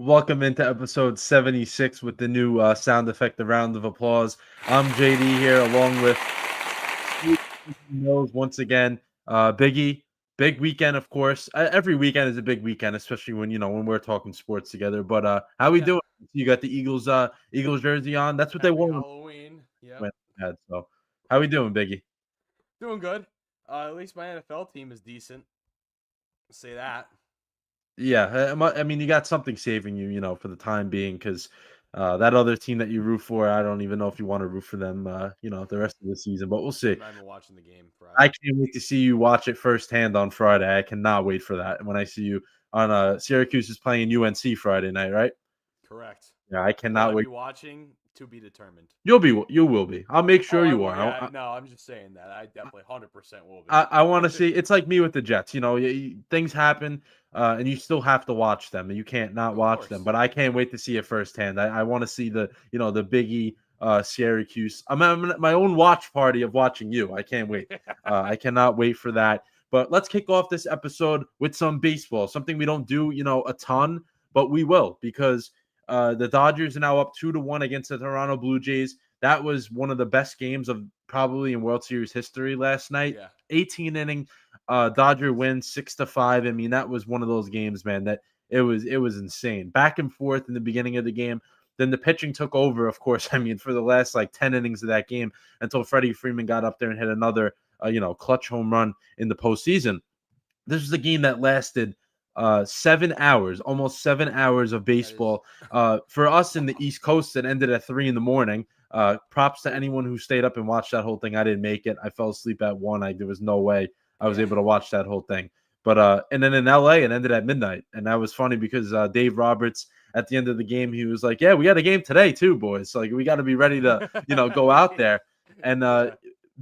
Welcome into episode 76 with the new sound effect, the round of applause. I'm JD here along with knows once again, Biggie. Big weekend, of course. Every weekend is a big weekend, especially when we're talking sports together. But how we doing? You got the Eagles jersey on. That's what Happy they wore. Halloween. Yeah. So how we doing, Biggie? Doing good. At least my NFL team is decent. I'll say that. Yeah, I mean, you got something saving you, for the time being, because that other team that you root for, I don't even know if you want to root for them, the rest of the season. But we'll see. I'm not even watching the game Friday. I can't wait to see you watch it firsthand on Friday. I cannot wait for that. When I see you on Syracuse is playing UNC Friday night, right? Correct. Yeah, I cannot wait. Be watching to be determined. You will be. I'll make sure you are. Yeah, no, I'm just saying that. I definitely 100% will be. I want to see. It's like me with the Jets. Things happen, and you still have to watch them, and you can't not watch them. But I can't wait to see it firsthand. I want to see the Biggie Syracuse. I'm at my own watch party of watching you. I can't wait. I cannot wait for that. But let's kick off this episode with some baseball. Something we don't do, a ton, but we will, because the Dodgers are now up 2-1 against the Toronto Blue Jays. That was one of the best games of probably in World Series history last night. Yeah. 18 inning Dodger win 6-5. I mean, that was one of those games, man, that it was insane. Back and forth in the beginning of the game. Then the pitching took over, of course, I mean, for the last 10 innings of that game, until Freddie Freeman got up there and hit another clutch home run in the postseason. This was a game that lasted 7 hours, almost 7 hours of baseball. For us in the East Coast, it ended at 3 a.m. Props to anyone who stayed up and watched that whole thing. I didn't make it. I fell asleep at 1. There was no way I was able to watch that whole thing. But and then in LA, it ended at midnight. And that was funny because Dave Roberts, at the end of the game, he was like, yeah, we got a game today too, boys. So, we got to be ready to, go out there. And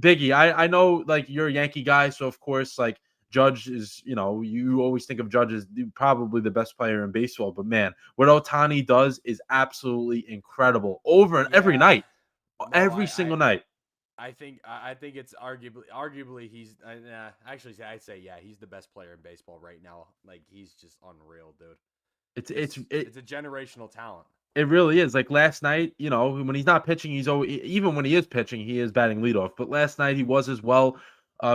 Biggie, I know, you're a Yankee guy. So, of course, Judge is, you always think of Judge as probably the best player in baseball. But, man, what Ohtani does is absolutely incredible over and every night. Every single night. I think it's arguably he's actually I'd say he's the best player in baseball right now. He's just unreal, dude. It's a generational talent. It really is. Last night, when he's not pitching, even when he is pitching, he is batting leadoff. But last night he was as well.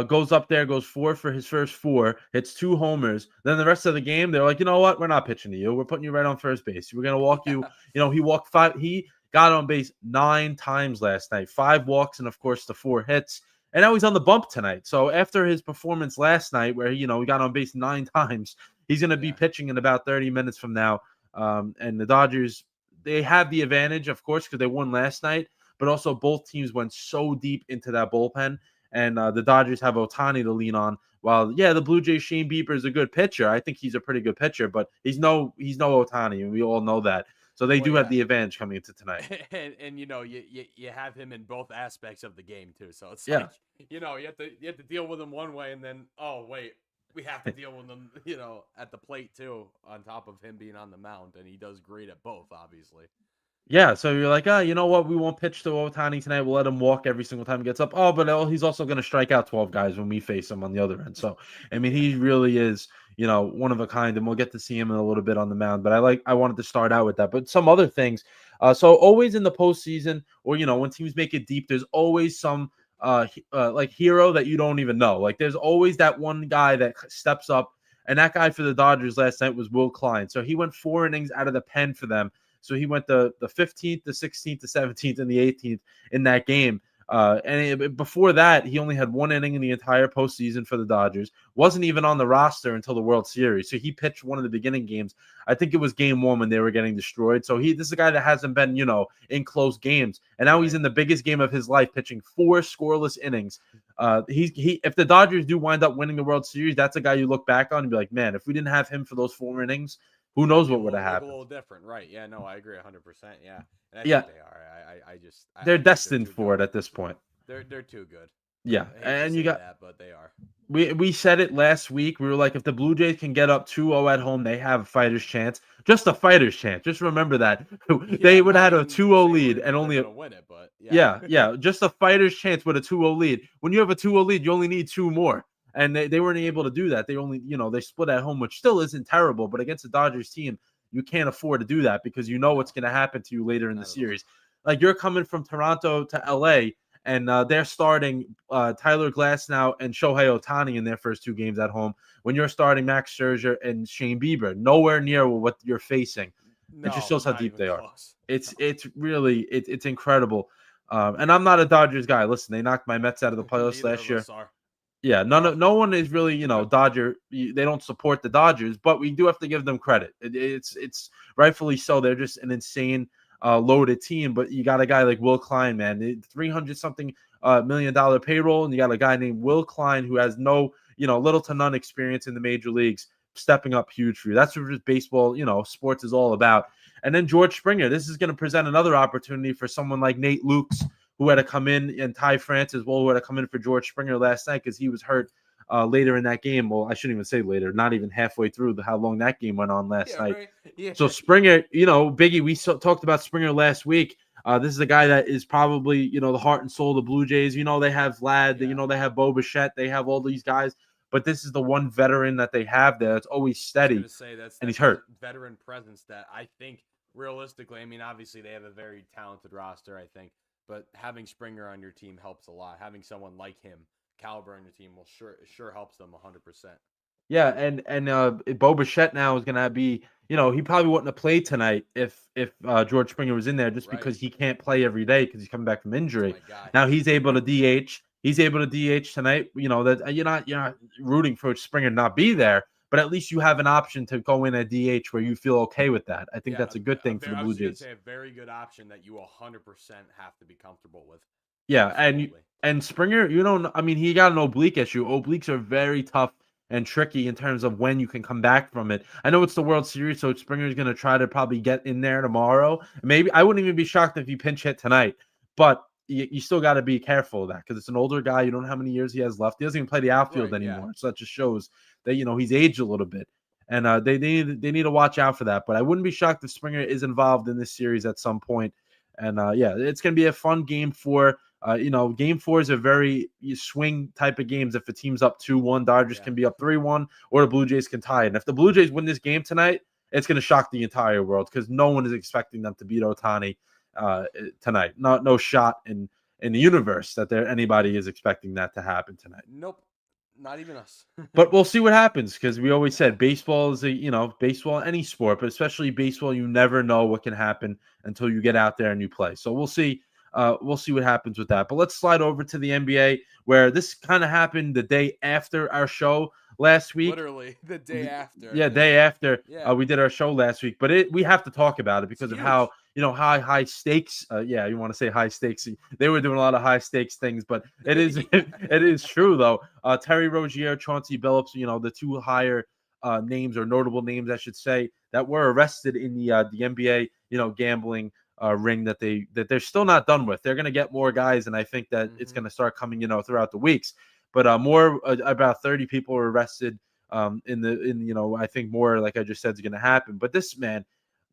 Goes up there, goes 4 for his first 4, hits 2 homers. Then the rest of the game, they're like, you know what? We're not pitching to you. We're putting you right on first base. We're gonna walk you. He walked 5. He got on base 9 times last night, 5 walks, and of course the 4 hits. And now he's on the bump tonight. So after his performance last night, where he got on base 9 times, he's going to be pitching in about 30 minutes from now. And the Dodgers, they have the advantage, of course, because they won last night. But also both teams went so deep into that bullpen. And the Dodgers have Ohtani to lean on. While, the Blue Jays, Shane Bieber is a good pitcher. I think he's a pretty good pitcher, but he's no Ohtani, and we all know that. So they do have the advantage coming into tonight. And you have him in both aspects of the game too. So it's you have to deal with him one way, and then we have to deal with him at the plate too, on top of him being on the mound, and he does great at both, obviously. Yeah, so you're like, you know what? We won't pitch to Ohtani tonight. We'll let him walk every single time he gets up. But he's also going to strike out 12 guys when we face him on the other end. So, I mean, he really is, one of a kind, and we'll get to see him in a little bit on the mound. But I wanted to start out with that. But some other things. So always in the postseason, or when teams make it deep, there's always some like hero that you don't even know. Like there's always that one guy that steps up, and that guy for the Dodgers last night was Will Klein. So he went 4 innings out of the pen for them. So he went the 15th, the 16th, the 17th, and the 18th in that game. Before that, he only had 1 inning in the entire postseason for the Dodgers. Wasn't even on the roster until the World Series. So he pitched one of the beginning games. I think it was game 1 when they were getting destroyed. So this is a guy that hasn't been, in close games. And now he's in the biggest game of his life, pitching 4 scoreless innings. If the Dodgers do wind up winning the World Series, that's a guy you look back on and be like, man, if we didn't have him for those 4 innings, who knows what would have happened? A little different, right? Yeah, no, I agree 100%. Yeah, and I think they are. They're destined for it at this point. They're too good. Yeah, and you got that, but they are. We said it last week. We were like, if the Blue Jays can get up 2-0 at home, they have a fighter's chance. Just a fighter's chance. Just remember that they would have had a 2-0 lead and only win it, but yeah, just a fighter's chance with a 2-0 lead. When you have a 2-0 lead, you only need 2 more. And they weren't able to do that. They only, they split at home, which still isn't terrible. But against the Dodgers team, you can't afford to do that because you know what's going to happen to you later in the series. Like you're coming from Toronto to LA, and they're starting Tyler Glasnow and Shohei Ohtani in their first 2 games at home. When you're starting Max Scherzer and Shane Bieber, nowhere near what you're facing. It just shows how deep they are. It's really it's incredible. And I'm not a Dodgers guy. Listen, they knocked my Mets out of the playoffs last year. Yeah, no one is really, Dodger. They don't support the Dodgers, but we do have to give them credit. It's rightfully so. They're just an insane loaded team, but you got a guy like Will Klein, man, $300-something million payroll, and you got a guy named Will Klein who has no, little to none experience in the major leagues, stepping up huge for you. That's what baseball, sports is all about. And then George Springer, this is going to present another opportunity for someone like Nate Lukes, who had to come in, and Ty France as well, who had to come in for George Springer last night because he was hurt later in that game. Well, I shouldn't even say later, not even halfway through how long that game went on last night. Right. Yeah. So Springer, Biggie, we talked about Springer last week. This is a guy that is probably, the heart and soul of the Blue Jays. They have Vlad, they have Bo Bichette, they have all these guys. But this is the one veteran that they have there that's always steady. And he's hurt. Veteran presence that I think realistically, I mean, obviously they have a very talented roster, I think. But having Springer on your team helps a lot. Having someone like him, caliber on your team, will sure helps them 100%. Yeah, and Bo Bichette now is gonna be, he probably wouldn't have played tonight if George Springer was in there, just because he can't play every day because he's coming back from injury. Now he's able to DH. He's able to DH tonight. That you're not rooting for Springer to not be there, but at least you have an option to go in at DH where you feel okay with that. I think that's a good thing for the Blue Jays. I was going to say a very good option that you 100% have to be comfortable with. Yeah, and Springer, he got an oblique issue. Obliques are very tough and tricky in terms of when you can come back from it. I know it's the World Series, so Springer's going to try to probably get in there tomorrow. Maybe I wouldn't even be shocked if he pinch hit tonight, but you still got to be careful of that because it's an older guy. You don't know how many years he has left. He doesn't even play the outfield anymore. So that just shows that, he's aged a little bit. And they need to watch out for that. But I wouldn't be shocked if Springer is involved in this series at some point. And, it's going to be a fun game 4. Game 4 is a very swing type of games. If a team's up 2-1, Dodgers can be up 3-1, or the Blue Jays can tie it. And if the Blue Jays win this game tonight, it's going to shock the entire world because no one is expecting them to beat Ohtani tonight. No shot in the universe that anybody is expecting that to happen tonight. Nope. Not even us. But we'll see what happens because we always said baseball is baseball, any sport, but especially baseball, you never know what can happen until you get out there and you play. So we'll see. We'll see what happens with that. But let's slide over to the NBA, where this kind of happened the day after our show last week. Literally the day after. Yeah, day after we did our show last week. But we have to talk about it because of how high stakes. You want to say high stakes? They were doing a lot of high stakes things, but it is it is true though. Terry Rozier, Chauncey Billups, the 2 higher names or notable names, I should say, that were arrested in the NBA, gambling ring that they're still not done with. They're going to get more guys, and I think that it's going to start coming, throughout the weeks. But more about 30 people were arrested. I think more, like I just said, is going to happen. But this man,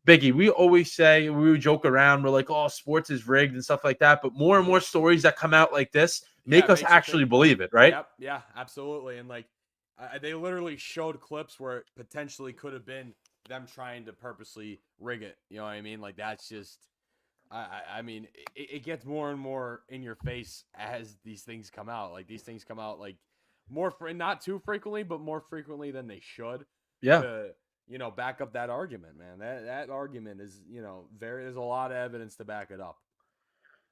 Biggie, we always say, we joke around, we're like, oh, sports is rigged and stuff like that. But more and more stories that come out like this make us actually believe it, right? Yep, yeah, absolutely. And They literally showed clips where it potentially could have been them trying to purposely rig it. You know what I mean? Like that's just. I mean, it gets more and more in your face as these things come out. Like these things come out like not too frequently, but more frequently than they should. Yeah. To back up that argument, man. That argument is there's a lot of evidence to back it up.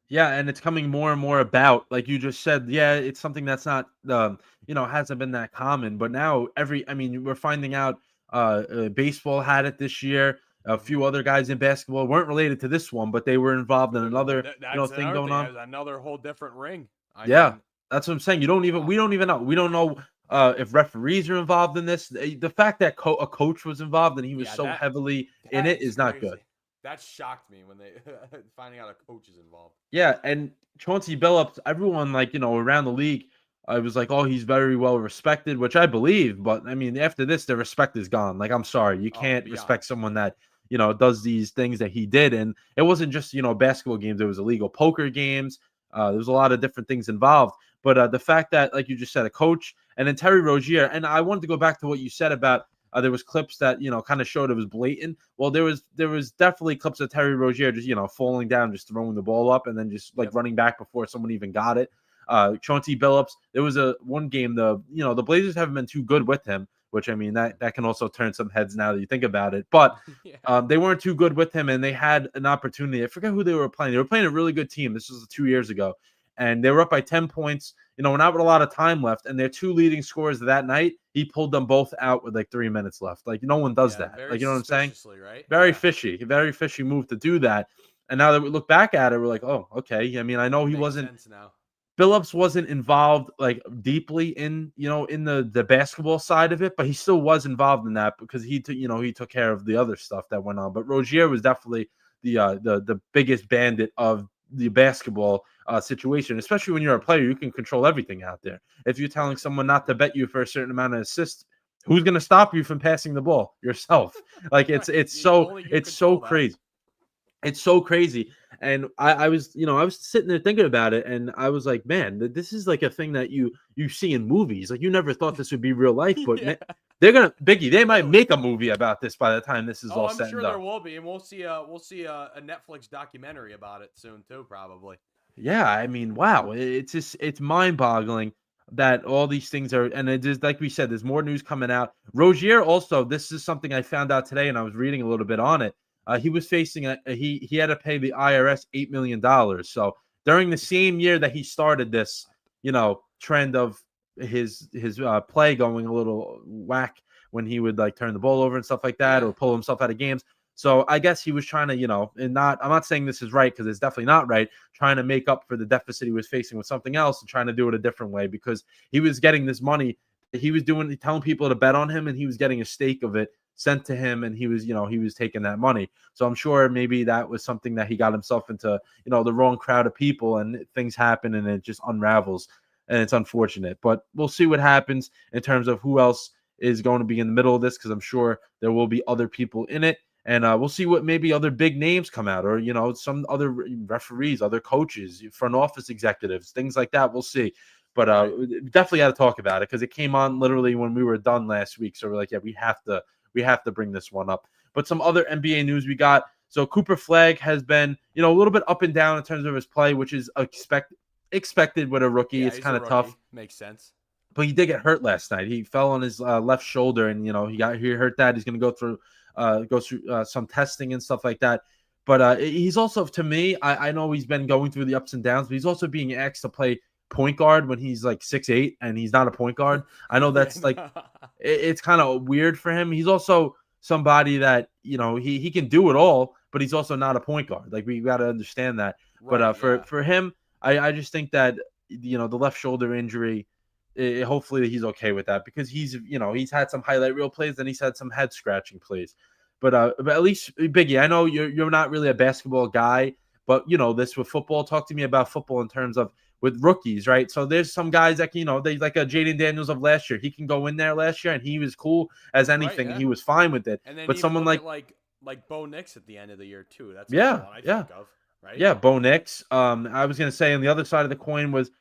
Yeah, and it's coming more and more about, like you just said, yeah, it's something that's not, hasn't been that common. But now I mean, we're finding out baseball had it this year. A few other guys in basketball weren't related to this one, but they were involved in another, That's thing another going thing. on. There's another whole different ring. I Yeah, mean, that's what I'm saying. We don't even know. We don't know if referees are involved in this. The fact that a coach was involved and he was yeah, so heavily in it that's is not good. crazy. That shocked me when they finding out a coach is involved. Yeah, and Chauncey Billups, everyone around the league, I was like, oh, he's very well respected, which I believe. But I mean, after this, the respect is gone. Like, I'm sorry, you Oh, can't beyond. respect someone that does these things that he did, and it wasn't just basketball games. It was illegal poker games. There was a lot of different things involved. But the fact that, like you just said, a coach and then Terry Rozier, and I wanted to go back to what you said about there was clips that kind of showed it was blatant. Well, there was definitely clips of Terry Rozier just falling down, just throwing the ball up, and then just like running back before someone even got it. Chauncey Billups, there was one game the Blazers haven't been too good with him, which I mean that can also turn some heads now that you think about it. But Yeah. they weren't too good with him, and they had an opportunity. I forget who they were playing. They were playing a really good team. This was 2 years ago, and they were up by 10 points. Not with a lot of time left, and their two leading scorers that night, he pulled them both out with like 3 minutes left. Like no one does that. Very Like, you know what I'm saying? Right? Very fishy move to do that. And now that we look back at it, we're like, oh, okay. I mean, I know he Makes wasn't. sense now. Billups wasn't involved like deeply in in the basketball side of it, but he still was involved in that because he took care of the other stuff that went on. But Rozier was definitely the biggest bandit of the basketball situation, especially when you're a player. You can control everything out there. If you're telling someone not to bet you for a certain amount of assists, who's going to stop you from passing the ball? Yourself. Like it's so crazy. It's so crazy. And I was sitting there thinking about it, and I was like, man, this is like a thing that you see in movies. Like, you never thought this would be real life, but Yeah. they're gonna Biggie. They might make a movie about this by the time this is all I'm set sure and there done. will be, and we'll see a Netflix documentary about it soon too, probably. Yeah, I mean, wow, it's mind boggling that all these things are, and it is like we said, there's more news coming out. Rozier also, this is something I found out today, and I was reading a little bit on it. He was facing he had to pay the IRS $8 million. So during the same year that he started this, trend of his play going a little whack when he would like turn the ball over and stuff like that, Yeah. or pull himself out of games. So I guess he was trying to, and I'm not saying this is right because it's definitely not right, trying to make up for the deficit he was facing with something else and trying to do it a different way because he was getting this money. He was telling people to bet on him, and he was getting a stake of it sent to him, and he was taking that money. So I'm sure maybe that was something that he got himself into, the wrong crowd of people, and things happen and it just unravels, and it's unfortunate. But we'll see what happens in terms of who else is going to be in the middle of this, because I'm sure there will be other people in it. And we'll see what maybe other big names come out, or some other referees, other coaches, front office executives, things like that. We'll see. But definitely had to talk about it because it came on literally when we were done last week. So we're like, yeah, we have to bring this one up. But some other NBA news we got. So Cooper Flagg has been, a little bit up and down in terms of his play, which is expected with a rookie. Yeah, it's kind of tough. Makes sense. But he did get hurt last night. He fell on his left shoulder, and he hurt that. He's going to go through some testing and stuff like that. But he's also, to me, I know he's been going through the ups and downs, but he's also being asked to play point guard when he's like 6'8", and he's not a point guard. I know that's it's kind of weird for him. He's also somebody that he can do it all, but he's also not a point guard. Like, we got to understand that. Right, but for him, I just think that the left shoulder injury, hopefully he's okay with that, because he's had some highlight reel plays and he's had some head scratching plays. But at least, Biggie, I know you're not really a basketball guy, but this with football. Talk to me about football in terms of with rookies, right? So there's some guys that they like a Jaden Daniels of last year. He can go in there last year and he was cool as anything. Right, yeah. He was fine with it. And then but someone like Bo Nix at the end of the year too. That's yeah, one I think of. Right? Yeah, Bo Nix. I was gonna say on the other side of the coin was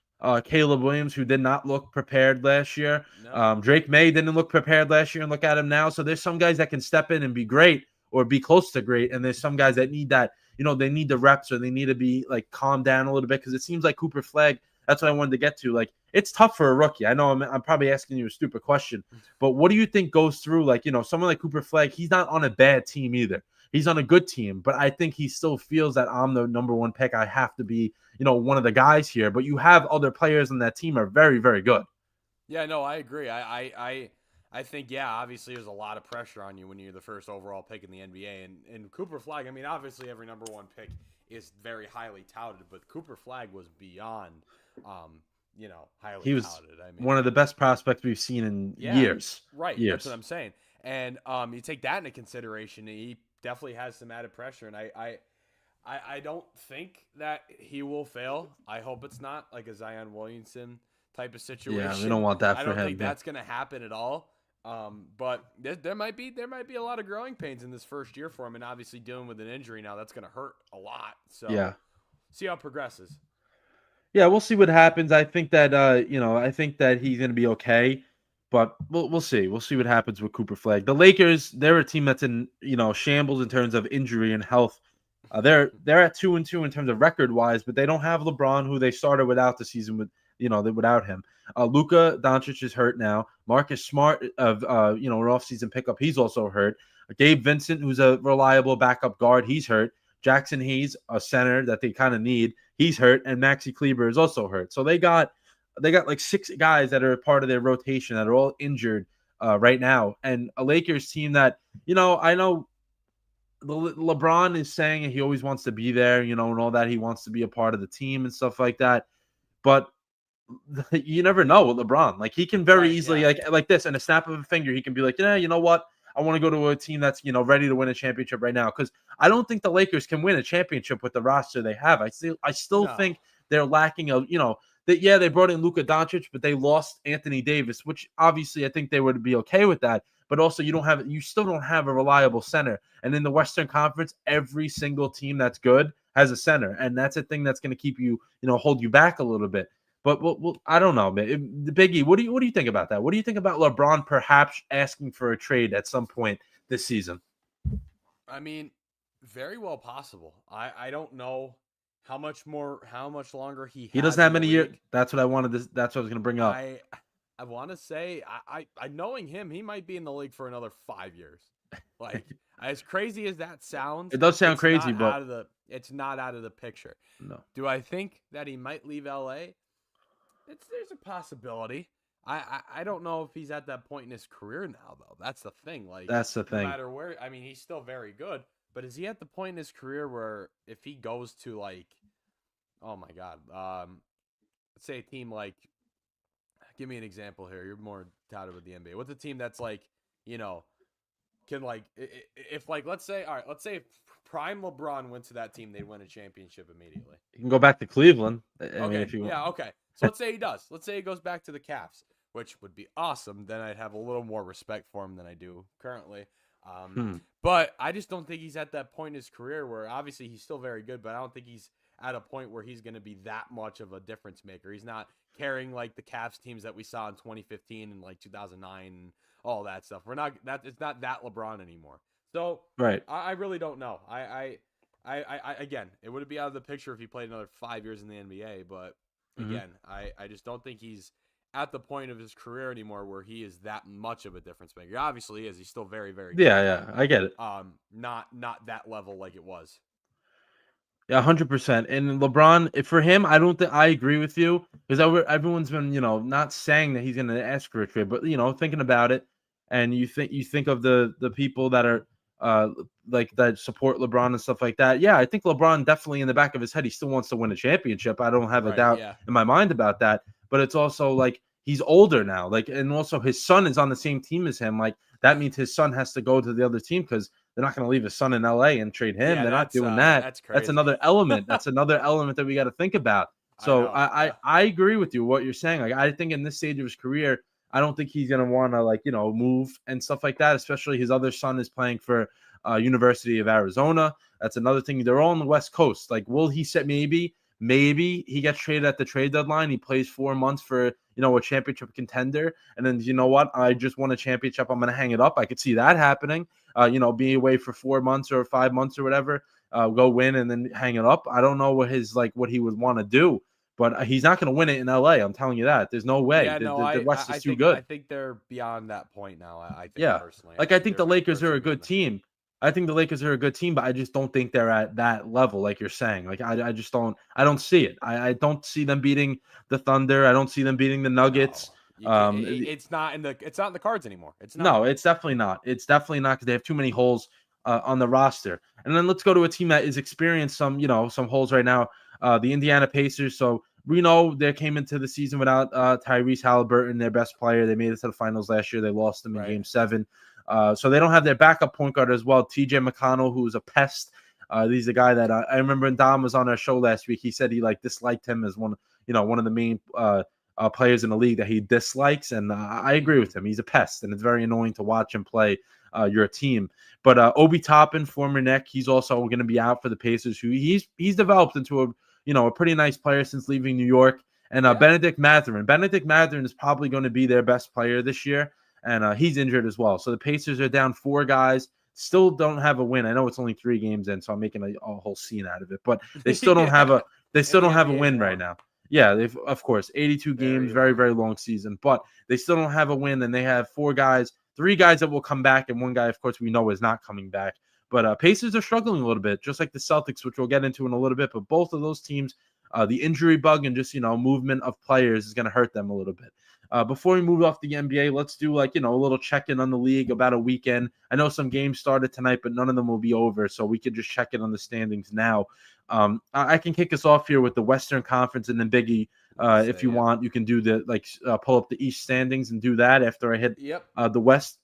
Caleb Williams, who did not look prepared last year. No. Drake May didn't look prepared last year, and look at him now. So there's some guys that can step in and be great or be close to great, and there's some guys that need that, they need the reps or they need to be like calm down a little bit, because it seems like Cooper Flag, that's what I wanted to get to. Like, it's tough for a rookie. I know I'm probably asking you a stupid question, but what do you think goes through, like, someone like Cooper Flag, he's not on a bad team either. He's on a good team, but I think he still feels that I'm the number one pick. I have to be, one of the guys here. But you have other players on that team are very, very good. Yeah, no, I agree. I think, yeah, obviously there's a lot of pressure on you when you're the first overall pick in the NBA. And Cooper Flag, I mean, obviously every number one pick is very highly touted, but Cooper Flag was beyond, highly he was touted. I mean, one of the best prospects we've seen in years. Right, years. That's what I'm saying. And you take that into consideration, he definitely has some added pressure. And I don't think that he will fail. I hope it's not like a Zion Williamson type of situation. Yeah, we don't want that for him. I don't think that's going to happen at all. But there might be a lot of growing pains in this first year for him, and obviously dealing with an injury now, that's going to hurt a lot. So yeah, see how it progresses. Yeah, we'll see what happens. I think that I think that he's going to be okay, but we'll see. We'll see what happens with Cooper Flag. The Lakers, they're a team that's in shambles in terms of injury and health. They're at 2-2 in terms of record wise, but they don't have LeBron, who they started without the season with without him. Luka Doncic is hurt now. Marcus Smart of an off-season pickup, he's also hurt. Gabe Vincent, who's a reliable backup guard, he's hurt. Jackson Hayes, a center that they kind of need, he's hurt, and Maxi Kleber is also hurt. So they got like 6 guys that are part of their rotation that are all injured right now, and a Lakers team that I know LeBron is saying he always wants to be there, and all that, he wants to be a part of the team and stuff like that, but you never know with LeBron. Like, he can very easily like this, and a snap of a finger, he can be like, yeah, you know what? I want to go to a team that's ready to win a championship right now, because I don't think the Lakers can win a championship with the roster they have. I still think they're lacking they brought in Luka Doncic, but they lost Anthony Davis, which obviously I think they would be okay with that. But also you still don't have a reliable center. And in the Western Conference, every single team that's good has a center, and that's a thing that's going to keep you hold you back a little bit. But I don't know, man. Biggie, what do you think about that? What do you think about LeBron perhaps asking for a trade at some point this season? I mean, very well possible. I don't know how much longer he doesn't have many years. That's what I wanted to. That's what I was going to bring up. I want to say, I knowing him, he might be in the league for another 5 years. Like, as crazy as that sounds, it does sound crazy, but it's not out of the picture. No. Do I think that he might leave LA? There's a possibility. I don't know if he's at that point in his career now, though. That's the thing. Like, that's the thing. No matter where, I mean, he's still very good, but is he at the point in his career where if he goes to, like, oh my God, let's say a team like, give me an example here. You're more touted with the NBA. What's a team that's like, can, like, if, like, let's say if prime LeBron went to that team, they'd win a championship immediately. You can go back to Cleveland. I mean, if you want. Yeah, okay. So let's say he does. Let's say he goes back to the Cavs, which would be awesome. Then I'd have a little more respect for him than I do currently. But I just don't think he's at that point in his career where, obviously, he's still very good, but I don't think he's at a point where he's going to be that much of a difference maker. He's not carrying like the Cavs teams that we saw in 2015 and like 2009 and all that stuff. It's not that LeBron anymore. So right. I really don't know. I again, it would be out of the picture if he played another 5 years in the NBA, but again, I just don't think he's at the point of his career anymore where he is that much of a difference maker. Obviously, he is. He's still very, very good. Yeah, I get it. Not that level like it was. Yeah, 100%. And LeBron, for him, I don't think I agree with you, because everyone's been, not saying that he's going to ask for a trade, but thinking about it, and you think of the people that are like that support LeBron and stuff like that. Yeah, I think LeBron definitely in the back of his head, he still wants to win a championship. I don't have a doubt in my mind about that. But it's also like he's older now, like, and also his son is on the same team as him. Like, that means his son has to go to the other team, because they're not going to leave his son in LA and trade him. Yeah, they're not doing that. That's crazy. That's another element. That's another element that we got to think about. So I agree with you what you're saying. Like, I think in this stage of his career, I don't think he's going to want to move and stuff like that. Especially his other son is playing for University of Arizona. That's another thing. They're all on the West Coast. Like, will he set maybe maybe he gets traded at the trade deadline. He plays 4 months for, a championship contender. And then, you know what? I just won a championship. I'm going to hang it up. I could see that happening, being away for 4 months or 5 months or whatever, go win and then hang it up. I don't know what he would want to do, but he's not going to win it in LA. I'm telling you that. There's no way. Yeah, no, The West is too think good. I think they're beyond that point now. I think personally, Like I think the Lakers are a good team. I think the Lakers are a good team, but I just don't think they're at that level, like you're saying. Like I just don't. I don't see it. I don't see them beating the Thunder. I don't see them beating the Nuggets. No, it's not in the cards anymore. It's not. No, it's definitely not. It's definitely not because they have too many holes on the roster. And then let's go to a team that is experiencing some holes right now. The Indiana Pacers. So we know they came into the season without Tyrese Halliburton, their best player. They made it to the finals last year. They lost them in Game 7. So they don't have their backup point guard as well, TJ McConnell, who's a pest. He's a guy that I remember when Dom was on our show last week. He said he disliked him as one of the main players in the league that he dislikes, and I agree with him. He's a pest, and it's very annoying to watch him play your team. But Obi Toppin, former Knick, he's also going to be out for the Pacers. Who he's developed into a pretty nice player since leaving New York. And Benedict Mathurin. Benedict Mathurin is probably going to be their best player this year. And he's injured as well. So the Pacers are down 4 guys, still don't have a win. I know it's only 3 games in, so I'm making a whole scene out of it. But they still don't have a win right now. Yeah, they've of course 82 games, very, very long season, but they still don't have a win, and they have 4 guys, 3 guys that will come back, and 1 guy, of course, we know is not coming back. But Pacers are struggling a little bit, just like the Celtics, which we'll get into in a little bit. But both of those teams, the injury bug and just movement of players is going to hurt them a little bit. Before we move off the NBA, let's do a little check-in on the league about a weekend. I know some games started tonight, but none of them will be over, so we could just check in on the standings now. I can kick us off here with the Western Conference, and then Biggie, if you want, you can do the pull up the East standings and do that after I hit the West,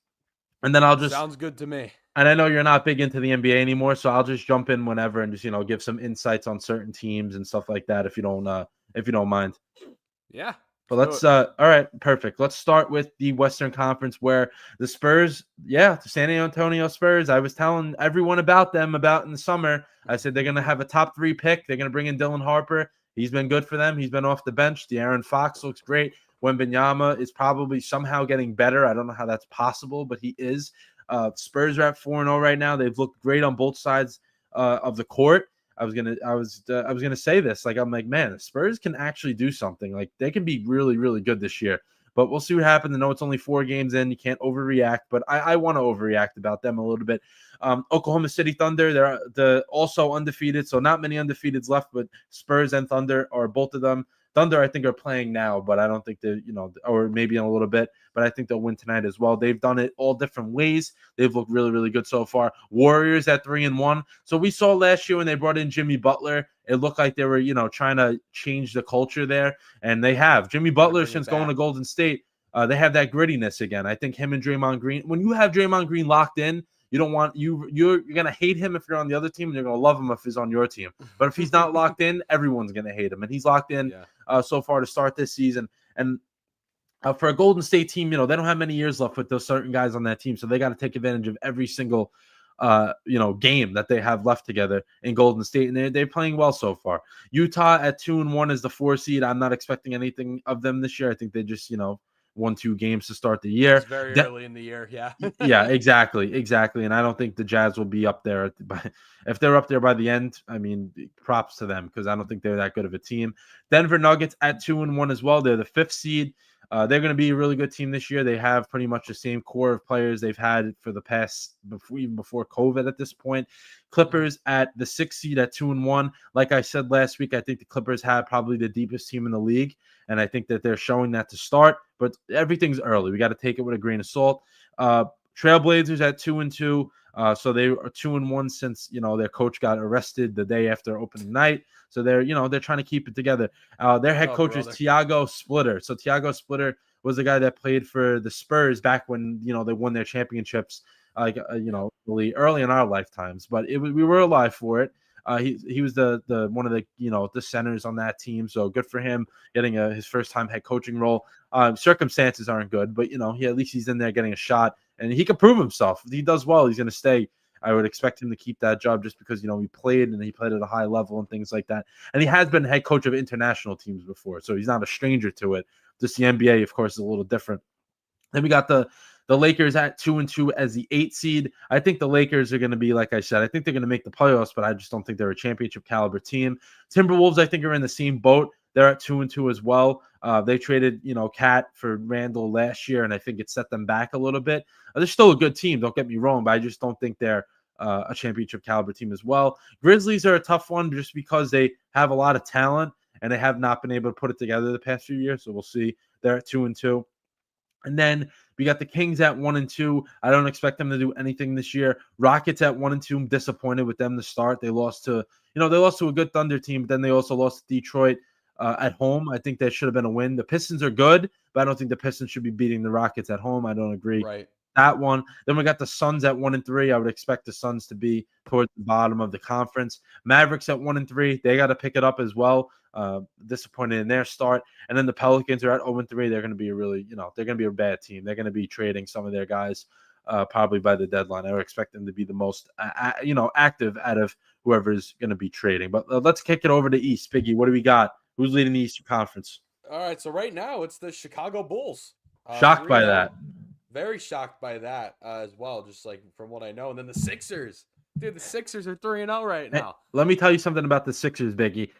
and then I'll just sounds good to me. And I know you're not big into the NBA anymore, so I'll just jump in whenever and just give some insights on certain teams and stuff like that if you don't mind. Yeah. But let's all right, perfect. Let's start with the Western Conference where the Spurs, the San Antonio Spurs, I was telling everyone about them in the summer. I said they're going to have a top 3 pick. They're going to bring in Dylan Harper. He's been good for them. He's been off the bench. De'Aaron Fox looks great. Wembanyama is probably somehow getting better. I don't know how that's possible, but he is. Spurs are at 4-0 right now. They've looked great on both sides of the court. I was gonna say this. I'm like, man, the Spurs can actually do something. Like they can be really, really good this year. But we'll see what happens. I know it's only 4 games in. You can't overreact, but I want to overreact about them a little bit. Oklahoma City Thunder, they're also undefeated, so not many undefeateds left, but Spurs and Thunder are both of them. Thunder, I think, are playing now, but I don't think they're, or maybe in a little bit, but I think they'll win tonight as well. They've done it all different ways. They've looked really, really good so far. Warriors at 3-1. So we saw last year when they brought in Jimmy Butler, it looked like they were, trying to change the culture there, and they have. Jimmy Butler, since going to Golden State, they have that grittiness again. I think him and Draymond Green, when you have Draymond Green locked in, you don't want you're gonna hate him if you're on the other team, and you're gonna love him if he's on your team. But if he's not locked in, everyone's gonna hate him, and he's locked in so far to start this season. And for a Golden State team, they don't have many years left with those certain guys on that team, so they got to take advantage of every single game that they have left together in Golden State, and they're playing well so far. Utah at 2-1 is the 4 seed. I'm not expecting anything of them this year. I think they just 1-2 games to start the year. It's very early in the year, yeah, exactly. And I don't think the Jazz will be up there. If they're up there by the end, I mean, props to them because I don't think they're that good of a team. Denver Nuggets at 2-1 as well. They're the 5th seed. They're going to be a really good team this year. They have pretty much the same core of players they've had for the past, even before COVID at this point. Clippers at the 6th seed at 2-1. Like I said last week, I think the Clippers have probably the deepest team in the league, and I think that they're showing that to start. But everything's early. We got to take it with a grain of salt. Trailblazers at 2-2. So they are 2-1 since their coach got arrested the day after opening night. So they're trying to keep it together. Their head coach is Tiago Splitter. So Tiago Splitter was the guy that played for the Spurs back when they won their championships, really early in our lifetimes. But we were alive for it. He was the one of the the centers on that team. So good for him getting his first time head coaching role. Circumstances aren't good, but at least he's in there getting a shot, and he can prove himself. If he does well, he's going to stay I would expect him to keep that job just because, he played and he played at a high level and things like that. And he has been head coach of international teams before, so he's not a stranger to it. Just the NBA, of course, is a little different. Then we got the Lakers at 2-2 as the 8 seed. I think the Lakers are going to be, like I said, I think they're going to make the playoffs, but I just don't think they're a championship caliber team. Timberwolves, I think, are in the same boat. They're at 2-2 as well. They traded, Cat for Randall last year, and I think it set them back a little bit. They're still a good team, don't get me wrong, but I just don't think they're a championship caliber team as well. Grizzlies are a tough one just because they have a lot of talent, and they have not been able to put it together the past few years, so we'll see. They're at 2-2. And then we got the Kings at 1-2. I don't expect them to do anything this year. Rockets at 1-2. I'm disappointed with them to start. They lost to, a good Thunder team, but then they also lost to Detroit at home. I think that should have been a win. The Pistons are good, but I don't think the Pistons should be beating the Rockets at home. I don't agree. Right. That one. Then we got the Suns at 1-3. I would expect the Suns to be towards the bottom of the conference. Mavericks at 1-3. They got to pick it up as well. Disappointed in their start. And then the Pelicans are at 0-3. They're going to be they're going to be a bad team. They're going to be trading some of their guys probably by the deadline. I would expect them to be the most, active out of whoever's going to be trading. But let's kick it over to East. Biggie, what do we got? Who's leading the Eastern Conference? All right. So right now it's the Chicago Bulls. Shocked by that. Very shocked by that as well, just like from what I know. And then the Sixers. Dude, the Sixers are 3-0 right now. Hey, let me tell you something about the Sixers, Biggie.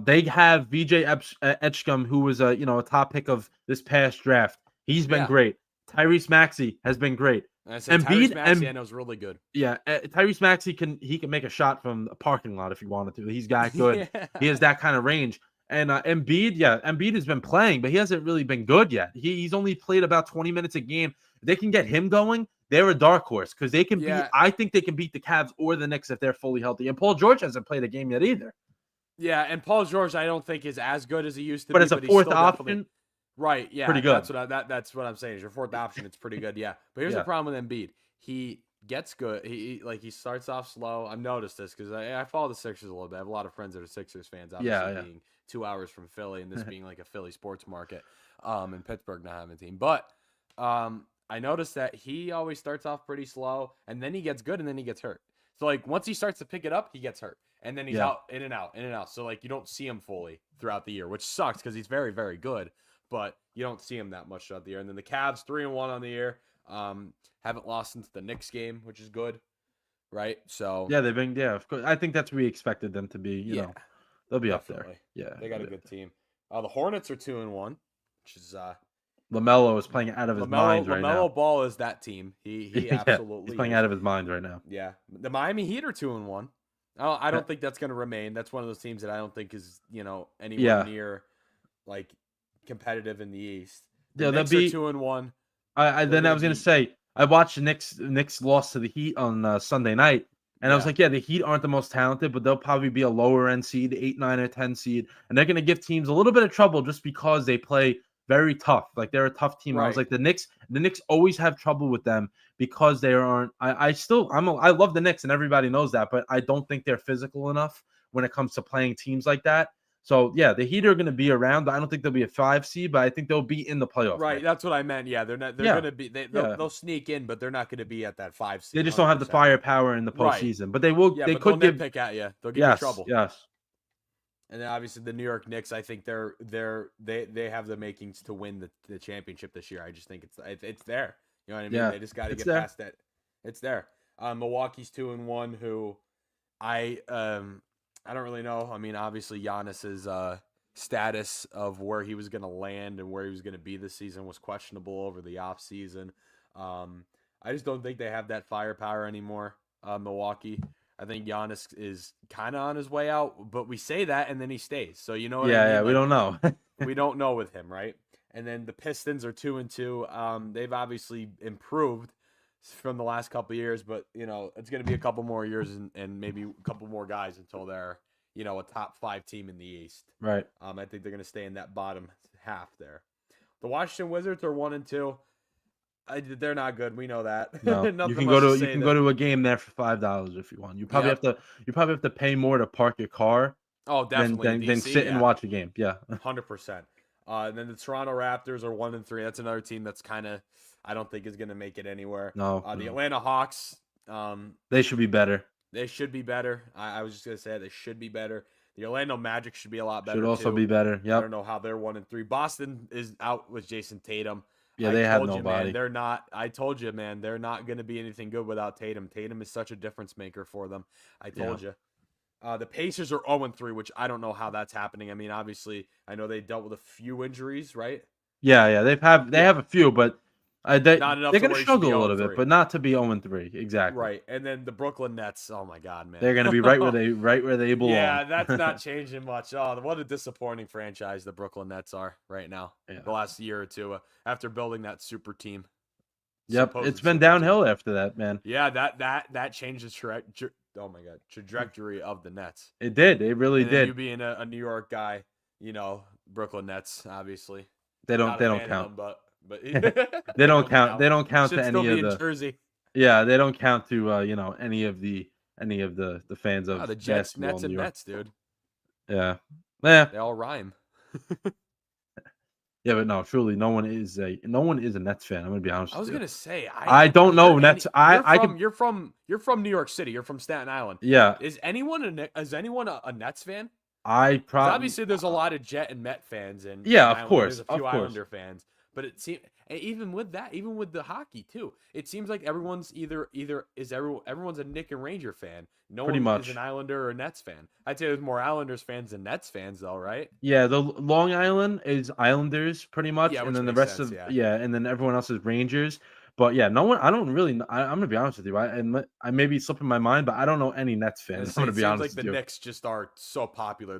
They have VJ Etchcom, who was a top pick of this past draft. He's been great. Tyrese Maxey has been great. Tyrese Maxey, I know, is really good. Yeah, Tyrese Maxey can make a shot from a parking lot if he wanted to. He's got good. Yeah. He has that kind of range. And Embiid has been playing, but he hasn't really been good yet. He's only played about 20 minutes a game. If they can get him going, they're a dark horse because they can beat. I think they can beat the Cavs or the Knicks if they're fully healthy. And Paul George hasn't played a game yet either. Yeah, and Paul George, I don't think is as good as he used to be. But as a fourth option, right? Yeah, pretty good. That's what I'm saying. As your fourth option, it's pretty good. Yeah, but here's the problem with Embiid. He gets good. He starts off slow. I've noticed this because I follow the Sixers a little bit. I have a lot of friends that are Sixers fans. Obviously, being 2 hours from Philly and this being like a Philly sports market, and Pittsburgh not having a team. But I noticed that he always starts off pretty slow, and then he gets good, and then he gets hurt. So like once he starts to pick it up, he gets hurt. And then he's out, in and out. So, like, you don't see him fully throughout the year, which sucks because he's very, very good. But you don't see him that much throughout the year. And then the Cavs, 3-1 on the year. Haven't lost since the Knicks game, which is good, right? So yeah, they've been of course. I think that's what we expected them to be. You know, they'll be up there. Yeah, they got a good team. The Hornets are 2-1, which is LaMelo is playing out of his mind right now. LaMelo Ball is that team. He absolutely he's playing out of his mind right now. Yeah, the Miami Heat are 2-1. I don't think that's going to remain. That's one of those teams that I don't think is, anywhere near like competitive in the East. The Knicks are 2-1. I was going to say I watched the Knicks lost to the Heat on Sunday night, and I was like, the Heat aren't the most talented, but they'll probably be a lower end seed, 8, 9, or 10 seed, and they're going to give teams a little bit of trouble just because they play very tough. Like they're a tough team. Right. I was like, the Knicks always have trouble with them because they aren't. I love the Knicks and everybody knows that, but I don't think they're physical enough when it comes to playing teams like that. So yeah, the Heat are going to be around. I don't think they'll be a 5 seed, but I think they'll be in the playoffs. Right, that's what I meant. Yeah, they're not. They're going to be. They'll sneak in, but they're not going to be at that 5 seed. They just don't have the firepower in the postseason. Right. But they will. Yeah, they could they'll nitpick at you. They'll give you trouble. Yes. And then obviously the New York Knicks, I think they have the makings to win the championship this year. I just think it's there. You know what I mean? Yeah, they just got to get past that. It's there. Milwaukee's 2-1. Who I don't really know. I mean, obviously Giannis's status of where he was going to land and where he was going to be this season was questionable over the offseason. I just don't think they have that firepower anymore. Milwaukee. I think Giannis is kind of on his way out, but we say that and then he stays. So you know what I mean? Yeah, we don't know. We don't know with him, right? And then the Pistons are 2-2. They've obviously improved from the last couple of years, but it's going to be a couple more years and maybe a couple more guys until they're a top 5 team in the East. Right. I think they're going to stay in that bottom half there. The Washington Wizards are 1-2. They're not good. We know that. No. you can go to a game there for $5 if you want. You probably have to pay more to park your car. Oh, definitely. Than sit and watch a game. Yeah, 100%. And then the Toronto Raptors are 1-3. That's another team that's kind of I don't think is going to make it anywhere. No. The Atlanta Hawks They should be better. They should be better. I was just gonna say they should be better. The Orlando Magic should be a lot Should better also too. be better. I Yep. don't know how they're 1-3. Boston is out with Jason Tatum. Yeah, I they have told you, man, nobody. they're not. I told you, man, they're not going to be anything good without Tatum. Tatum is such a difference maker for them. I told you. The Pacers are 0-3, which I don't know how that's happening. I mean, obviously, I know they dealt with a few injuries, right? Yeah. They have a few, but Not enough they're to gonna where you should be struggle a little bit, 0-3. but not to be 0-3. Exactly. Right. And then the Brooklyn Nets. Oh my God, man. They're gonna be right where they belong. Yeah, that's not changing much. Oh, what a disappointing franchise the Brooklyn Nets are right now. Yeah. The last year or two after building that super team. Yep, it's been downhill after that, man. Yeah, that changed the trajectory of the Nets. It did. It really did. You being a New York guy, Brooklyn Nets, obviously. They don't count. Them, but they don't count. They don't count should to still any be of in the Jersey. Yeah, they don't count to any of the fans of The Jets, basketball Nets, in and New York. Mets, dude. Yeah. They all rhyme. Yeah, but no, truly, no one is a Nets fan. I'm gonna be honest. I was with you. gonna say I don't know Nets. You're from New York City. You're from Staten Island. Yeah. Is anyone a Nets fan? I probably Obviously there's a lot of Jet and Met fans and Yeah, of Island. course, There's a few of course. Islander fans, but it seems even with that, even with the hockey too, it seems like everyone's everyone's a Nick and Ranger fan. No Pretty one much. is an Islander or a Nets fan. I'd say there's more Islanders fans than Nets fans though, right? Yeah, the Long Island is Islanders pretty much, Yeah, and which then the makes rest sense, of yeah. and then everyone else is Rangers. But yeah, no one. I don't really. I'm gonna be honest with you. I may be slipping my mind, but I don't know any Nets fans. I'm gonna be honest like with the you. Knicks just are so popular.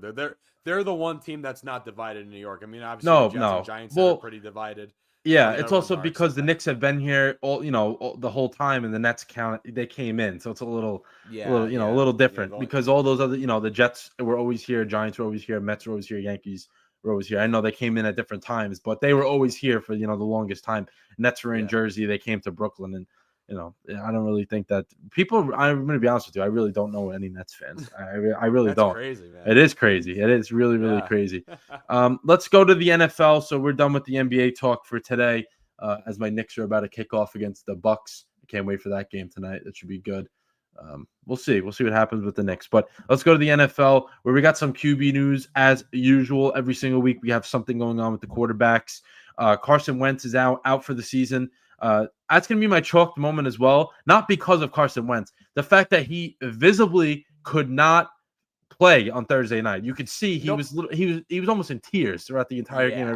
They're the one team that's not divided in New York. I mean, obviously No, the Jets no. and Giants Well, are pretty divided. Yeah, The it's other ones also are, because the except Knicks have been here the whole time, and the Nets they came in, so it's a little a little different because all those other the Jets were always here, Giants were always here, Mets were always here, Yankees were always here. I know they came in at different times, but they were always here for the longest time. Nets were in Jersey, they came to Brooklyn, and I don't really think that people. I'm going to be honest with you, I really don't know any Nets fans. I really That's don't. Crazy, man. It is crazy. It is really crazy. Let's go to the NFL. So we're done with the NBA talk for today. As my Knicks are about to kick off against the Bucks. I can't wait for that game tonight. That should be good. We'll see. We'll see what happens with the Knicks. But let's go to the NFL, where we got some QB news as usual. Every single week we have something going on with the quarterbacks. Carson Wentz is out for the season. That's going to be my chalk moment as well. Not because of Carson Wentz. The fact that he visibly could not play on Thursday night. You could see he was almost in tears throughout the entire game.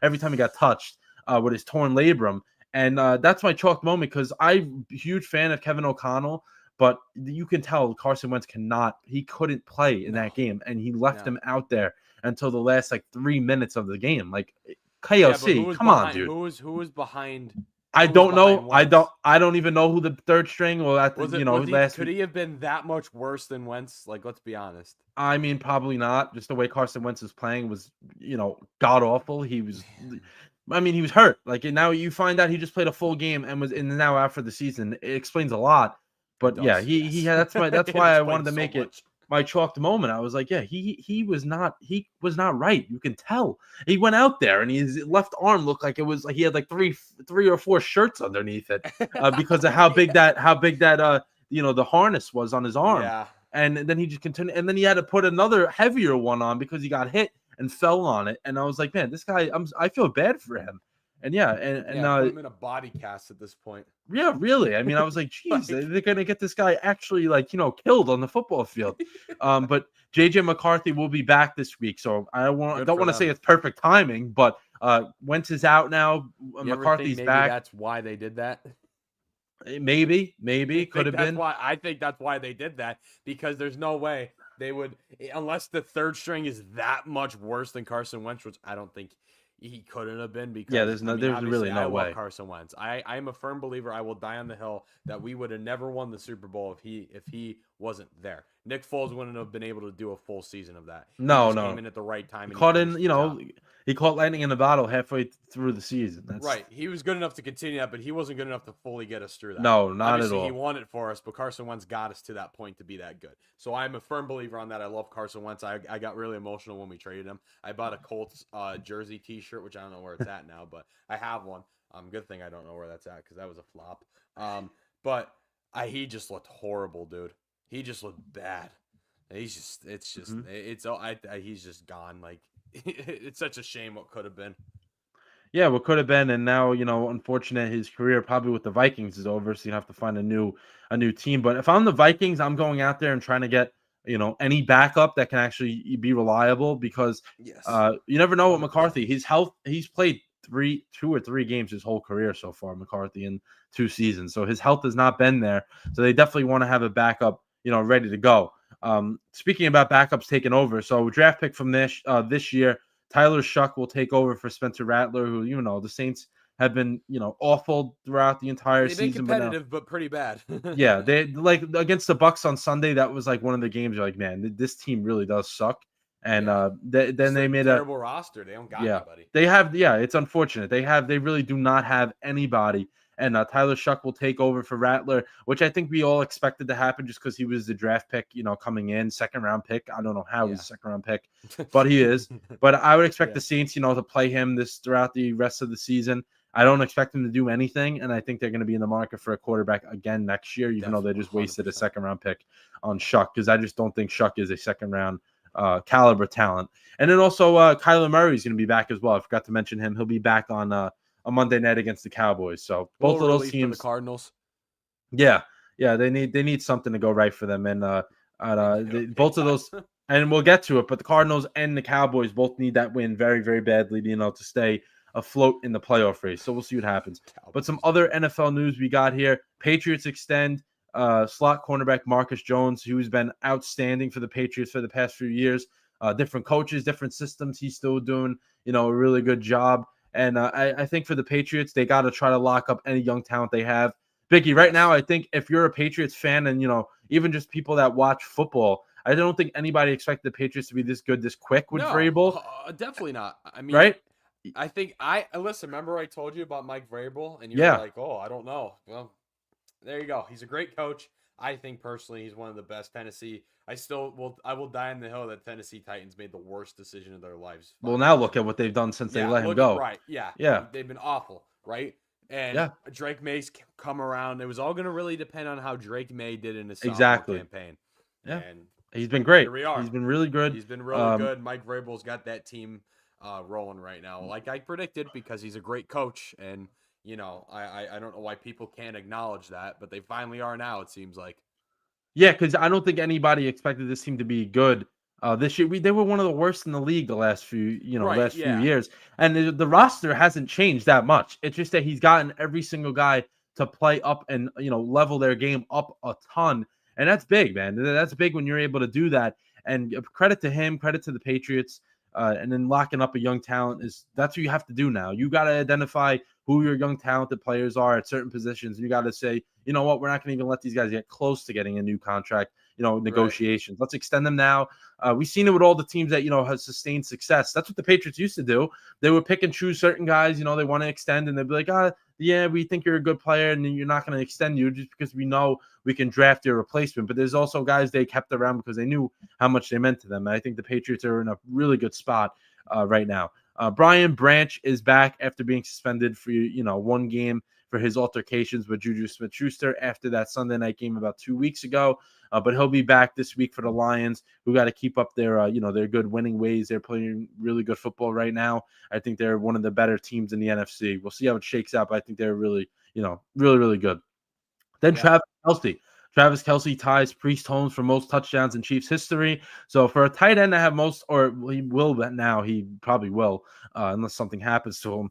Every time he got touched with his torn labrum. And that's my chalk moment because I'm a huge fan of Kevin O'Connell, but you can tell Carson Wentz couldn't play in that game, and he left him out there until the last 3 minutes of the game. Like KOC, come on, dude. Who was behind? I don't know. I don't even know who the third string or could he have been that much worse than Wentz? Like, let's be honest. I mean, probably not. Just the way Carson Wentz is playing was, god awful. He was hurt. Like, and now you find out he just played a full game and was now out for the season. It explains a lot. But he had that's why I wanted to make it my chalked moment. I was like, he was not right. You can tell. He went out there and his left arm looked like it was like he had three or four shirts underneath it because of how big that the harness was on his arm. Yeah. And then he just continued, and then he had to put another heavier one on because he got hit and fell on it. And I was like, man, this guy, I feel bad for him. And put him in a body cast at this point. Yeah, really. I mean, I was like, geez, they're gonna get this guy actually killed on the football field. But JJ McCarthy will be back this week, so I don't want to say it's perfect timing, but Wentz is out now. McCarthy's back. That's why they did that. Maybe could have been. I think that's why they did that, because there's no way they would, unless the third string is that much worse than Carson Wentz, which I don't think he couldn't have been, because there's really no way. Love Carson Wentz. I am a firm believer. I will die on the hill that we would have never won the Super Bowl if he wasn't there. Nick Foles wouldn't have been able to do a full season of that. He came in at the right time. He caught lightning in a bottle halfway through the season. That's right. He was good enough to continue that, but he wasn't good enough to fully get us through that. No, not Obviously, at all. He won it for us, but Carson Wentz got us to that point to be that good. So I'm a firm believer on that. I love Carson Wentz. I got really emotional when we traded him. I bought a Colts jersey T-shirt, which I don't know where it's at now, but I have one. Good thing I don't know where that's at because that was a flop. But He just looked horrible, dude. He just looked bad. Mhm. He's just gone. Like, it's such a shame what could have been. Yeah, what could have been, and now unfortunate his career probably with the Vikings is over, so you have to find a new team. But if I'm the Vikings, I'm going out there and trying to get any backup that can actually be reliable because Yes. you never know what 100%. McCarthy. His health, he's played 2 or 3 games his whole career so far. McCarthy in 2 seasons, so his health has not been there. So they definitely want to have a backup, ready to go. Speaking about backups taking over, so draft pick from this year. Tyler Shuck will take over for Spencer Rattler, who the Saints have been awful throughout the entire They've been season, but now competitive, but pretty bad. yeah, they like against the Bucks on Sunday. That was like one of the games. You're like, man, this team really does suck. And Yeah. then Just they a made terrible roster. They don't got yeah, anybody. it's unfortunate. They really do not have anybody. And Tyler Shuck will take over for Rattler, which I think we all expected to happen just because he was the draft pick, coming in, second round pick. I don't know how he's Yeah. a second round pick, but he is. But I would expect Yeah. the Saints, to play him this throughout the rest of the season. I don't expect him to do anything, and I think they're going to be in the market for a quarterback again next year, even though they Definitely just wasted a 100%. second round pick on Shuck because I just don't think Shuck is a second round caliber talent. And then also Kyler Murray is going to be back as well. I forgot to mention him. He'll be back on Monday night against the Cowboys. So A little both of those relief for the teams, Cardinals. yeah, yeah, they need something to go right for them. And They do. Big both of time. those, and we'll get to it. But the Cardinals and the Cowboys both need that win very, very badly, to stay afloat in the playoff race. So we'll see what happens. But some Cowboys, other man. NFL news we got here: Patriots extend slot cornerback Marcus Jones, who's been outstanding for the Patriots for the past few years. Different coaches, different systems. He's still doing, a really good job. And I think for the Patriots, they got to try to lock up any young talent they have. Biggie, right now, Yes. I think if you're a Patriots fan and, even just people that watch football, I don't think anybody expected the Patriots to be this good, this quick with No, Vrabel, definitely not. I mean, right? I think listen. Remember, I told you about Mike Vrabel, and you were Yeah, like, "Oh, I don't know." Well, there you go. He's a great coach. I think personally, he's one of the best. Tennessee. I will die on the hill that Tennessee Titans made the worst decision of their lives well, firing now look him. at what they've done since they Yeah, let him look at go. right. Yeah, Yeah, they've been awful, right? And yeah, Drake May's come around. It was all going to really depend on how Drake May did in his sophomore exactly. campaign. Yeah, And he's been great. here we are. He's been really good. He's been really good. Mike Vrabel's got that team rolling right now, like I predicted, because he's a great coach. And I don't know why people can't acknowledge that, but they finally are now. It seems like. Yeah, because I don't think anybody expected this team to be good this year. They were one of the worst in the league the Right. last few Yeah. years, and the roster hasn't changed that much. It's just that he's gotten every single guy to play up and level their game up a ton, and that's big, man. That's big when you're able to do that. And credit to him, credit to the Patriots, and then locking up a young talent that's what you have to do now. You got to identify who your young talented players are at certain positions. You got to say, you know what, we're not going to even let these guys get close to getting a new contract, Right. negotiations. Let's extend them now. We've seen it with all the teams that, have sustained success. That's what the Patriots used to do. They would pick and choose certain guys, they want to extend, and they'd be like, yeah, we think you're a good player, and you're not going to extend you just because we know we can draft your replacement. But there's also guys they kept around because they knew how much they meant to them. And I think the Patriots are in a really good spot right now. Brian Branch is back after being suspended for one game for his altercations with Juju Smith-Schuster after that Sunday night game about 2 weeks ago. But he'll be back this week for the Lions, who got to keep up their their good winning ways. They're playing really good football right now. I think they're one of the better teams in the NFC. We'll see how it shakes out, but I think they're really really really good. Then Yeah. Kelce. Travis Kelce ties Priest Holmes for most touchdowns in Chiefs history. So for a tight end to have most, or he will now, he probably will, unless something happens to him,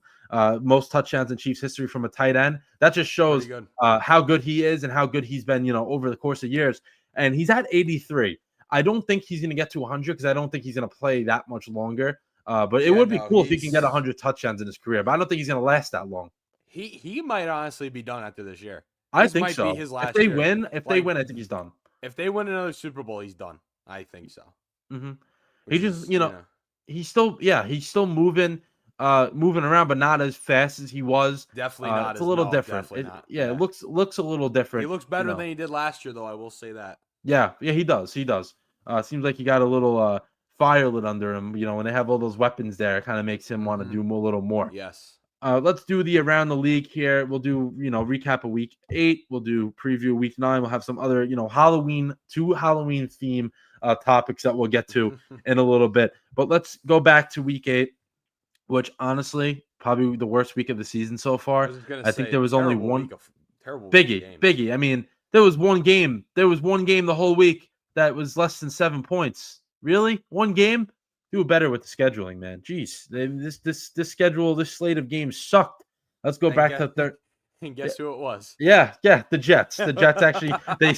most touchdowns in Chiefs history from a tight end. That just Pretty shows good. how good he is and how good he's been, over the course of years. And he's at 83. I don't think he's going to get to 100 because I don't think he's going to play that much longer. But it Yeah. would be No. cool if he can get 100 touchdowns in his career. But I don't think he's going to last that long. He might honestly be done after this year. I This think might be so. his If last they year. win, Like, I think he's done. if they win another Super Bowl, he's done. I think so. Hmm. He Which just, is, he's still moving around, but not as fast as he was. definitely not It's a as little no, different. definitely not. Yeah, it Yeah. looks a little He different. looks better than he did last year, though. I will say that. Yeah, he does. He does. Seems like he got a little fire lit under him. When they have all those weapons there, it kind of makes him want to Mm-hmm. do a little more. Yes. Let's do the around the league here. We'll do, recap of week 8. We'll do preview week 9. We'll have some other, two Halloween theme topics that we'll get to in a little bit. But let's go back to week 8, which honestly, probably the worst week of the season so far. I think there was only one Biggie. I mean, there was one game. The whole week that was less than 7 points. Really? One game? Do better with the scheduling, man. Jeez, this schedule, this slate of games sucked. Let's go back to third. And guess who it was? Yeah, the Jets. The Jets actually they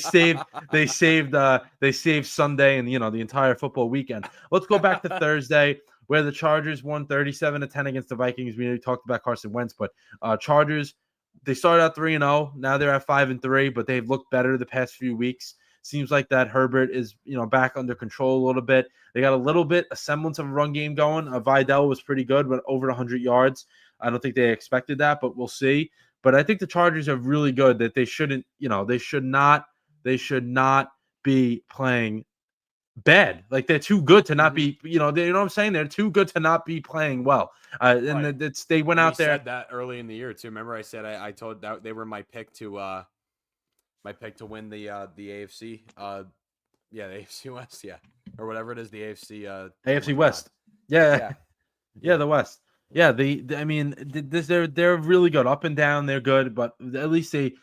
saved Sunday and the entire football weekend. Let's go back to Thursday where the Chargers won 37-10 against the Vikings. We already talked about Carson Wentz, but Chargers, they started out 3-0. Now they're at 5-3, but they've looked better the past few weeks. Seems like that Herbert is, back under control a little bit. They got a semblance of a run game going. Vidal was pretty good, but over 100 yards. I don't think they expected that, but we'll see. But I think the Chargers are really good. That they shouldn't, they should not be playing bad. Like they're too good to not be, you know what I'm saying? They're too good to not be playing well. And they went out there. Said that early in the year too. Remember, I said I told that they were my pick to win the AFC. The AFC West, or whatever it is, the AFC AFC West. Yeah, the West. Yeah, they're really good up and down. They're good, but at least they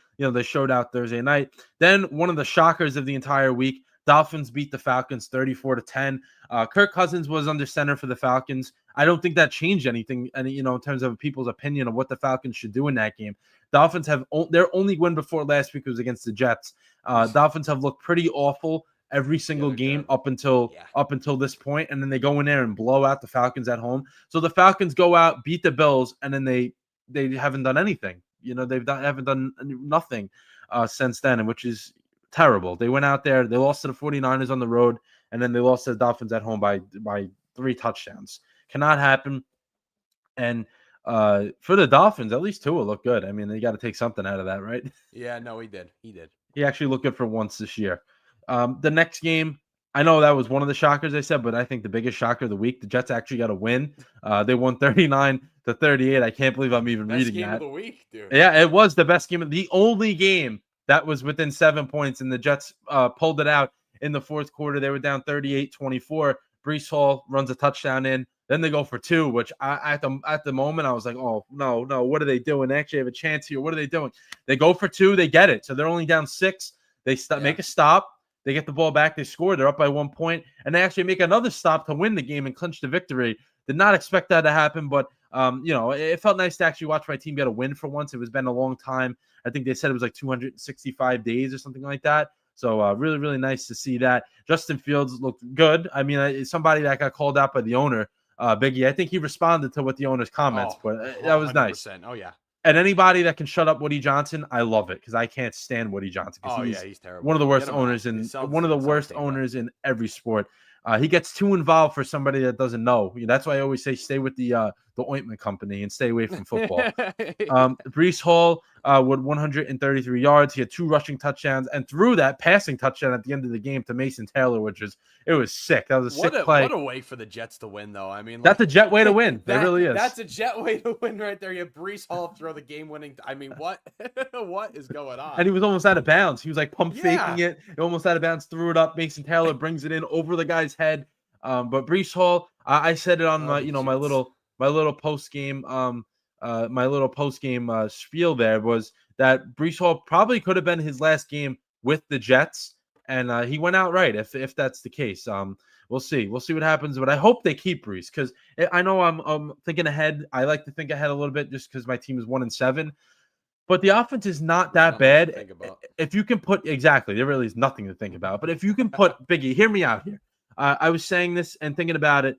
showed out Thursday night. Then one of the shockers of the entire week, Dolphins beat the Falcons 34-10. Kirk Cousins was under center for the Falcons. I don't think that changed anything, in terms of people's opinion of what the Falcons should do in that game. Dolphins have their only win before last week was against the Jets. Dolphins have looked pretty awful every single game up until this point, and then they go in there and blow out the Falcons at home. So the Falcons go out, beat the Bills, and then they haven't done anything. Haven't done nothing since then, which is terrible. They went out there, they lost to the 49ers on the road, and then they lost to the Dolphins at home by 3 touchdowns. Cannot happen. And for the Dolphins, at least Tua looked good. I mean, they got to take something out of that, right? Yeah, no, he did. He actually looked good for once this year. The next game, I know that was one of the shockers I said, but I think the biggest shocker of the week, the Jets actually got a win. They won 39-38. I can't believe I'm even reading that. Best game of the week, dude. Yeah, it was the best game. The only game that was within 7 points, and the Jets pulled it out in the fourth quarter. They were down 38-24. Breece Hall runs a touchdown in. Then they go for 2, which at the moment I was like, oh, no, what are they doing? They actually have a chance here. What are they doing? They go for 2. They get it. So they're only down 6. They make a stop. They get the ball back. They score. They're up by 1 point. And they actually make another stop to win the game and clinch the victory. Did not expect that to happen, but, it felt nice to actually watch my team get a win for once. It was been a long time. I think they said it was like 265 days or something like that. So really, really nice to see that. Justin Fields looked good. I mean, somebody that got called out by the owner, Biggie. I think he responded to what the owner's comments, but that was 100%. Nice. Oh, yeah. And anybody that can shut up Woody Johnson, I love it because I can't stand Woody Johnson. He's terrible. One of the worst owners in every sport. He gets too involved for somebody that doesn't know. That's why I always say stay with the ointment company and stay away from football. Breece Hall with 133 yards. He had 2 rushing touchdowns and threw that passing touchdown at the end of the game to Mason Taylor, it was sick. That was a sick play. What a way for the Jets to win, though. I mean, that's a Jet way to win. That really is. That's a Jet way to win right there. You have Breece Hall throw the game-winning. I mean, what is going on? And he was almost out of bounds. He was like pump faking it. Almost out of bounds, threw it up. Mason Taylor brings it in over the guy's head. But Breece Hall, I said it on my little post game spiel there was that Breece Hall probably could have been his last game with the Jets, and he went out right if that's the case. We'll see what happens, but I hope they keep Breece because I know I'm thinking ahead. I like to think ahead a little bit just because my team is 1-7, but the offense is not that bad. If you can put there really is nothing to think about. But if you can put Biggie, hear me out here. I was saying this and thinking about it.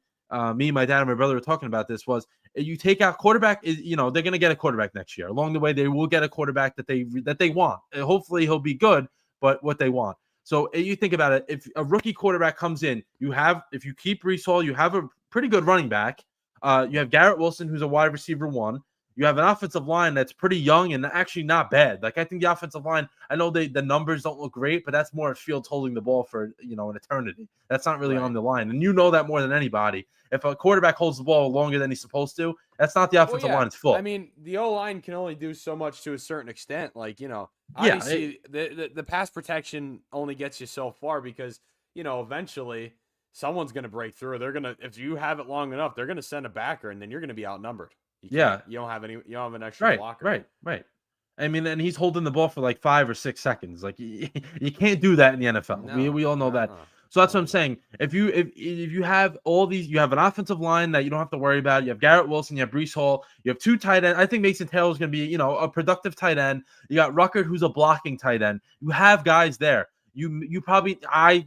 Me, my dad, and my brother were talking about this. Was you take out quarterback? They're going to get a quarterback next year. Along the way, they will get a quarterback that they want. Hopefully, he'll be good, but what they want. So you think about it. If a rookie quarterback comes in, if you keep Breece Hall, you have a pretty good running back. You have Garrett Wilson, who's a wide receiver 1. you have an offensive line that's pretty young and actually not bad. Like I think the offensive line, I know the numbers don't look great, but that's more Fields holding the ball for an eternity. That's not really on the line, and you know that more than anybody. If a quarterback holds the ball longer than he's supposed to, that's not the offensive line's fault. I mean, the O-line can only do so much to a certain extent. Like, Yeah, obviously the pass protection only gets you so far because, eventually someone's going to break through. They're going to, if you have it long enough, they're going to send a backer and then you're going to be outnumbered. You don't have an extra blocker. Right. I mean, and he's holding the ball for like 5 or 6 seconds. Like you can't do that in the NFL. No, we all know that. So that's what I'm saying. If you have all these, you have an offensive line that you don't have to worry about. You have Garrett Wilson, you have Breece Hall, you have 2 tight ends. I think Mason Taylor is going to be, a productive tight end. You got Ruckert, who's a blocking tight end. You have guys there. You probably, I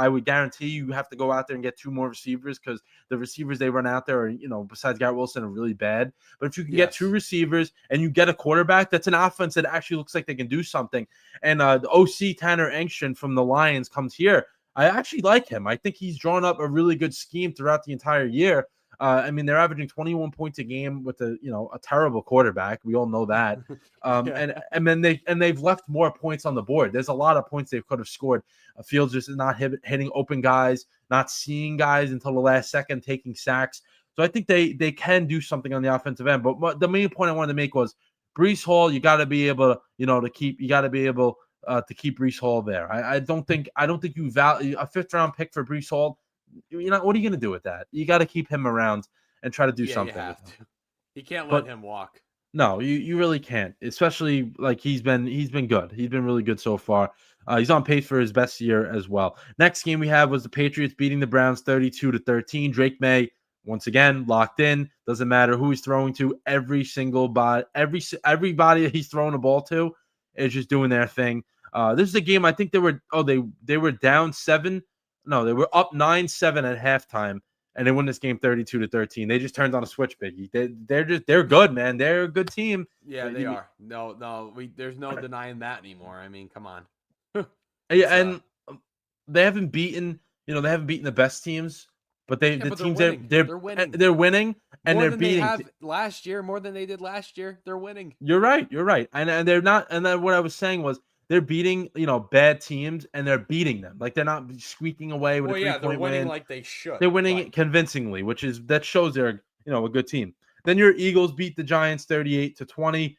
would guarantee you have to go out there and get 2 more receivers because the receivers they run out there are, besides Garrett Wilson, are really bad. But if you can get 2 receivers and you get a quarterback, that's an offense that actually looks like they can do something. And the OC Tanner Engstrom from the Lions comes here. I actually like him. I think he's drawn up a really good scheme throughout the entire year. I mean, they're averaging 21 points a game with a terrible quarterback. We all know that. And then they've left more points on the board. There's a lot of points they could have scored. Fields just not hitting open guys, not seeing guys until the last second, taking sacks. So I think they can do something on the offensive end. But the main point I wanted to make was Breece Hall. You got to be able to keep Breece Hall there. I don't think you value a 5th round pick for Breece Hall. What are you going to do with that? You got to keep him around and try to do something. You have to. You can't let him walk. No, you really can't. Especially like he's been good. He's been really good so far. He's on pace for his best year as well. Next game we have was the Patriots beating the Browns 32-13. Drake May once again locked in. Doesn't matter who he's throwing to. Every single body, everybody he's throwing the ball to is just doing their thing. This is a game I think they were down 7. No, they were up 9-7 at halftime, and they won this game 32-13. They just turned on a switch, Biggie. They're good, man. They're a good team. Yeah, they are. No, there's no denying that anymore. I mean, come on. And they haven't beaten the best teams, but they're winning. They're winning, and they're beating last year more than they did last year. They're winning. You're right, and they're not. And then what I was saying was, they're beating, bad teams, and they're beating them. Like they're not squeaking away with a 3-point they're winning win. like they should. They're winning it convincingly, that shows they're, a good team. Then your Eagles beat the Giants 38-20.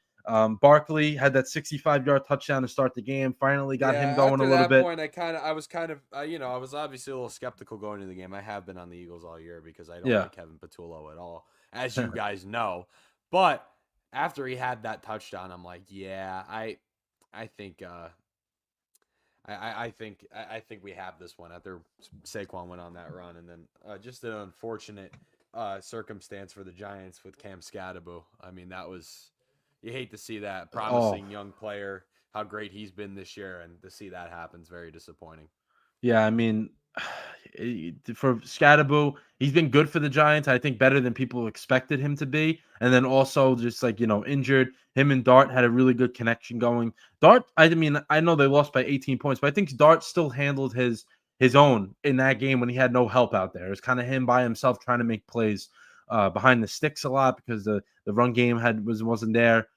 Barkley had that 65-yard touchdown to start the game. Finally got him going a little bit. Point, I was obviously a little skeptical going into the game. I have been on the Eagles all year because I don't like Kevin Patullo at all, as you guys know. But after he had that touchdown, I'm like, I think we have this one after Saquon went on that run, and then just an unfortunate circumstance for the Giants with Cam Scatterbo. I mean, you hate to see that promising young player, how great he's been this year, and to see that happen is very disappointing. Yeah, I mean, for Scatterbo, he's been good for the Giants. I think better than people expected him to be. And then also just injured. Him and Dart had a really good connection going. Dart, I mean, I know they lost by 18 points, but I think Dart still handled his own in that game when he had no help out there. It was kind of him by himself trying to make plays behind the sticks a lot because the run game wasn't there.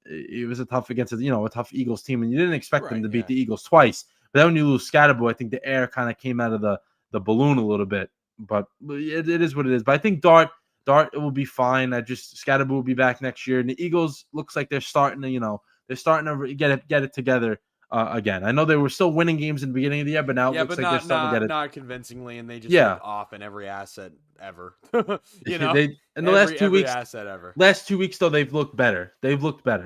It was a tough against a tough Eagles team, and you didn't expect them to beat the Eagles twice. But then when you lose Scatterbo, I think the air kind of came out of the balloon a little bit. But it is what it is. But I think Dart will be fine. Scatterbo will be back next year. And the Eagles looks like they're starting to get it together again. I know they were still winning games in the beginning of the year, but now it looks like they're starting to get it. Not convincingly, and they just went off in every asset ever. Last 2 weeks though, they've looked better.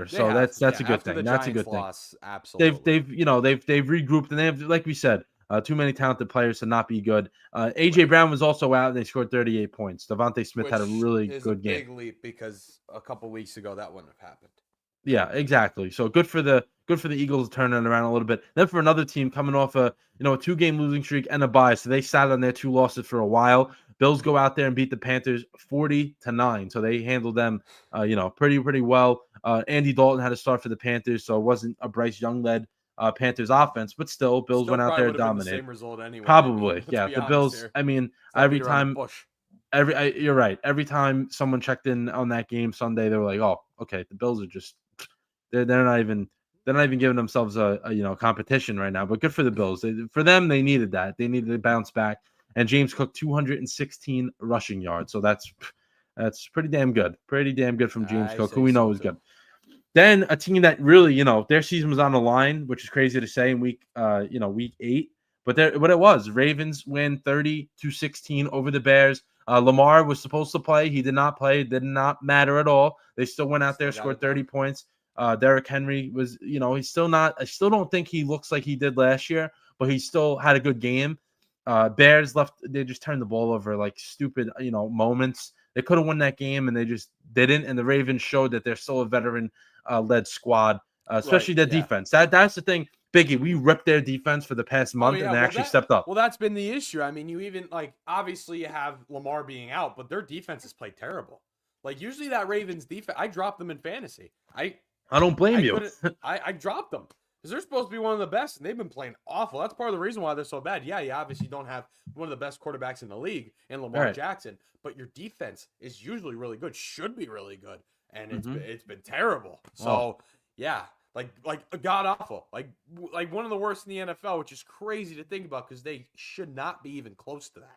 So that's a good thing. That's a good thing. Absolutely. They've regrouped, and they have, like we said, too many talented players to not be good. AJ Brown was also out, and they scored 38 points. Devontae Smith had a really good game. Big leap because a couple weeks ago that wouldn't have happened. Yeah, exactly. So good for the Eagles turning around a little bit. Then for another team coming off a 2-game losing streak and a bye, so they sat on their 2 losses for a while. Bills go out there and beat the Panthers 40-9. So they handled them, pretty well. Andy Dalton had to start for the Panthers, so it wasn't a Bryce Young led Panthers offense, but still, Bills went out there and dominated. Same result anyway. Probably, the Bills. Here. I mean, every time You're right. Every time someone checked in on that game Sunday, they were like, "Oh, okay, the Bills are just they're not even giving themselves a competition right now." But good for the Bills. For them, they needed that. They needed to bounce back. And James Cook 216 rushing yards, so that's pretty damn good. Pretty damn good from James Cook, who we know is good. Then a team that really, their season was on the line, which is crazy to say in week 8. But what it was, Ravens win 30-16 over the Bears. Lamar was supposed to play. He did not play. It did not matter at all. They still went out there, scored 30 points. Derrick Henry was, he's still not. I still don't think he looks like he did last year, but he still had a good game. Bears left. They just turned the ball over like stupid, moments. They could have won that game, and they just didn't. And the Ravens showed that they're still a veteran-led squad, especially their defense. That's the thing. Biggie, we ripped their defense for the past month, and they actually stepped up. Well, that's been the issue. I mean, you even obviously you have Lamar being out, but their defense has played terrible. Like usually that Ravens defense, I dropped them in fantasy. I don't blame you. I dropped them because they're supposed to be one of the best, and they've been playing awful. That's part of the reason why they're so bad. Yeah, you obviously don't have one of the best quarterbacks in the league in Lamar Jackson, but your defense is usually really good, should be really good, and it's been terrible. So yeah. Like god awful, like one of the worst in the NFL, which is crazy to think about because they should not be even close to that.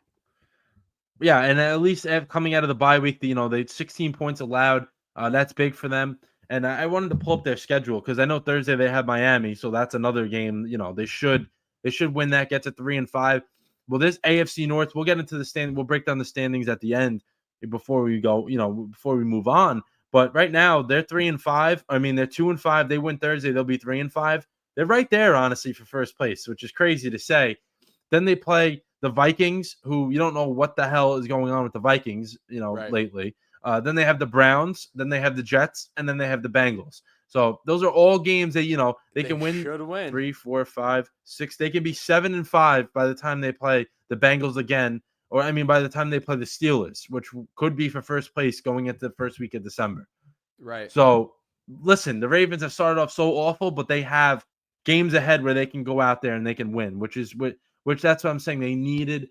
Yeah, and at least coming out of the bye week, they 16 points allowed. That's big for them. And I wanted to pull up their schedule because I know Thursday they have Miami, so that's another game. They should win that, get to 3-5. Well, this AFC North, we'll get into the stand. We'll break down the standings at the end before we go. Before we move on. But right now, they're 3-5. I mean, they're 2-5. They win Thursday, they'll be 3-5. They're right there, honestly, for first place, which is crazy to say. Then they play the Vikings, who you don't know what the hell is going on with the Vikings, lately. Then they have the Browns. Then they have the Jets, and then they have the Bengals. So those are all games that they can win. Should win 3, 4, 5, 6. They can be 7-5 by the time they play the Bengals again. Or, by the time they play the Steelers, which could be for first place going into the first week of December. Right. So, listen, the Ravens have started off so awful, but they have games ahead where they can go out there and they can win, which that's what I'm saying. They needed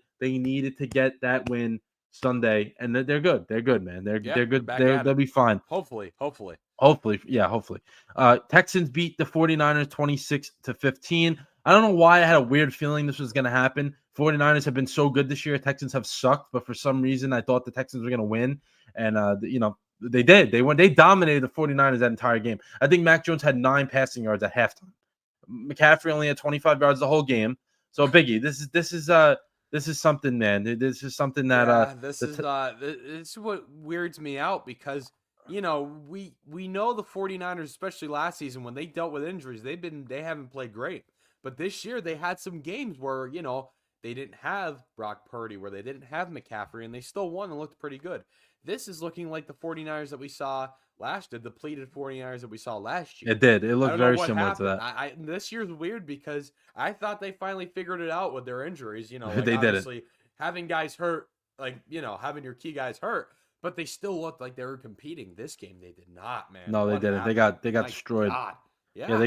to get that win Sunday, and they're good. They're good, man. They're good. They'll be fine. Hopefully. Yeah, hopefully. Texans beat the 49ers 26-15. I don't know why I had a weird feeling this was going to happen. 49ers have been so good this year. Texans have sucked, but for some reason I thought the Texans were going to win. And, they did. They dominated the 49ers that entire game. I think Mac Jones had 9 passing yards at halftime. McCaffrey only had 25 yards the whole game. So, Biggie, this is something, man. This is something that this is what weirds me out because we know the 49ers, especially last season when they dealt with injuries, they haven't played great. But this year they had some games where, they didn't have Brock Purdy, where they didn't have McCaffrey, and they still won and looked pretty good. This is looking like the 49ers that we saw last year, the depleted 49ers that we saw last year. It did. It looked very similar to that. This year's weird because I thought they finally figured it out with their injuries. They obviously having guys hurt, having your key guys hurt, but they still looked like they were competing. This game, they did not, man. No, they didn't. They got destroyed. God. Yeah,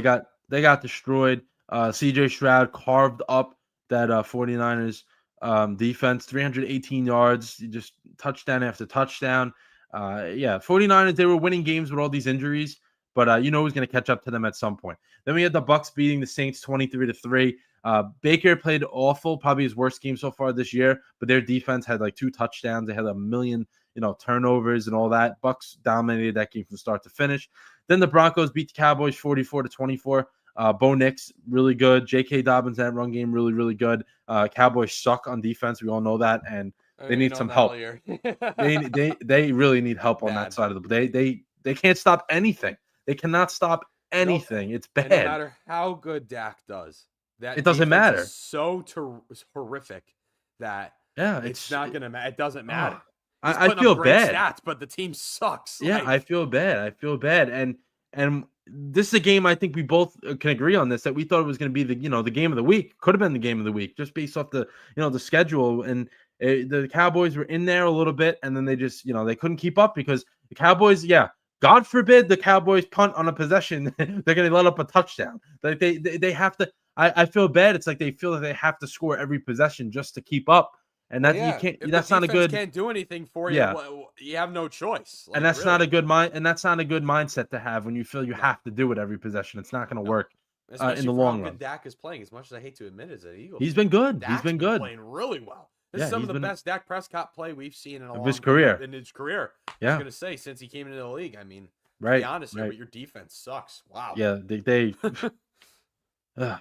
they got destroyed. CJ Stroud carved up that 49ers defense, 318 yards, just touchdown after touchdown. 49ers, they were winning games with all these injuries, but who's going to catch up to them at some point. Then we had the Bucs beating the Saints 23-3. Baker played awful, probably his worst game so far this year, but their defense had 2 touchdowns. They had a million, turnovers and all that. Bucs dominated that game from start to finish. Then the Broncos beat the Cowboys 44-24. Bo Nix, really good. J.K. Dobbins, that run game, really, really good. Cowboys suck on defense. We all know that, and they need some help. they really need help on that side of the. They can't stop anything. They cannot stop anything. It's bad. And no matter how good Dak does, it doesn't matter. Is so horrific that it's not gonna matter. It doesn't matter. I feel bad. Stats, but the team sucks. Yeah, I feel bad. And this is a game I think we both can agree on this, that we thought it was going to be the game of the week. Could have been the game of the week just based off the the schedule. And the Cowboys were in there a little bit, and then they just they couldn't keep up because the Cowboys, God forbid the Cowboys punt on a possession, they're going to let up a touchdown. Like they have to. I feel bad. It's like they feel that they have to score every possession just to keep up. and Well, that you yeah. can't. If the That's not a defense good. can't do anything for you, Yeah, you have no choice. and Like, that's not a really. good mind. And that's not a good mindset to have when you feel you No, have to do it every possession. It's not going to no. work in Especially the for how long good run. Dak is playing. As much as I hate to admit, as an Eagles He's fan, been good. He's Dak's been been good. playing really well. This is Yeah, some he's of the been best Dak Prescott play we've seen in a of his long career. in his career. I was Yeah, gonna say since he came into the league. I mean, to be right, honest here, right. but your defense sucks. Wow. Yeah, they ugh.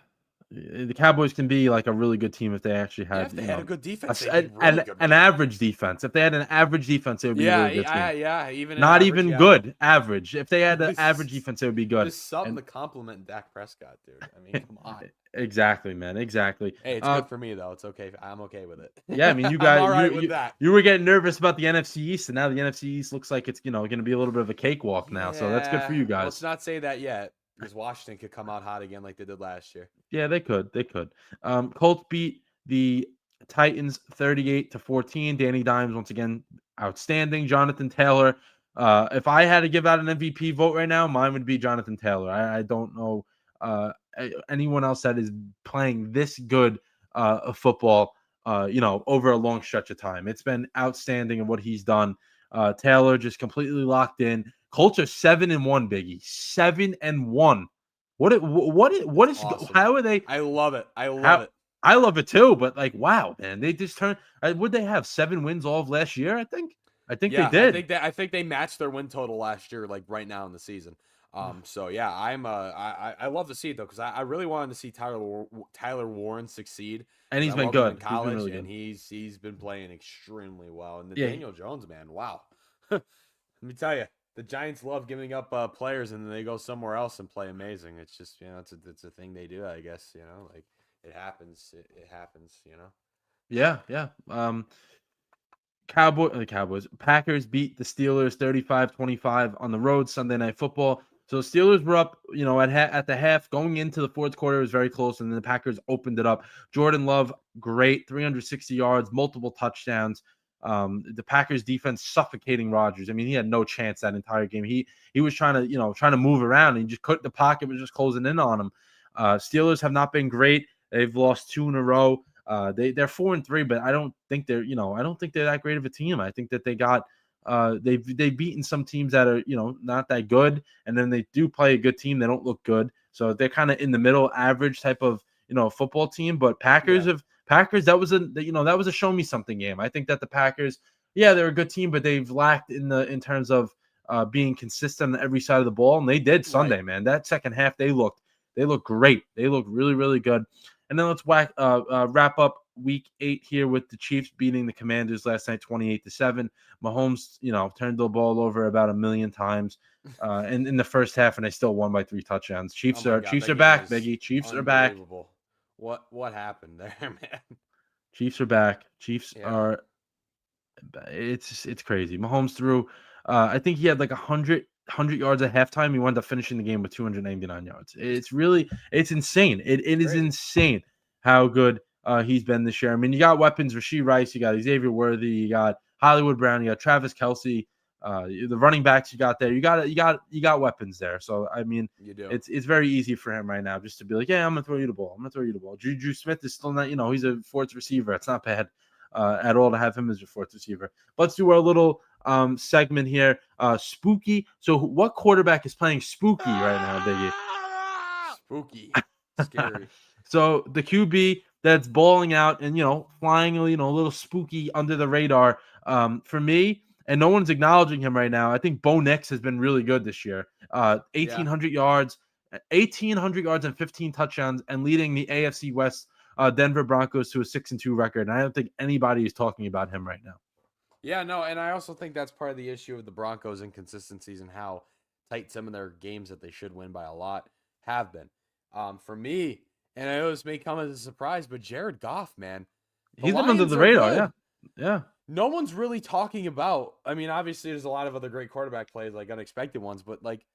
The Cowboys can be like a really good team if they actually Yeah, had, if they had a good a defense, s they'd be really good an right now. average defense. If they had an average defense, it would be a really good team. Yeah. Even an Not average, even yeah. good, average. If they had an This average is defense, it would be good. this is something And to compliment Dak Prescott, dude. I mean, come on. exactly, man, exactly. Hey, it's good for me though. It's okay. I'm okay with it. Yeah, I mean, I'm all right with you that. you were getting nervous about the NFC East, and now the NFC East looks like it's going to be a little bit of a cakewalk now. So that's good for you Yeah. Well, let's guys. not say that yet, because Washington could come out hot again like they did last year. Yeah, they could. They could. Colts beat the Titans 38-14. Danny Dimes once again outstanding. Jonathan Taylor. If I had to give out an MVP vote right now, mine would be Jonathan Taylor. I don't know anyone else that is playing this good of football. Over a long stretch of time. It's been outstanding in what he's done. Taylor just completely locked in. Colts are 7-1, Biggie. 7-1. What That's is awesome. how are they? I love it. I love How it. I love it too, but like wow, man, they just turned. Would they have 7 wins all of last year? I think they Yeah, did. I think they matched their win total last year, like right now in the season. So yeah, I love to see it though, because I really wanted to see Tyler Warren succeed, And because he's I been loved him in good. He's been college, really and good. he's been playing extremely well. And the Yeah, Daniel Jones man, wow. Let me tell you, the Giants love giving up players, and then they go somewhere else and play amazing. It's just it's a thing they do, I guess. Like it happens. It happens. yeah. Cowboys. Packers beat the Steelers 35-25 on the road Sunday Night Football. So Steelers were up, at the half. Going into the fourth quarter, it was very close, and then the Packers opened it up. Jordan Love, great, 360 yards, multiple touchdowns. The Packers defense suffocating Rodgers. I mean, he had no chance that entire game. He was trying to move around, and he just couldn't. The pocket was just closing in on him. Steelers have not been great. They've lost 2 in a row. They're 4-3, but I don't think they're that great of a team. I think that they've beaten some teams that are not that good, and then they do play a good team. They don't look good, so they're kind of in the middle, average type of football team. But Packers that was a show me something game. I think that the Packers, yeah, they're a good team, but they've lacked in terms of being consistent on every side of the ball, and they did Right. Sunday, man. That second half they looked great. They looked really really good. And then let's wrap up week 8 here with the Chiefs beating the Commanders last night 28-7. Mahomes, turned the ball over about 1,000,000 times in the first half, and they still won by 3 touchdowns. Oh Chiefs my are God, Chiefs that are game back, was Biggie. Chiefs are back. unbelievable. What happened there, man? Chiefs are back. Chiefs Yeah. are it's crazy. Mahomes threw I think he had like 100 yards at halftime. He wound up finishing the game with 299 yards. It's insane. It is Crazy. insane how good he's been this year. I mean, you got weapons, Rashee Rice, you got Xavier Worthy, you got Hollywood Brown, you got Travis Kelce, the running backs you got there. You got weapons there. So I mean, You do. it's very easy for him right now just to be like, yeah, I'm gonna throw you the ball. I'm gonna throw you the ball. Juju Smith is still not, he's a fourth receiver. It's not bad at all to have him as your fourth receiver. Let's do our little segment here. Spooky. So what quarterback is playing spooky right now, Biggie? Spooky. Scary. So the QB that's balling out and flying a little spooky under the radar for me, and no one's acknowledging him right now. I think Bo Nix has been really good this year. 1,800 yards, 1,800 yards and 15 touchdowns, and leading the AFC West Denver Broncos to a 6-2 record. And I don't think anybody is talking about him right now. Yeah, no, and I also think that's part of the issue of the Broncos' inconsistencies and how tight some of their games that they should win by a lot have been. For me, and I know this may come as a surprise, but Jared Goff, man, the He's been under Lions the are radar. good. Yeah. No one's really talking about. I mean, obviously, there's a lot of other great quarterback plays, like unexpected ones, but like,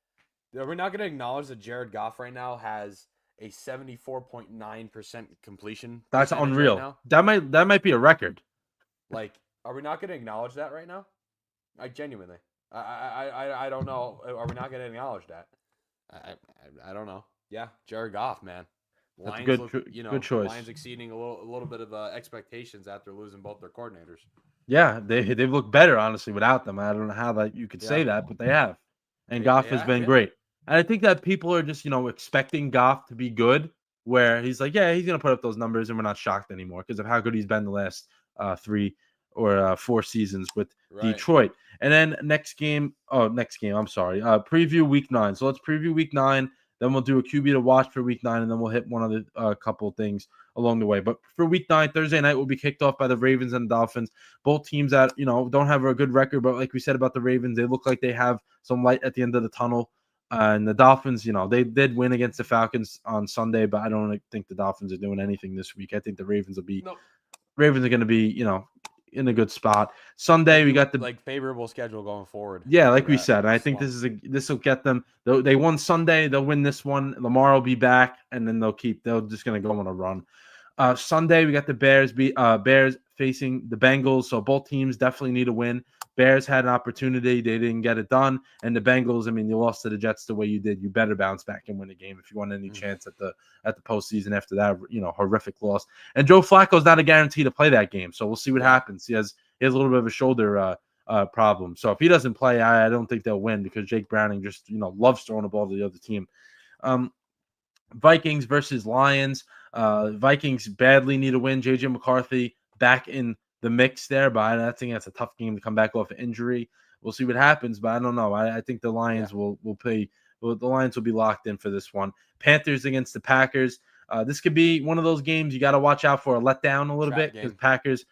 are we not going to acknowledge that Jared Goff right now has a 74.9% completion That's percentage right unreal. now? That might be a record. Like, are we not going to acknowledge that right now? Like, genuinely, I don't know. Are we not going to acknowledge that? I don't know. Yeah, Jared Goff, man. That's a Lions look, good choice. Lions exceeding a little bit of expectations after losing both their coordinators. Yeah, they've looked better honestly without them. I don't know how that you could Yeah, say that, but they have. And they Goff has have, been yeah. great. And I think that people are just, expecting Goff to be good, where he's like, yeah, he's gonna put up those numbers, and we're not shocked anymore because of how good he's been the last 3 or 4 seasons with Right. Detroit. And then next game, I'm sorry, preview week 9. So let's preview week 9. Then we'll do a QB to watch for week 9, and then we'll hit one of the couple things along the way. But for week 9, Thursday night will be kicked off by the Ravens and the Dolphins. Both teams that, don't have a good record, but like we said about the Ravens, they look like they have some light at the end of the tunnel. And the Dolphins, they did win against the Falcons on Sunday, but I don't think the Dolphins are doing anything this week. I think the Ravens are going to be, in a good spot. Sunday, we got the favorable schedule going forward. yeah, like we said. I think this will get them. They won Sunday. They'll win this one. Lamar will be back, and then they're just going to go on a run. Sunday, we got the Bears facing the Bengals. So both teams definitely need a win. Bears had an opportunity. They didn't get it done. And the Bengals, you lost to the Jets the way you did. You better bounce back and win the game if you want any chance at the postseason after that, horrific loss. And Joe Flacco's not a guarantee to play that game. So we'll see what happens. He has a little bit of a shoulder problem. So if he doesn't play, I don't think they'll win because Jake Browning just, loves throwing the ball to the other team. Vikings versus Lions. Vikings badly need a win. JJ McCarthy back in the mix there, but I think that's a tough game to come back off an injury. We'll see what happens, but I don't know. I think the Lions will play. Well, the Lions will be locked in for this one. Panthers against the Packers. This could be one of those games you got to watch out for a letdown a little bit because Packers,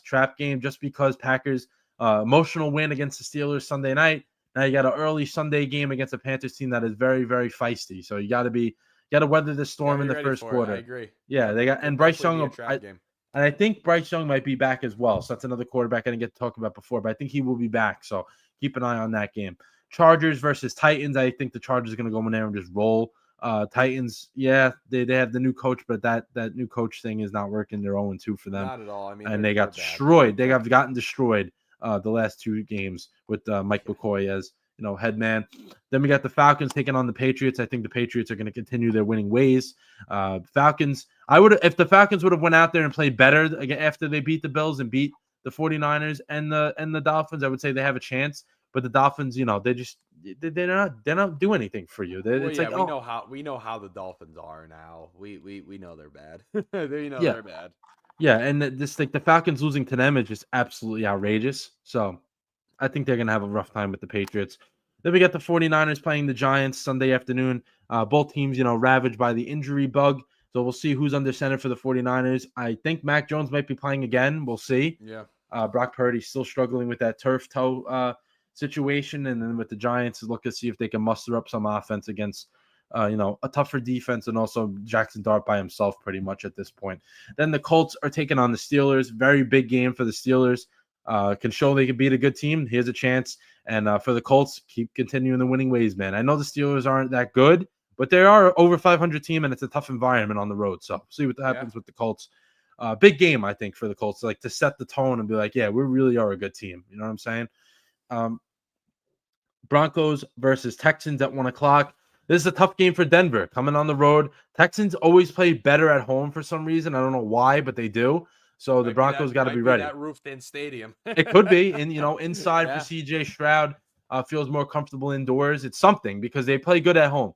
trap game. Just because Packers emotional win against the Steelers Sunday night. Now you got an early Sunday game against a Panthers team that is very, very feisty. So you got to weather the storm in the first quarter. I agree. Yeah, they got and Bryce Young. And I think Bryce Young might be back as well. So that's another quarterback I didn't get to talk about before, but I think he will be back. So keep an eye on that game. Chargers versus Titans. I think the Chargers are going to go in there and just roll. Titans, they have the new coach, but that new coach thing is not working. They're 0-2 for them. Not at all. And they got destroyed. They have gotten destroyed the last 2 games with Mike McCoy as head man. Then we got the Falcons taking on the Patriots. I think the Patriots are going to continue their winning ways. Falcons, if the Falcons would have went out there and played better after they beat the Bills and beat the 49ers and the Dolphins, I would say they have a chance. But the Dolphins, they're not doing anything for you. We know how the Dolphins are now. We know they're bad. They're bad. Yeah, and the Falcons losing to them is just absolutely outrageous. So I think they're going to have a rough time with the Patriots. Then we got the 49ers playing the Giants Sunday afternoon. Both teams, ravaged by the injury bug. So we'll see who's under center for the 49ers. I think Mac Jones might be playing again. We'll see. Yeah. Brock Purdy still struggling with that turf toe situation. And then with the Giants, look to see if they can muster up some offense against, a tougher defense and also Jackson Dart by himself pretty much at this point. Then the Colts are taking on the Steelers. Very big game for the Steelers. Can show they can beat a good team. Here's a chance. And for the Colts, keep continuing the winning ways, man. I know the Steelers aren't that good, but they are over 500 team, and it's a tough environment on the road. So see what happens with the Colts. Big game, I think, for the Colts, like to set the tone and be like, yeah, we really are a good team. You know what I'm saying? Broncos versus Texans at 1:00. This is a tough game for Denver. Coming on the road, Texans always play better at home for some reason. I don't know why, but they do. So the Broncos got to be ready. That roofed-in stadium. It could be, and inside for CJ Stroud feels more comfortable indoors. It's something because they play good at home.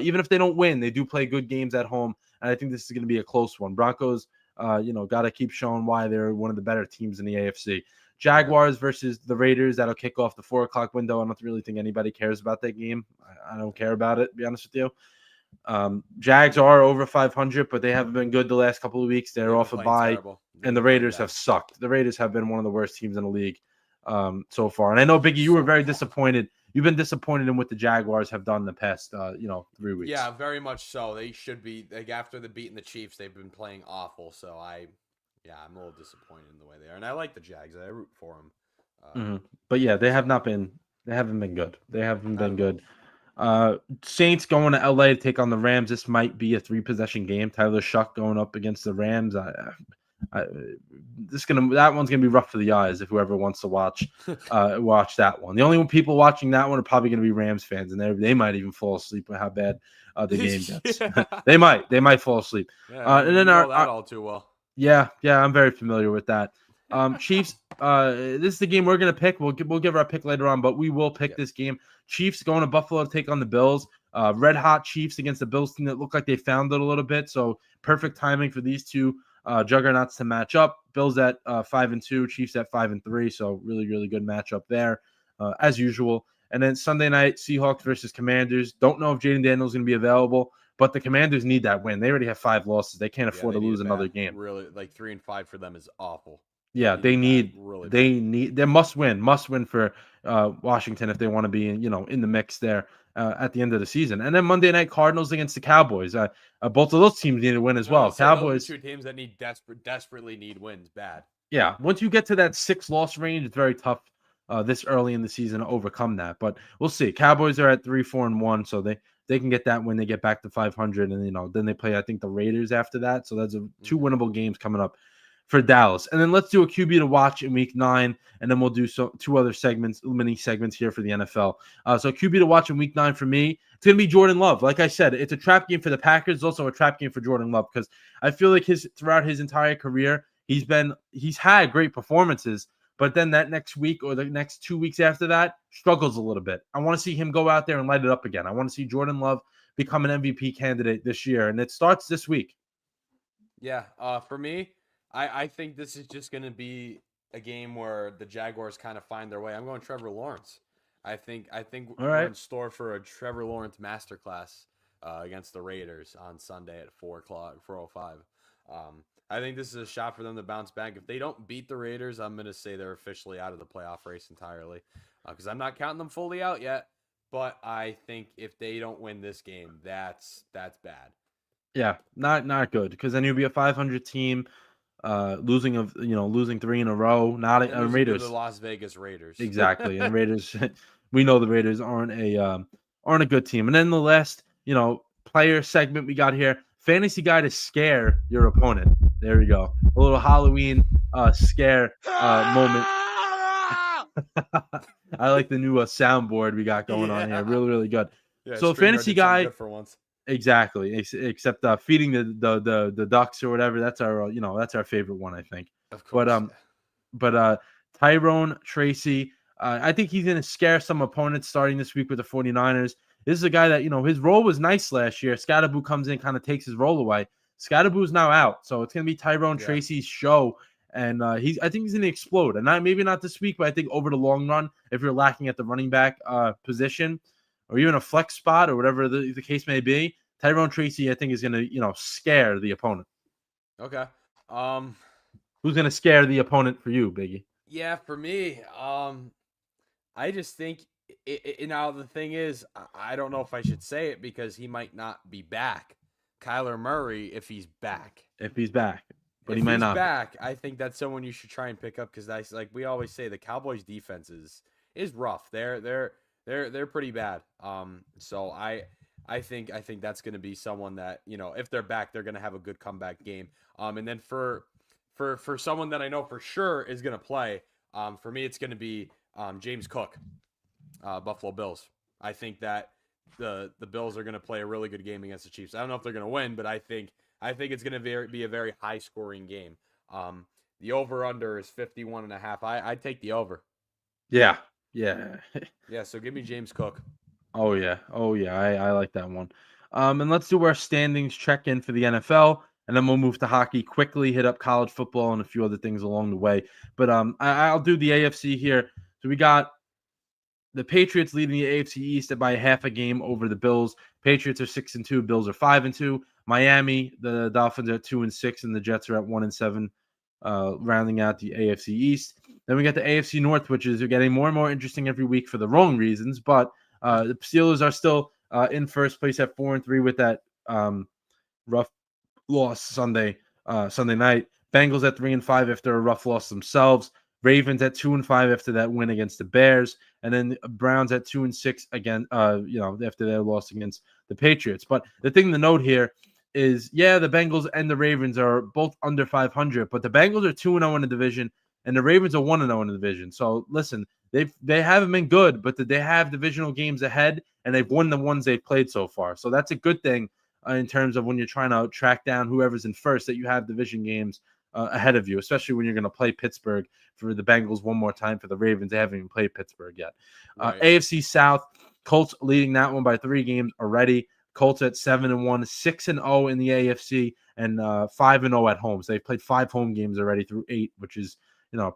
Even if they don't win, they do play good games at home, and I think this is going to be a close one. Broncos, got to keep showing why they're one of the better teams in the AFC. Jaguars versus the Raiders. That'll kick off the 4:00 window. I don't really think anybody cares about that game. I don't care about it, to be honest with you. Jags are over 500, but they haven't been good the last couple of weeks. They're off a bye, and the Raiders have sucked. The Raiders have been one of the worst teams in the league so far. And I know, Biggie, you were very disappointed. You've been disappointed in what the Jaguars have done the past, 3 weeks. Yeah, very much so. They should be. After the beating the Chiefs, they've been playing awful. So I'm a little disappointed in the way they are. And I like the Jags. I root for them. But yeah, they haven't been good. They haven't been good. Saints going to LA to take on the Rams. This might be a 3-possession game. Tyler Shuck going up against the Rams. that one's gonna be rough for the eyes if whoever wants to watch that one. The only people watching that one are probably gonna be Rams fans, and they might even fall asleep with how bad the game gets. they might fall asleep. Yeah, And then know that all too well. Yeah, I'm very familiar with that. Chiefs. This is the game we're gonna pick. We'll give our pick later on, but we will pick this game. Chiefs going to Buffalo to take on the Bills. Red hot Chiefs against the Bills team that look like they found it a little bit. So perfect timing for these two juggernauts to match up. Bills at 5-2, Chiefs at 5-3. So really, really good matchup there, as usual. And then Sunday night, Seahawks versus Commanders. Don't know if Jaden Daniels is going to be available, but the Commanders need that win. They already have 5 losses. They can't afford to lose another game. Really, like 3-5 for them is awful. Yeah, they need must win for Washington if they want to be in the mix there at the end of the season. And then Monday night, Cardinals against the Cowboys. Both of those teams need to win as well. Cowboys, those are 2 teams that desperately need wins bad. Yeah, once you get to that 6-loss range, it's very tough this early in the season to overcome that. But we'll see. Cowboys are at 3-4-1, so they can get that when they get back to 500, and then they play, I think, the Raiders after that. So that's 2 winnable games coming up for Dallas. And then let's do a QB to watch in week 9, and then we'll do 2 other mini segments here for the NFL. So QB to watch in week 9 for me, it's going to be Jordan Love. Like I said, it's a trap game for the Packers. It's also a trap game for Jordan Love because I feel like throughout his entire career, he's had great performances, but then that next week or the next 2 weeks after that struggles a little bit. I want to see him go out there and light it up again. I want to see Jordan Love become an MVP candidate this year, and it starts this week. Yeah, for me, I think this is just going to be a game where the Jaguars kind of find their way. I'm going Trevor Lawrence. I think we're in store for a Trevor Lawrence masterclass against the Raiders on Sunday at 4:05. I think this is a shot for them to bounce back. If they don't beat the Raiders, I'm going to say they're officially out of the playoff race entirely because I'm not counting them fully out yet. But I think if they don't win this game, that's bad. Yeah, not good because then you'll be a 500 team. Losing 3 in a row, not Raiders. The Las Vegas Raiders. Exactly. And Raiders, we know the Raiders aren't a good team. And then the last, player segment we got here, fantasy guy to scare your opponent. There we go. A little Halloween scare moment. I like the new soundboard we got going on here. Really, really good. Yeah, so fantasy guy for once. Exactly. Except feeding the ducks or whatever. That's our favorite one, I think. Of course. But Tyrone Tracy, I think he's going to scare some opponents starting this week with the 49ers. This is a guy that, his role was nice last year. Scatterboo comes in, kind of takes his role away. Scatterboo's now out. So it's going to be Tyrone Tracy's show. And I think he's going to explode. And maybe not this week, but I think over the long run, if you're lacking at the running back position, or even a flex spot or whatever the case may be, Tyrone Tracy, I think, is going to, scare the opponent. Okay. Who's going to scare the opponent for you, Biggie? Yeah, for me, I just think, now the thing is, I don't know if I should say it because he might not be back. Kyler Murray, if he's back. But he might not. Back, I think that's someone you should try and pick up because that's like we always say, the Cowboys' defense is rough. They're pretty bad. So I think that's going to be someone that, if they're back, they're going to have a good comeback game. And then for someone that I know for sure is going to play, for me it's going to be James Cook, Buffalo Bills. I think that the Bills are going to play a really good game against the Chiefs. I don't know if they're going to win, but I think it's going to be a very high scoring game. The over under is 51.5. I take the over. Yeah. Yeah, so give me James Cook. Oh yeah. I like that one. And let's do our standings check-in for the NFL, and then we'll move to hockey quickly, hit up college football and a few other things along the way. But I'll do the AFC here. So we got the Patriots leading the AFC East by half a game over the Bills. Patriots are 6-2, Bills are 5-2. Miami, the Dolphins are 2-6, and the Jets are at 1-7, rounding out the AFC East. Then we got the AFC North, which is getting more and more interesting every week for the wrong reasons. But the Steelers are still in first place at 4-3 with that rough loss Sunday night. Bengals at 3-5 after a rough loss themselves. Ravens at 2-5 after that win against the Bears, and then Browns at 2-6 again. After their loss against the Patriots. But the thing to note here, is, yeah, the Bengals and the Ravens are both under 500, but the Bengals are 2-0 in the division, and the Ravens are 1-0 in the division. So listen, they haven't been good, but they have divisional games ahead, and they've won the ones they've played so far. So that's a good thing in terms of when you're trying to track down whoever's in first, that you have division games ahead of you, especially when you're going to play Pittsburgh for the Bengals one more time. For the Ravens, they haven't even played Pittsburgh yet. Right. AFC South, Colts leading that one by 3 games already. Colts at 7-1, 6-0 in the AFC, and 5-0 at home. So they've played 5 home games already through 8, which is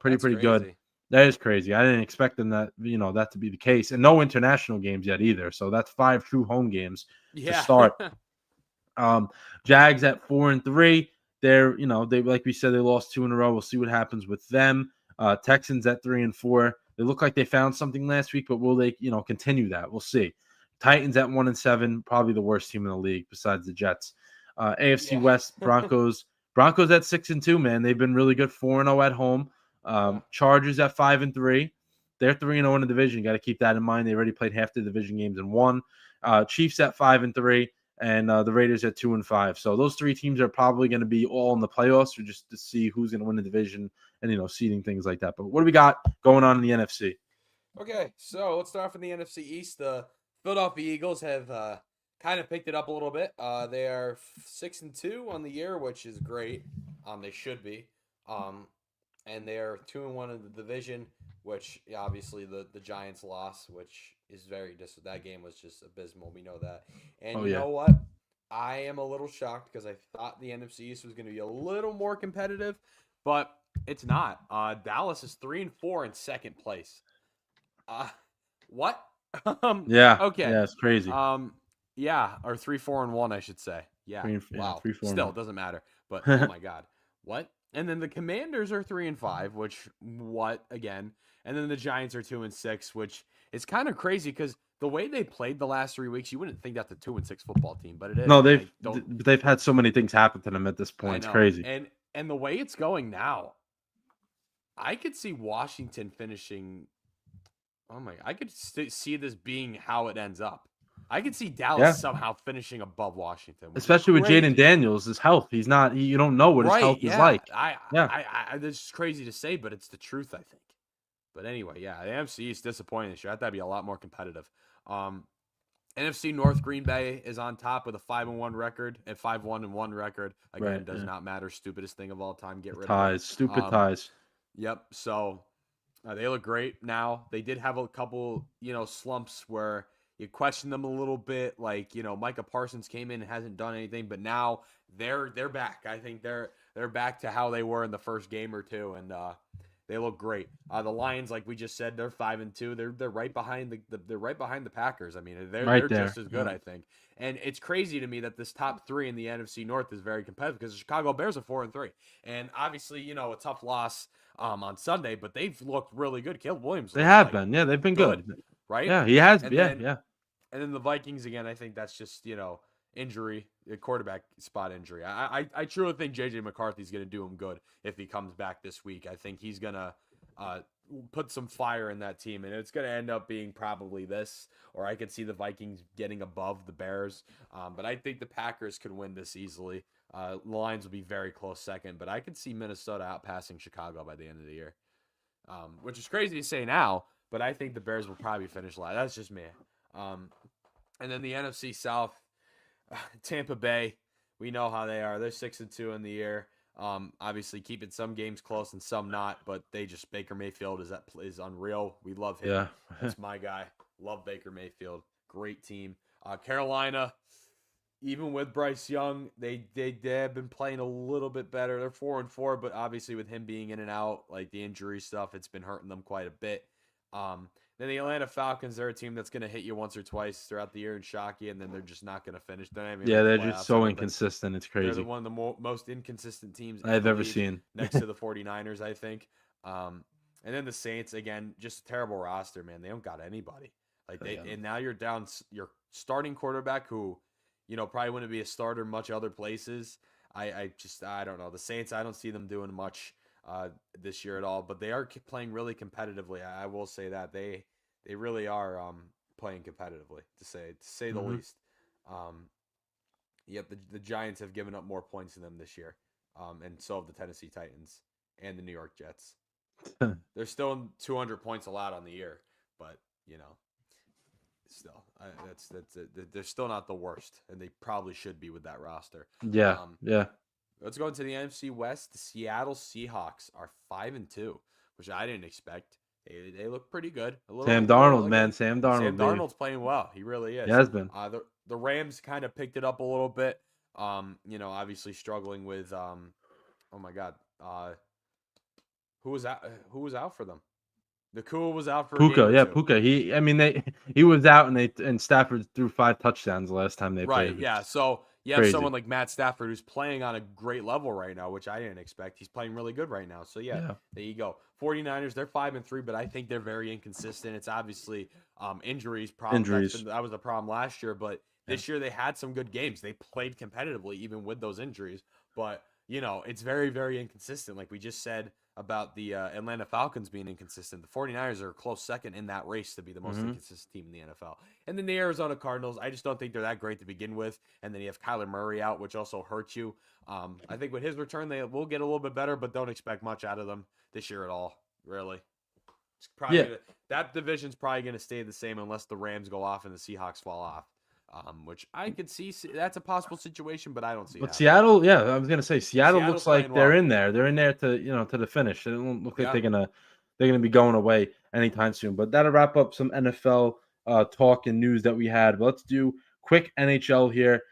pretty good. That is crazy. I didn't expect them that to be the case, and no international games yet either. So that's 5 true home games to start. Jags at 4-3. They're they, like we said, they lost 2 in a row. We'll see what happens with them. Texans at 3-4. They look like they found something last week, but will they continue that? We'll see. Titans at 1-7, probably the worst team in the league besides the Jets. AFC West, Broncos at 6-2. Man, they've been really good. 4-0 at home. Chargers at 5-3. They're 3-0 in the division. Got to keep that in mind. They already played half the division games and won. Chiefs at 5-3, and the Raiders at 2-5. So those 3 teams are probably going to be all in the playoffs, or just to see who's going to win the division and seeding things like that. But what do we got going on in the NFC? Okay, so let's start off in the NFC East. The Philadelphia Eagles have kind of picked it up a little bit. They are 6-2 on the year, which is great. They should be. And they are 2-1 in the division, which obviously the Giants lost, which is very that game was just abysmal. We know that. And you know what? I am a little shocked because I thought the NFC East was going to be a little more competitive, but it's not. Dallas is 3-4 in second place. What? Yeah. Okay. Yeah, it's crazy. Yeah, or 3-4-1, I should say. Yeah. 3-4, wow. 3-4. Still, it doesn't matter. But oh my God, what? And then the Commanders are 3-5, which what again? And then the Giants are 2-6, which is kind of crazy because the way they played the last 3 weeks, you wouldn't think that's a 2-6 football team, but it is. No, they've had so many things happen to them at this point. It's crazy. And the way it's going now, I could see Washington finishing. Oh my! I could see this being how it ends up. I could see Dallas somehow finishing above Washington, especially with Jaden Daniels' his health. He's not. You don't know what his health is like. This is crazy to say, but it's the truth, I think. But anyway, the NFC is disappointing this year. I thought it'd be a lot more competitive. NFC North, Green Bay is on top with a 5-1 record and 5-1-1 record. Again, does not matter. Stupidest thing of all time. Get rid of ties. Stupid ties. Yep. So they look great now. They did have a couple, slumps where you question them a little bit. Like, Micah Parsons came in and hasn't done anything, but now they're back. I think they're back to how they were in the first game or two, and they look great. The Lions, like we just said, they're 5-2. They're right behind they're right behind the Packers. I mean, they're just as good, I think. And it's crazy to me that this top 3 in the NFC North is very competitive because the Chicago Bears are 4-3, and obviously, a tough loss on Sunday, but they've looked really good. Caleb Williams, they have been, they've been good, right? Yeah, he has, yeah. And then the Vikings again. I think that's just injury, a quarterback spot injury. I truly think JJ McCarthy's going to do him good if he comes back this week. I think he's going to put some fire in that team, and it's going to end up being probably this, or I could see the Vikings getting above the Bears. But I think the Packers could win this easily. The Lions will be very close second, but I could see Minnesota outpassing Chicago by the end of the year, which is crazy to say now, but I think the Bears will probably finish last. That's just me. And then the NFC South, Tampa Bay, we know how they are. They're 6-2 in the year. Obviously keeping some games close and some not, but Baker Mayfield is unreal. We love him. Yeah. That's my guy. Love Baker Mayfield. Great team. Carolina, even with Bryce Young, they have been playing a little bit better. They're 4-4, but obviously with him being in and out, like the injury stuff, it's been hurting them quite a bit. Then the Atlanta Falcons, they're a team that's going to hit you once or twice throughout the year and shock you, and then they're just not going to finish. They're just so inconsistent. It's crazy. They're one of the most inconsistent teams I've ever seen. next to the 49ers, I think. And then the Saints, again, just a terrible roster, man. They don't got anybody. And now you're down your starting quarterback who, probably wouldn't be a starter much other places. I don't know. The Saints, I don't see them doing much this year at all, but they are playing really competitively. I will say that they really are playing competitively, to say the least. Yep, the Giants have given up more points than them this year, and so have the Tennessee Titans and the New York Jets. They're still 200 points allowed on the year, but still, that's it. They're still not the worst, and they probably should be with that roster. Yeah, yeah. Let's go into the NFC West. The Seattle Seahawks are 5-2, which I didn't expect. They look pretty good. Sam Darnold, man. Sam Darnold, Sam baby. Darnold's playing well. He really is. He has been. The Rams kind of picked it up a little bit. Obviously struggling with oh my God. Who was out for them? Nakua was out for Puka, yeah, two. Puka. He was out, and Stafford threw 5 touchdowns the last time they played. Right, yeah. So you have someone like Matt Stafford who's playing on a great level right now, which I didn't expect. He's playing really good right now. So yeah. There you go. 49ers, they're 5-3, but I think they're very inconsistent. It's obviously injuries. That was a problem last year, but this year they had some good games. They played competitively even with those injuries, but it's very, very inconsistent. Like we just said about the Atlanta Falcons being inconsistent. The 49ers are a close second in that race to be the most inconsistent team in the NFL. And then the Arizona Cardinals, I just don't think they're that great to begin with. And then you have Kyler Murray out, which also hurts you. I think with his return, they will get a little bit better, but don't expect much out of them this year at all, really. It's probably that division's probably going to stay the same unless the Rams go off and the Seahawks fall off. Which I could see that's a possible situation, but I don't see. But Seattle, I was gonna say Seattle looks like they're in there. They're in there to to the finish. They don't look like they're gonna be going away anytime soon. But that'll wrap up some NFL talk and news that we had. But let's do quick NHL here.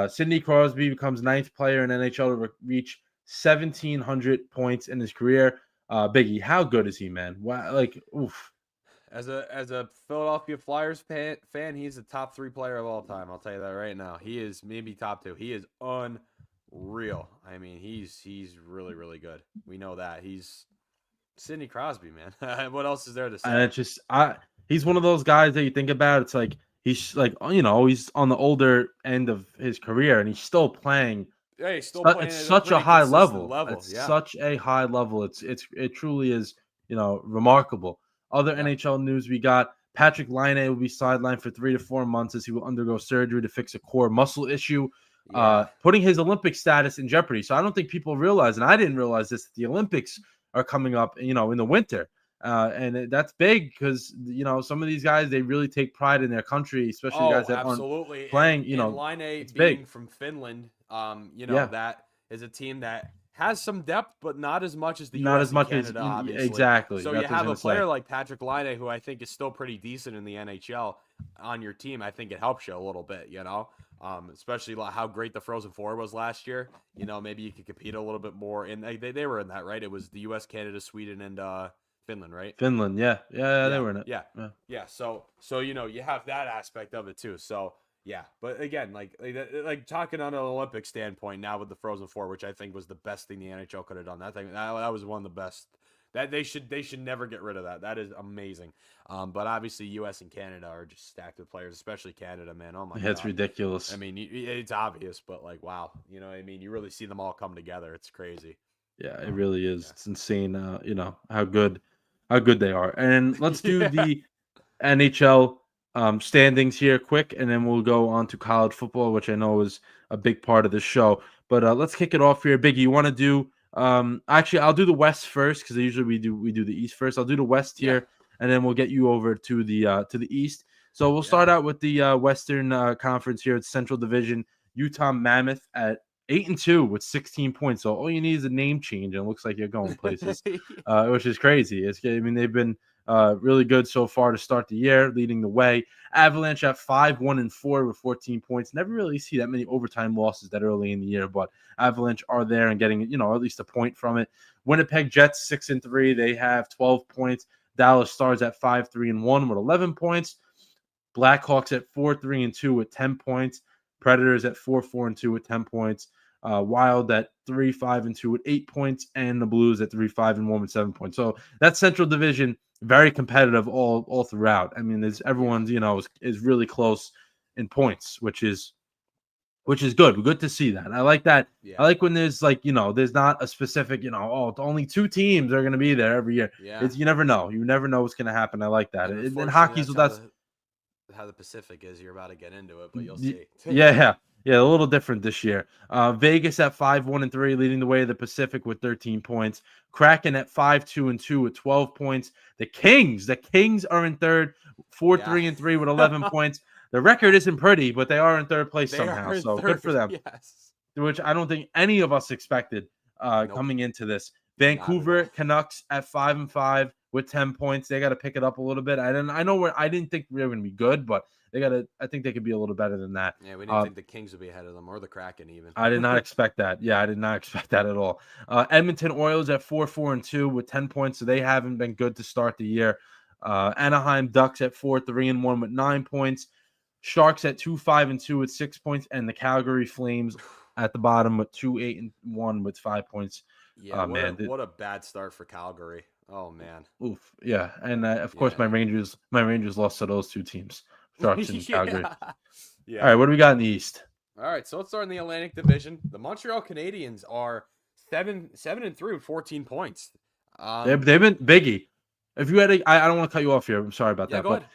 Sidney Crosby becomes 9th player in NHL to reach 1,700 points in his career. Biggie, how good is he, man? Wow, oof. As a Philadelphia Flyers fan, he's a top 3 player of all time. I'll tell you that right now. He is maybe top 2. He is unreal. I mean, he's really, really good. We know that. He's Sidney Crosby, man. What else is there to say? And it's just he's one of those guys that you think about. It's like he's like he's on the older end of his career, and he's still playing. Yeah, he's still playing. It's such a high level. It's yeah. such a high level. It truly is remarkable. Other NHL news we got: Patrick Laine will be sidelined for 3 to 4 months as he will undergo surgery to fix a core muscle issue, putting his Olympic status in jeopardy. So I don't think people realize, and I didn't realize this, that the Olympics are coming up, in the winter, and that's big because some of these guys, they really take pride in their country, especially guys that aren't playing. And Laine being big. From Finland, that is a team that has some depth, but not as much as the US and Canada, obviously. Exactly. So you have a player like Patrick Laine, who I think is still pretty decent in the NHL, on your team. I think it helps you a little bit, especially how great the Frozen Four was last year. Maybe you could compete a little bit more. And they were in that, right? It was the US, Canada, Sweden, and Finland, right? Finland, yeah, they were in it. Yeah. So you have that aspect of it too. So. Yeah, but again, like talking on an Olympic standpoint now with the Frozen Four, which I think was the best thing the NHL could have done. That was one of the best. That they should never get rid of that. That is amazing. But obviously, U.S. and Canada are just stacked with players, especially Canada, man. Oh my god, it's ridiculous. I mean, it's obvious, but wow, what I mean, you really see them all come together. It's crazy. Yeah, it really is. Yeah. It's insane. How good they are. And let's do the NHL. Standings here quick, and then we'll go on to college football, which I know is a big part of the show. But let's kick it off here. Biggie, you want to do actually I'll do the West first, because usually we do the East first. I'll do the West here, and then we'll get you over to the East. So we'll start out with the Western Conference here. It's Central Division. Utah Mammoth at 8-2 with 16 points. So all you need is a name change, and it looks like you're going places, which is crazy. They've been really good so far to start the year, leading the way. Avalanche at 5-1-4 with 14 points. Never really see that many overtime losses that early in the year, but Avalanche are there and getting at least a point from it. Winnipeg Jets 6-3. They have 12 points. Dallas Stars at 5-3-1 with 11 points. Blackhawks at 4-3-2 with 10 points. Predators at 4-4-2 with 10 points. Wild at 3-5-2 with 8 points, and the Blues at 3-5-1 with 7 points. So that Central Division, very competitive all throughout. I mean, everyone's is really close in points, which is good. Good to see that. I like that. Yeah. I like when there's there's not a specific only 2 teams are going to be there every year. Yeah. You never know. You never know what's going to happen. I like that. And hockey's how the Pacific is. You're about to get into it, but you'll Y- see. Yeah, yeah, a little different this year. Vegas at 5-1-3, leading the way of the Pacific with 13 points. Kraken at 5-2-2 with 12 points. The Kings are in third, Yeah. 4-3-3 with 11 points. The record isn't pretty, but they are in third place They somehow. are in So good for third. them. Yes. Which I don't think any of us expected Nope. coming into this. Not at all. Vancouver Canucks at 5-5 with 10 points. They got to pick it up a little bit. I didn't think we were going to be good, but they got to. I think they could be a little better than that. Yeah, we didn't think the Kings would be ahead of them or the Kraken even. I did not expect that. Yeah, I did not expect that at all. Edmonton Oilers at 4-4-2 with 10 points, so they haven't been good to start the year. Anaheim Ducks at 4-3-1 with 9 points. Sharks at 2-5-2 with 6 points, and the Calgary Flames at the bottom with 2-8-1 with 5 points. Yeah, what Man, a bad start for Calgary. Oh man. oof, yeah, and of course Yeah. my Rangers lost to those two teams, Sharks and Calgary. Yeah. All right, what do we got in the East? All right, so let's start in the Atlantic Division. The Montreal Canadiens are 7-3 with 14 points. They've been Biggie. If you had, I don't want to cut you off here. I'm sorry about Yeah, that, go but ahead.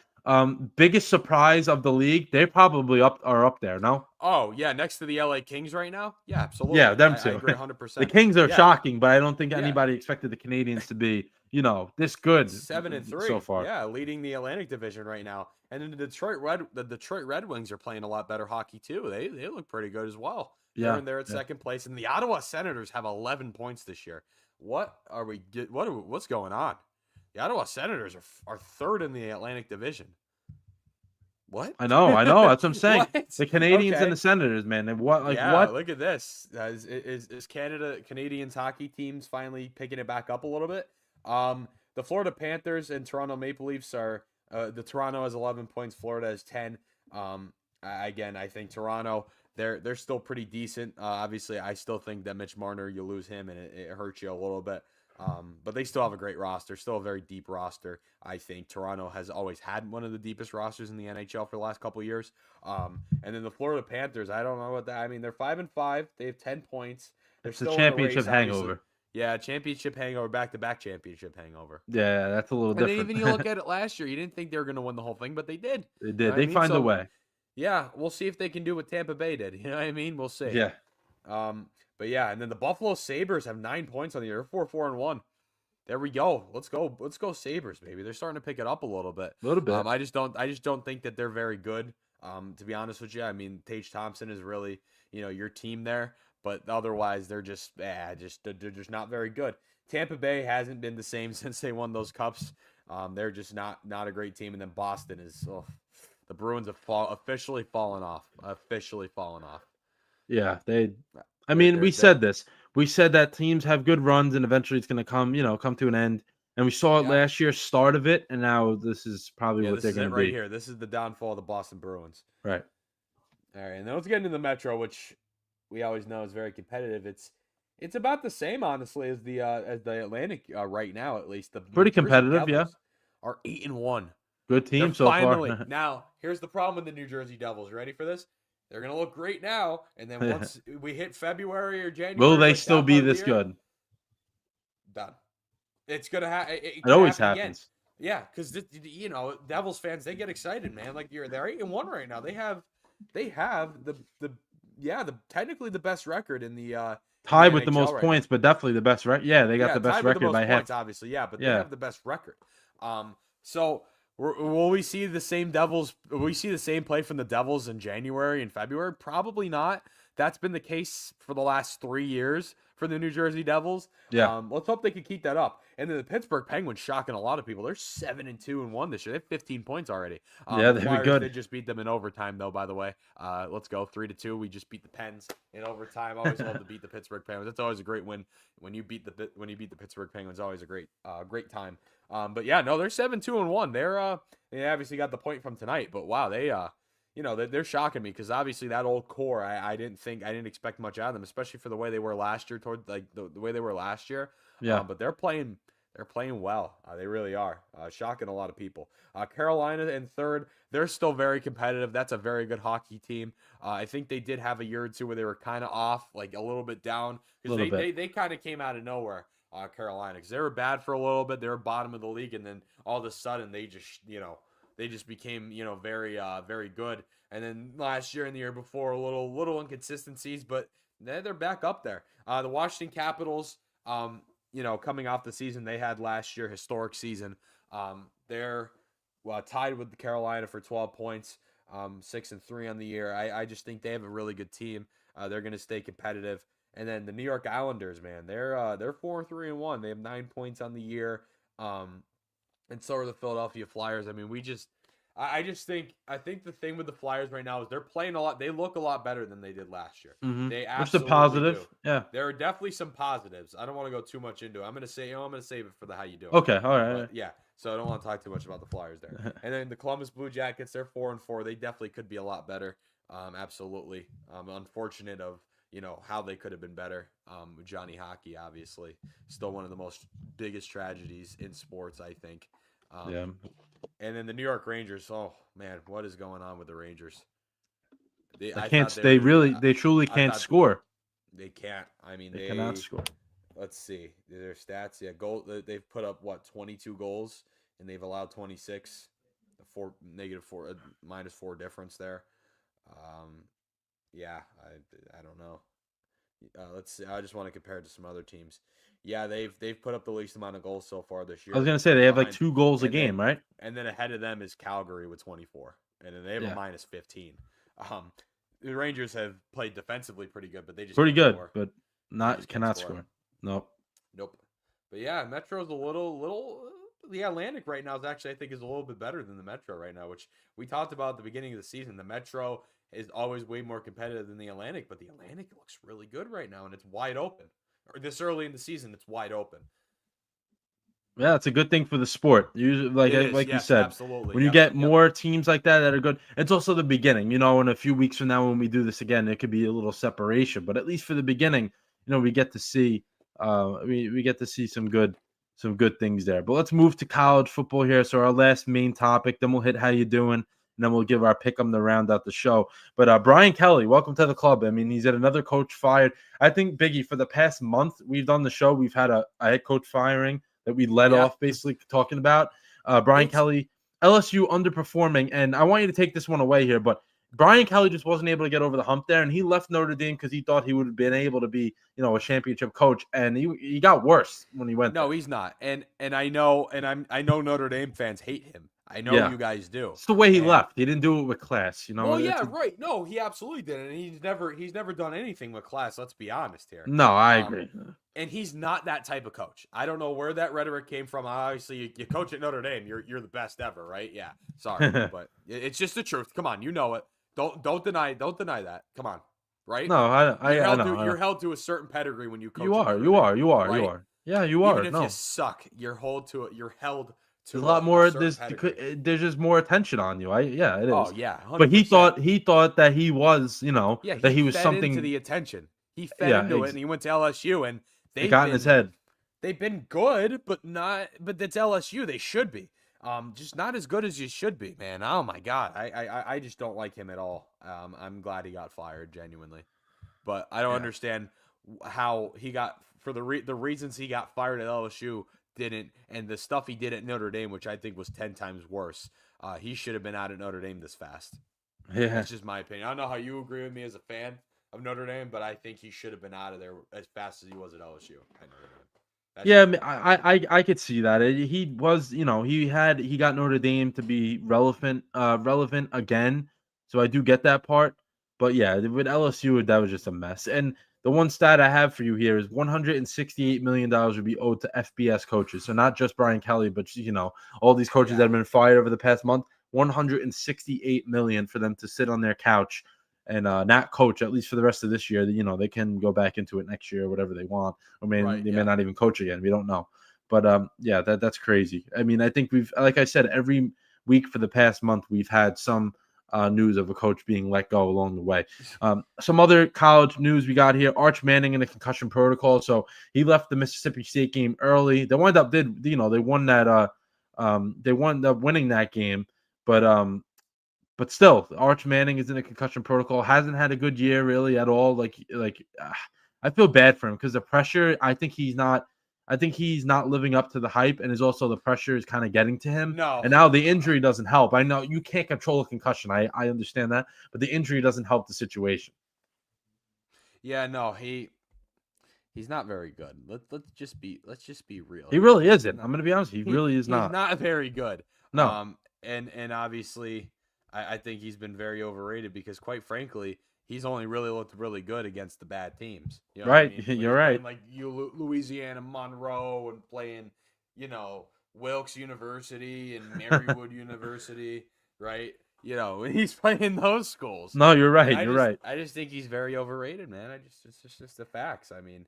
biggest surprise of the league, they probably are up there. No, Oh yeah, next to the LA Kings right now. Yeah, absolutely. yeah, them I too. agree The 100%. Kings are Yeah, shocking, but I don't think yeah. anybody expected the Canadians to be, this good 7-3 so far. Yeah, leading the Atlantic Division right now. And then the Detroit Red Wings are playing a lot better hockey too. They look pretty good as well. Yeah, They're in there at second place, and the Ottawa Senators have 11 points this year. What's going on? The Ottawa Senators are third in the Atlantic Division. What? I know. That's what I'm saying. What? The Canadians Okay. and the Senators, man. What? Look at this. Is Canadians hockey teams finally picking it back up a little bit? The Florida Panthers and Toronto Maple Leafs are the Toronto has 11 points, Florida has 10. Again, I think Toronto they're still pretty decent. Obviously, I still think that Mitch Marner, you lose him and it hurts you a little bit. But they still have a great roster, still a very deep roster. I think Toronto has always had one of the deepest rosters in the NHL for the last couple of years. And then the Florida Panthers, I don't know what that. I mean, they're 5-5. They have 10 points. They're It's the still championship in the race, hangover. obviously. Yeah, championship hangover, back-to-back championship hangover. Yeah, that's a little And different. then even you look at it last year, you didn't think they were going to win the whole thing, but they did. They did. You know They find a way. Yeah, we'll see if they can do what Tampa Bay did. You know what I mean? We'll see. Yeah. But yeah, and then the Buffalo Sabres have 9 points on the year. 4-4-1. There we go. Let's go Sabres, baby. They're starting to pick it up a little bit. A little bit. I just don't think that they're very good. To be honest with you, I mean, Tage Thompson is really, your team there, but otherwise they're just they're just not very good. Tampa Bay hasn't been the same since they won those cups. They're just not a great team. And then Boston is the Bruins have officially fallen off. Yeah, we said this. We said that teams have good runs and eventually it's going to come to an end. And we saw it last year, start of it, and now this is probably what they're going to be. Right here. This is the downfall of the Boston Bruins. Right. All right, and then let's get into the Metro, which we always know is very competitive. It's about the same, honestly, as the Atlantic right now, at least. The pretty New Jersey competitive, Devils are 8-1. Good team so far. Now, here's the problem with the New Jersey Devils. You ready for this? They're gonna look great now, and then once we hit February or January, will they still be this good? Done. It's gonna happen. It always happens. Yeah, because Devils fans, they get excited, man. Like they're 8-1 right now. They have the technically the best record in the tied with the most points, but definitely the best record. Yeah, they got the best record by half. Obviously, yeah, but they have the best record. So will we see the same Devils? Will we see the same play from the Devils in January and February? Probably not. That's been the case for the last 3 years for the New Jersey Devils. Yeah. Let's hope they can keep that up. And then the Pittsburgh Penguins, shocking a lot of people. They're 7-2-1 this year. They have 15 points already. Yeah, they're good. They just beat them in overtime, though. By the way, let's go 3-2. We just beat the Pens in overtime. Always love to beat the Pittsburgh Penguins. It's always a great win when you beat the Pittsburgh Penguins. Always a great time. But yeah, no, they're 7-2-1. They obviously got the point from tonight. But wow, they're shocking me because obviously that old core, I didn't expect much out of them, especially for the way they were last year. Toward like the way they were last year. Yeah. But they're playing well. They really are. Shocking a lot of people. Carolina in third. They're still very competitive. That's a very good hockey team. I think they did have a year or two where they were kind of off, like a little bit down, because they kind of came out of nowhere. Carolina, because they were bad for a little bit. They were bottom of the league, and then all of a sudden they just they just became, very very good. And then last year and the year before, a little inconsistencies, but they're back up there. The Washington Capitals, coming off the season they had last year, historic season. They're tied with the Carolina for 12 points, 6-3 on the year. I just think they have a really good team. They're going to stay competitive. And then the New York Islanders, man, they're 4-3-1. They have 9 points on the year. And so are the Philadelphia Flyers. I mean, I think the thing with the Flyers right now is they're playing a lot. They look a lot better than they did last year. Mm-hmm. They Which is a absolutely positive. do. Yeah. There are definitely some positives. I don't want to go too much into it. I'm gonna save it for the how you doing. Okay. All right. But, yeah. So I don't want to talk too much about the Flyers there. And then the Columbus Blue Jackets, they're 4-4. They definitely could be a lot better. Absolutely. Unfortunate of how they could have been better. Johnny Hockey, obviously, still one of the most biggest tragedies in sports, I think. Yeah. And then the New York Rangers. Oh man, what is going on with the Rangers? They truly can't score. They can't. I mean, they cannot score. Let's see their stats. Yeah, they've put up 22 goals, and they've allowed 26. -4 difference there. Yeah, I don't know. Let's see. I just want to compare it to some other teams. Yeah, they've put up the least amount of goals so far this year. I was gonna say they have like 2 goals a game, right? And then ahead of them is Calgary with 24, and then they have a -15. The Rangers have played defensively pretty good, but they just pretty good, score. but cannot score. Nope. But yeah, Metro's a little. The Atlantic right now is a little bit better than the Metro right now, which we talked about at the beginning of the season. The Metro is always way more competitive than the Atlantic, but the Atlantic looks really good right now, and it's wide open. Or this early in the season, it's wide open. Yeah, it's a good thing for the sport. Usually, like you said, absolutely. When you get more teams like that are good, it's also the beginning. In a few weeks from now when we do this again, it could be a little separation. But at least for the beginning, we get to see we get to see some good things there. But let's move to college football here. So our last main topic, then we'll hit how you doing, and then we'll give our pick 'em to round out the show. But Brian Kelly, welcome to the club. I mean, he's had another coach fired. I think, Biggie, for the past month we've done the show, we've had a head coach firing that we led off basically talking about. Brian Kelly, LSU underperforming. And I want you to take this one away here, but Brian Kelly just wasn't able to get over the hump there, and he left Notre Dame because he thought he would have been able to be, a championship coach, and he got worse when he went. No, he's not, and I know, I know Notre Dame fans hate him. I know you guys do. It's the way he left. He didn't do it with class, Well, yeah, right. No, he absolutely didn't. And he's never done anything with class. Let's be honest here. No, I agree. And he's not that type of coach. I don't know where that rhetoric came from. Obviously, you coach at Notre Dame. You're the best ever, right? Yeah. Sorry, but it's just the truth. Come on, you know it. Don't deny that. Come on, right? No, I know. You're held to a certain pedigree when you coach. You are. Yeah, you are. Even if you suck, you're held to. There's a lot more. There's just more attention on you. It is. Oh yeah, 100%. But he thought that he was, that he was something into the attention. He fed into it, and he went to LSU, and they got in his head. They've been good, but that's LSU. They should be, just not as good as you should be, man. Oh my God, I just don't like him at all. I'm glad he got fired, genuinely, but I don't understand how he got for the reasons he got fired at LSU. Didn't, and the stuff he did at Notre Dame, which I think was 10 times worse. He should have been out at Notre Dame this fast. Yeah, that's just my opinion. I don't know how you agree with me as a fan of Notre Dame, but I think he should have been out of there as fast as he was at LSU. I could see that. He was, he got Notre Dame to be relevant again. So I do get that part. But yeah, with LSU, that was just a mess. And the one stat I have for you here is $168 million would be owed to FBS coaches. So not just Brian Kelly, but all these coaches that have been fired over the past month. $168 million for them to sit on their couch and not coach, at least for the rest of this year. They can go back into it next year, whatever they want, or may not even coach again. We don't know. But that's crazy. I mean, I think like I said, every week for the past month we've had some news of a coach being let go along the way. Some other college news we got here: Arch Manning in a concussion protocol, so he left the Mississippi State game early. They wound up they won that they wound up winning that game, but still, Arch Manning is in a concussion protocol. Hasn't had a good year really at all. I feel bad for him because the pressure. I think he's not. I think he's not living up to the hype, and is also the pressure is kind of getting to him. No. And now the injury doesn't help. I know you can't control a concussion. I understand that, but the injury doesn't help the situation. Yeah, no, he's not very good. Let's just be real. He really He's isn't. not, I'm going to be honest. He really is he's not. not very good. No. And obviously, I think he's been very overrated because, quite frankly, he's only really looked really good against the bad teams. You know what I Right. mean? When You're he's right. playing like Louisiana Monroe and playing, you know, Wilkes University and Marywood University, right? You know, when he's playing those schools. No, you're And right. You're right. I just think he's very overrated, man. It's just the facts. I mean,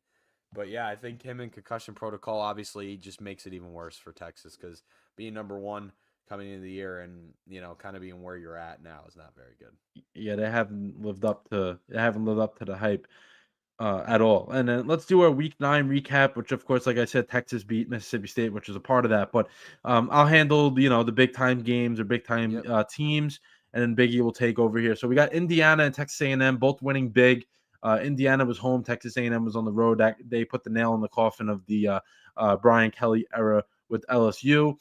but yeah, I think him in concussion protocol obviously just makes it even worse for Texas because being number one coming into the year and kind of being where you're at now is not very good. Yeah, they haven't lived up to the hype at all. And then let's do our week 9 recap, which of course, like I said, Texas beat Mississippi State, which is a part of that. But I'll handle the big time games or big time Yep. teams, and then Biggie will take over here. So we got Indiana and Texas A&M both winning big. Indiana was home, Texas A&M was on the road. That they put the nail in the coffin of the Brian Kelly era with LSU.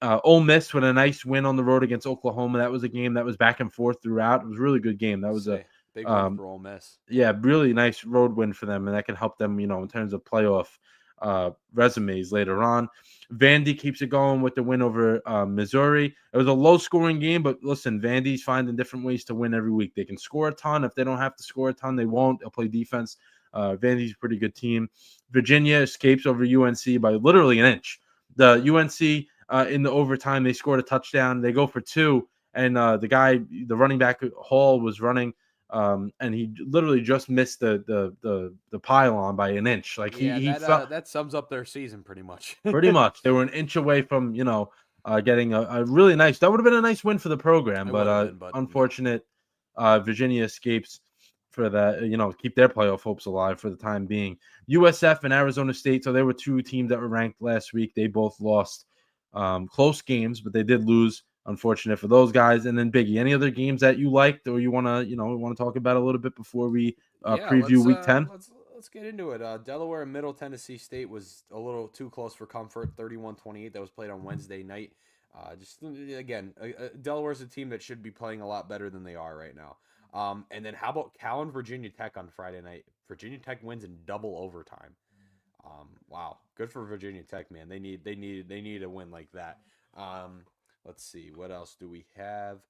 Ole Miss with a nice win on the road against Oklahoma. That was a game that was back and forth throughout. It was a really good game. That was a big win for Ole Miss. yeah, really nice road win for them, and that can help them, in terms of playoff resumes later on. Vandy keeps it going with the win over Missouri. It was a low-scoring game, but listen, Vandy's finding different ways to win every week. They can score a ton. If they don't have to score a ton, they won't. They'll play defense. Vandy's a pretty good team. Virginia escapes over UNC by literally an inch. The UNC in the overtime, they scored a touchdown. They go for 2, and the running back Hall was running. And he literally just missed the pylon by an inch. Like he felt that sums up their season pretty much. pretty much. They were an inch away from getting a really nice. That would have been a nice win for the program, It but would have been, but unfortunate. Virginia escapes for that. Keep their playoff hopes alive for the time being. USF and Arizona State. So there were 2 teams that were ranked last week. They both lost close games, but they did lose. Unfortunate for those guys. And then Biggie, any other games that you liked or you want to talk about a little bit before we preview week 10? Let's get into it. Delaware and Middle Tennessee State was a little too close for comfort. 31-28. That was played on Wednesday night. Delaware's a team that should be playing a lot better than they are right now. And then how about Cal and Virginia Tech on Friday night? Virginia Tech wins in double overtime. Wow, good for Virginia Tech, man. They need a win like that. Let's see, what else do we have?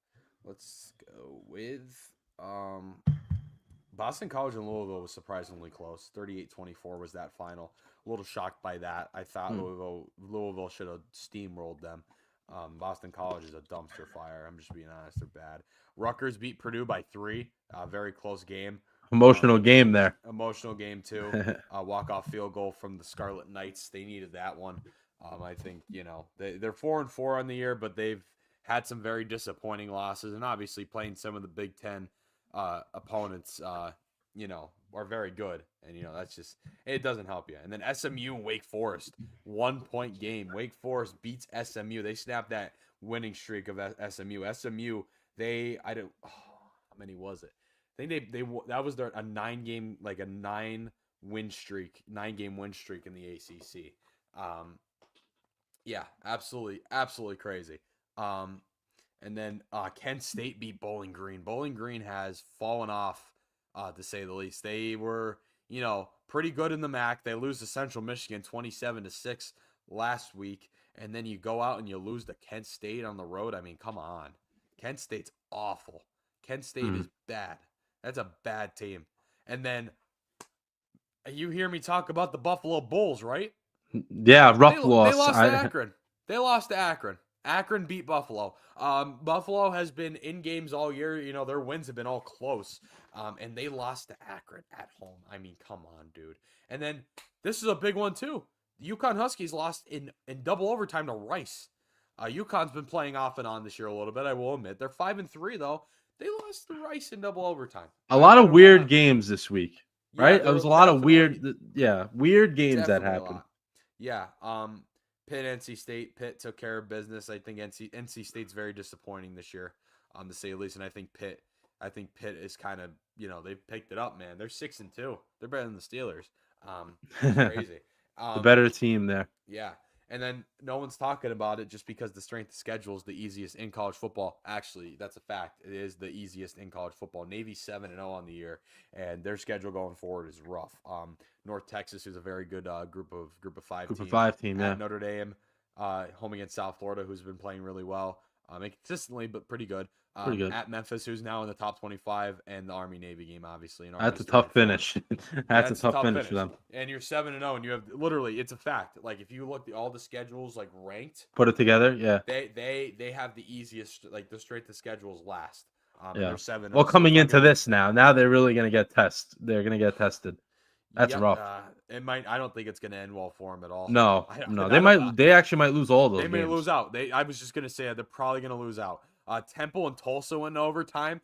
Let's go with Boston College and Louisville was surprisingly close. 38-24 was that final. A little shocked by that. I thought Louisville should have steamrolled them. Boston College is a dumpster fire. I'm just being honest. They're bad. Rutgers beat Purdue by 3. Very close game. Emotional game there. Emotional game, too. Walk-off field goal from the Scarlet Knights. They needed that one. I think, they're 4-4 on the year, but they've had some very disappointing losses. And obviously playing some of the Big Ten opponents, are very good. And, that's just – it doesn't help you. And then SMU and Wake Forest, 1-point game. Wake Forest beats SMU. They snapped that winning streak of SMU. SMU, how many was it? I think that was a 9-game, like a 9-game win streak in the ACC. Yeah, absolutely crazy. And then Kent State beat Bowling Green. Bowling Green has fallen off, to say the least. They were, pretty good in the MAC. They lose to Central Michigan 27-6 last week, and then you go out and you lose to Kent State on the road. I mean, come on. Kent State's awful. Kent State is bad. That's a bad team. And then you hear me talk about the Buffalo Bulls, right? Yeah, rough loss. They lost to Akron. They lost to Akron. Akron beat Buffalo. Buffalo has been in games all year. Their wins have been all close. And they lost to Akron at home. I mean, come on, dude. And then this is a big one, too. The UConn Huskies lost in double overtime to Rice. UConn's been playing off and on this year a little bit, I will admit. They're 5-3, though. They lost to Rice in double overtime. A lot of weird games this week, right? Yeah, It was a lot of weird games that happened. Yeah. Pitt, NC State. Pitt took care of business. I think NC State's very disappointing this year, to say the least. And I think Pitt is kind of, they've picked it up, man. They're 6-2. They're better than the Steelers. It's crazy. The better team there. Yeah. And then no one's talking about it just because the strength of schedule is the easiest in college football. Actually, that's a fact. It is the easiest in college football. Navy's 7-0 on the year, and their schedule going forward is rough. North Texas is a very good group of five Group of team 5 team, at yeah. Notre Dame, home against South Florida, who's been playing really well, inconsistently but pretty good. Pretty good. At Memphis, who's now in the top 25, and the Army Navy game, obviously. And That's a Army's tough 3-4. finish. Yeah, That's a it's tough finish for them. And you're 7-0, and you have literally, it's a fact. Like if you look at all the schedules like ranked, Put it together, yeah. They have the easiest, like the straight to schedules last. And Yeah. they're 7-0. Well, So coming it's not into gonna, this now they're really gonna get tested. They're gonna get tested. That's yep, rough. it might. I don't think it's gonna end well for them at all. No, I they don't- might. They actually might lose all those They may games. lose out. I was just gonna say they're probably gonna lose out. Temple and Tulsa went to overtime.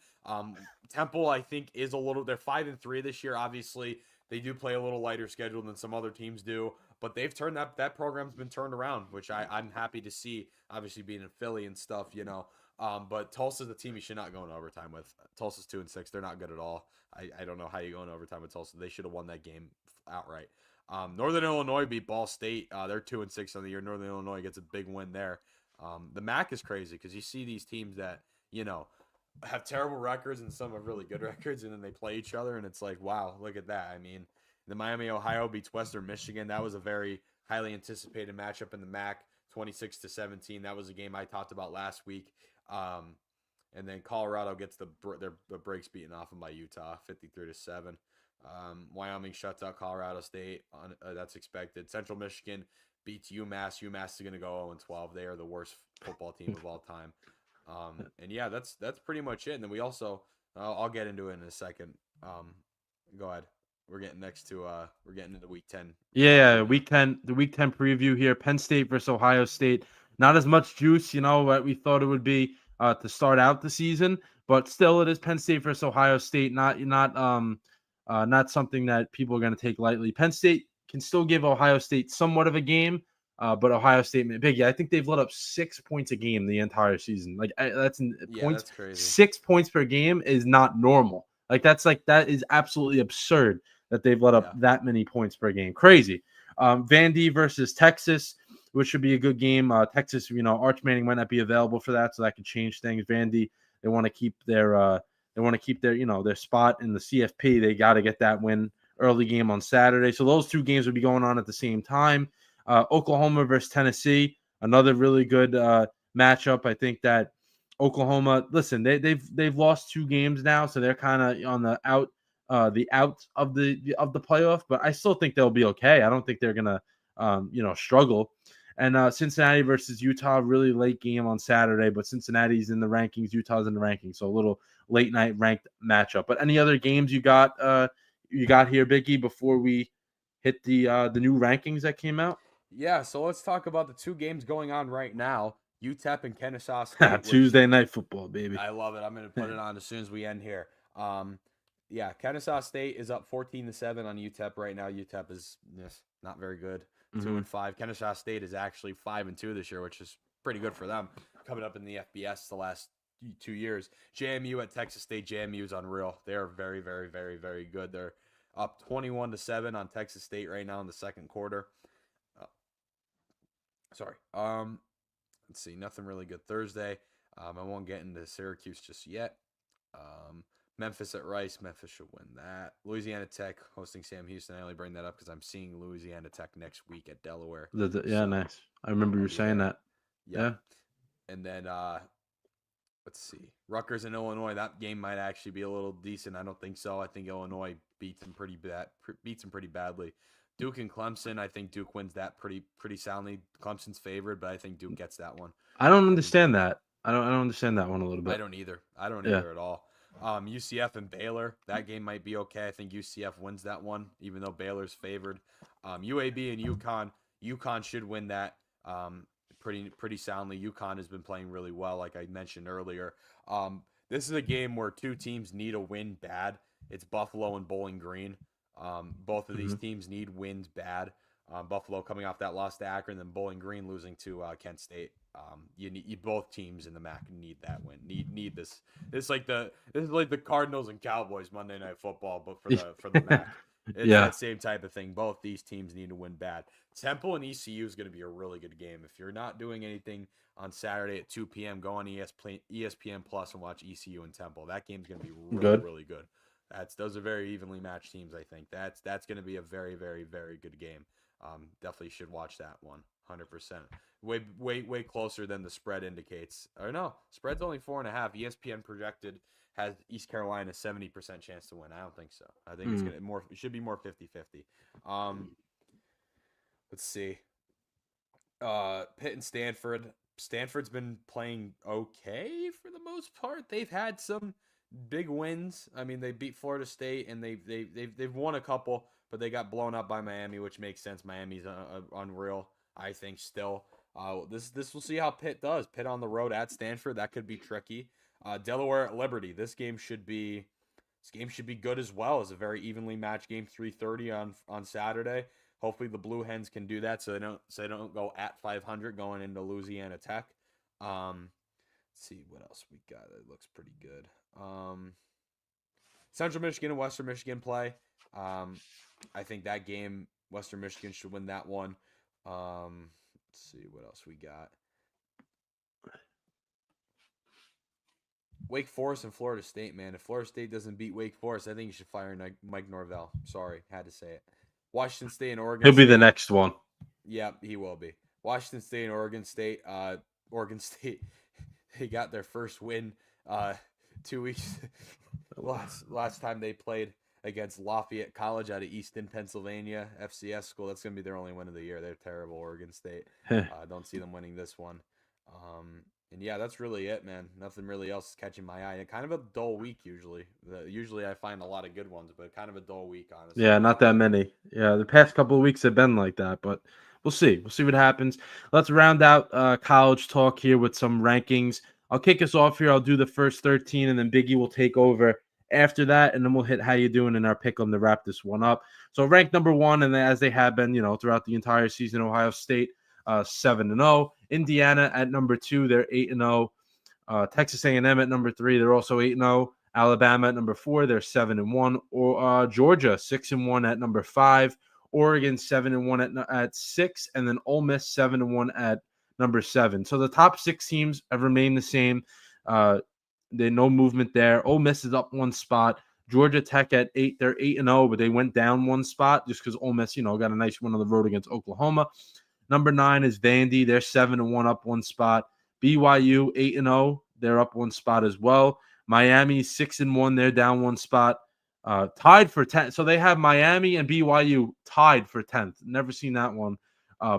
Temple, I think, is a little. They're 5-3 this year. Obviously, they do play a little lighter schedule than some other teams do, but they've turned that program's been turned around, which I'm happy to see. Obviously, being in Philly and stuff, you know. But Tulsa's a team you should not go in overtime with. Tulsa's 2-6. They're not good at all. I don't know how you go in overtime with Tulsa. They should have won that game outright. Northern Illinois beat Ball State. They're 2-6 on the year. Northern Illinois gets a big win there. The MAC is crazy because you see these teams that, you know, have terrible records and some have really good records, and then they play each other, and it's like, wow, look at that. I mean, the Miami, Ohio beats Western Michigan. That was a very highly anticipated matchup in the MAC, 26-17. That was a game I talked about last week. And then Colorado gets the breaks beaten off them by Utah, 53-7. Wyoming shuts out Colorado State. That's expected. Central Michigan beats UMass. UMass is going to go 0-12. They are the worst football team of all time. And yeah, that's pretty much it. And then we also, I'll get into it in a second. Go ahead. We're getting into week 10. Yeah, week 10, the week 10 preview here. Penn State versus Ohio State. Not as much juice, what we thought it would be to start out the season, but still it is Penn State versus Ohio State. Not something that people are going to take lightly. Penn State can still give Ohio State somewhat of a game, but Ohio State, Biggie, I think they've let up 6 points a game the entire season. That's crazy. 6 points per game is not normal. That is absolutely absurd that they've let up that many points per game. Crazy. Vandy versus Texas, which should be a good game. Texas, Arch Manning might not be available for that, so that could change things. Vandy, they want to keep their their spot in the CFP. They got to get that win. Early game on Saturday. So those two games will be going on at the same time. Oklahoma versus Tennessee, another really good matchup. I think that Oklahoma, listen, they've lost 2 games now, so they're kind of on the out of the playoff, but I still think they'll be okay. I don't think they're gonna struggle. And Cincinnati versus Utah, really late game on Saturday, but Cincinnati's in the rankings, Utah's in the rankings, so a little late night ranked matchup. But any other games you got here, Biggie, before we hit the new rankings that came out? Yeah, so let's talk about the 2 games going on right now. UTEP and Kennesaw State. Tuesday night football, baby. I love it. I'm going to put it on as soon as we end here. Yeah, Kennesaw State is up 14-7 on UTEP right now. UTEP is not very good. 2-5. Kennesaw State is actually 5-2 this year, which is pretty good for them. Coming up in the FBS the last 2 years. JMU at Texas State. JMU is unreal. They are very, very, very, very good. They're up 21-7 on Texas State right now in the second quarter. Let's see. Nothing really good Thursday. I won't get into Syracuse just yet. Memphis at Rice. Memphis should win that. Louisiana Tech hosting Sam Houston. I only bring that up because I'm seeing Louisiana Tech next week at Delaware. Nice. I remember you saying that. Yeah. And then let's see. Rutgers and Illinois. That game might actually be a little decent. I don't think so. I think Illinois beats them pretty badly. Duke and Clemson. I think Duke wins that pretty soundly. Clemson's favored, but I think Duke gets that one. I don't understand that. I don't understand that one a little bit. I don't either at all. UCF and Baylor, that game might be okay. I think UCF wins that one, even though Baylor's favored. UAB and UConn should win that pretty soundly. UConn has been playing really well, like I mentioned earlier. This is a game where 2 teams need a win bad. It's Buffalo and Bowling Green. Both of these teams need wins bad. Buffalo coming off that loss to Akron, then Bowling Green losing to Kent State. You both teams in the MAC need that win. Need this. This is like the Cardinals and Cowboys Monday Night Football, but for the MAC. It's Yeah, that same type of thing. Both these teams need to win bad. Temple and ECU is going to be a really good game. If you're not doing anything on Saturday at 2 p.m., go on ESPN Plus and watch ECU and Temple. That game's going to be really, good. really good. Those are very evenly matched teams. I think that's going to be a very, very, very good game. Definitely should watch that one. 100%. Way closer than the spread indicates. Or no, spread's only 4.5. ESPN projected has East Carolina 70% chance to win. I don't think so. I think it's gonna more. It should be more 50-50. Let's see. Pitt and Stanford. Stanford's been playing okay for the most part. They've had some big wins. I mean, they beat Florida State and they've won a couple, but they got blown up by Miami, which makes sense. Miami's unreal, I think. Still, this we'll see how Pitt does. Pitt on the road at Stanford, that could be tricky. Delaware at Liberty. This game should be good as well. It's a very evenly matched game. 3:30 on Saturday. Hopefully the Blue Hens can do that so they don't go at 500 going into Louisiana Tech. Let's see what else we got. It looks pretty good. Central Michigan and Western Michigan play. I think that game Western Michigan should win that one. Let's see what else we got. Wake Forest and Florida State, man. If Florida State doesn't beat Wake Forest, I think you should fire Mike Norvell. Sorry, had to say it. Washington State and Oregon He'll State. be the next one. Yeah, he will be. Washington State and Oregon State. Oregon State, they got their first win 2 weeks last time they played against Lafayette College out of Easton, Pennsylvania, FCS school. That's going to be their only win of the year. They're terrible, Oregon State. Don't see them winning this one. And yeah, that's really it, man. Nothing really else is catching my eye. Kind of a dull week usually. Usually I find a lot of good ones, but kind of a dull week, honestly. Yeah, not that many. Yeah, the past couple of weeks have been like that, but we'll see. We'll see what happens. Let's round out college talk here with some rankings. I'll kick us off here. I'll do the first 13, and then Biggie will take over after that, and then we'll hit how you doing in our pick 'em to wrap this one up. So ranked number 1, and as they have been, throughout the entire season, Ohio State 7-0. Indiana at number 2, they're 8-0. Texas A&M at number 3, they're also 8-0. Alabama at number 4, they're 7-1. Or Georgia 6-1 at number 5. Oregon 7-1 at 6, and then Ole Miss 7-1 at number 7. So the top 6 teams have remained the same. There's no movement there. Ole Miss is up 1 spot. Georgia Tech at 8, they're 8-0, but they went down 1 spot just because Ole Miss, got a nice win on the road against Oklahoma. Number 9 is Vandy. They're 7-1, up 1 spot. BYU 8-0. They're up 1 spot as well. Miami 6-1. They're down 1 spot. Tied for 10th. So they have Miami and BYU tied for 10th. Never seen that one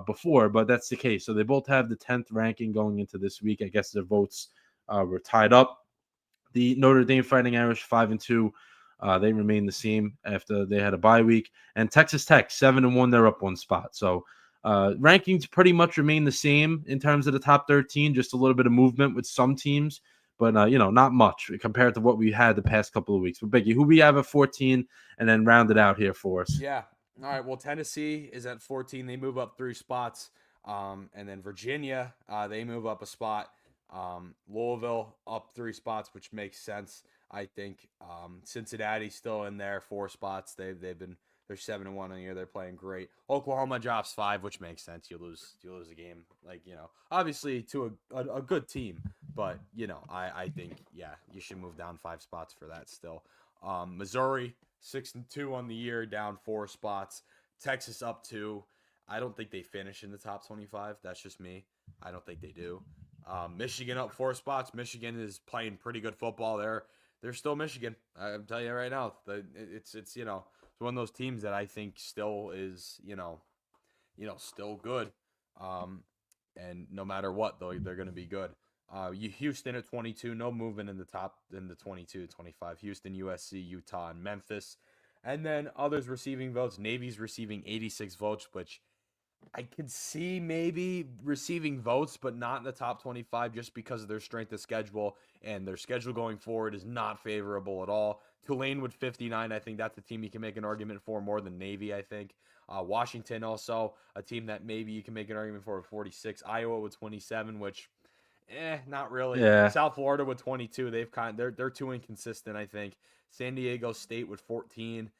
before, but that's the case. So they both have the 10th ranking going into this week. I guess their votes were tied up. The Notre Dame Fighting Irish 5-2. They remain the same after they had a bye week. And Texas Tech 7-1. They're up 1 spot. So rankings pretty much remain the same in terms of the top 13, just a little bit of movement with some teams, but not much compared to what we had the past couple of weeks. But Biggie, who we have at 14, and then round it out here for us. Yeah. All right. Well, Tennessee is at 14. They move up 3 spots. And then Virginia, they move up a spot. Louisville up 3 spots, which makes sense, I think. Cincinnati still in there, 4 spots. They're 7-1 on the year. They're playing great. Oklahoma drops 5, which makes sense. You lose a game, obviously to a good team, but I think you should move down 5 spots for that still. Missouri 6-2 on the year, down 4 spots. Texas up 2. I don't think they finish in the top 25. That's just me. I don't think they do. Michigan up 4 spots. Michigan is playing pretty good football. They're still Michigan. I'm telling you right now. It's one of those teams that I think still is, still good. And no matter what, though, they're going to be good. Houston at 22, no movement in the 22, 25. Houston, USC, Utah, and Memphis. And then others receiving votes. Navy's receiving 86 votes, which I could see maybe receiving votes, but not in the top 25 just because of their strength of schedule, and their schedule going forward is not favorable at all. Tulane with 59, I think that's a team you can make an argument for more than Navy, I think. Washington also, a team that maybe you can make an argument for with 46. Iowa with 27, which, not really. Yeah. South Florida with 22, they're too inconsistent, I think. San Diego State with 14.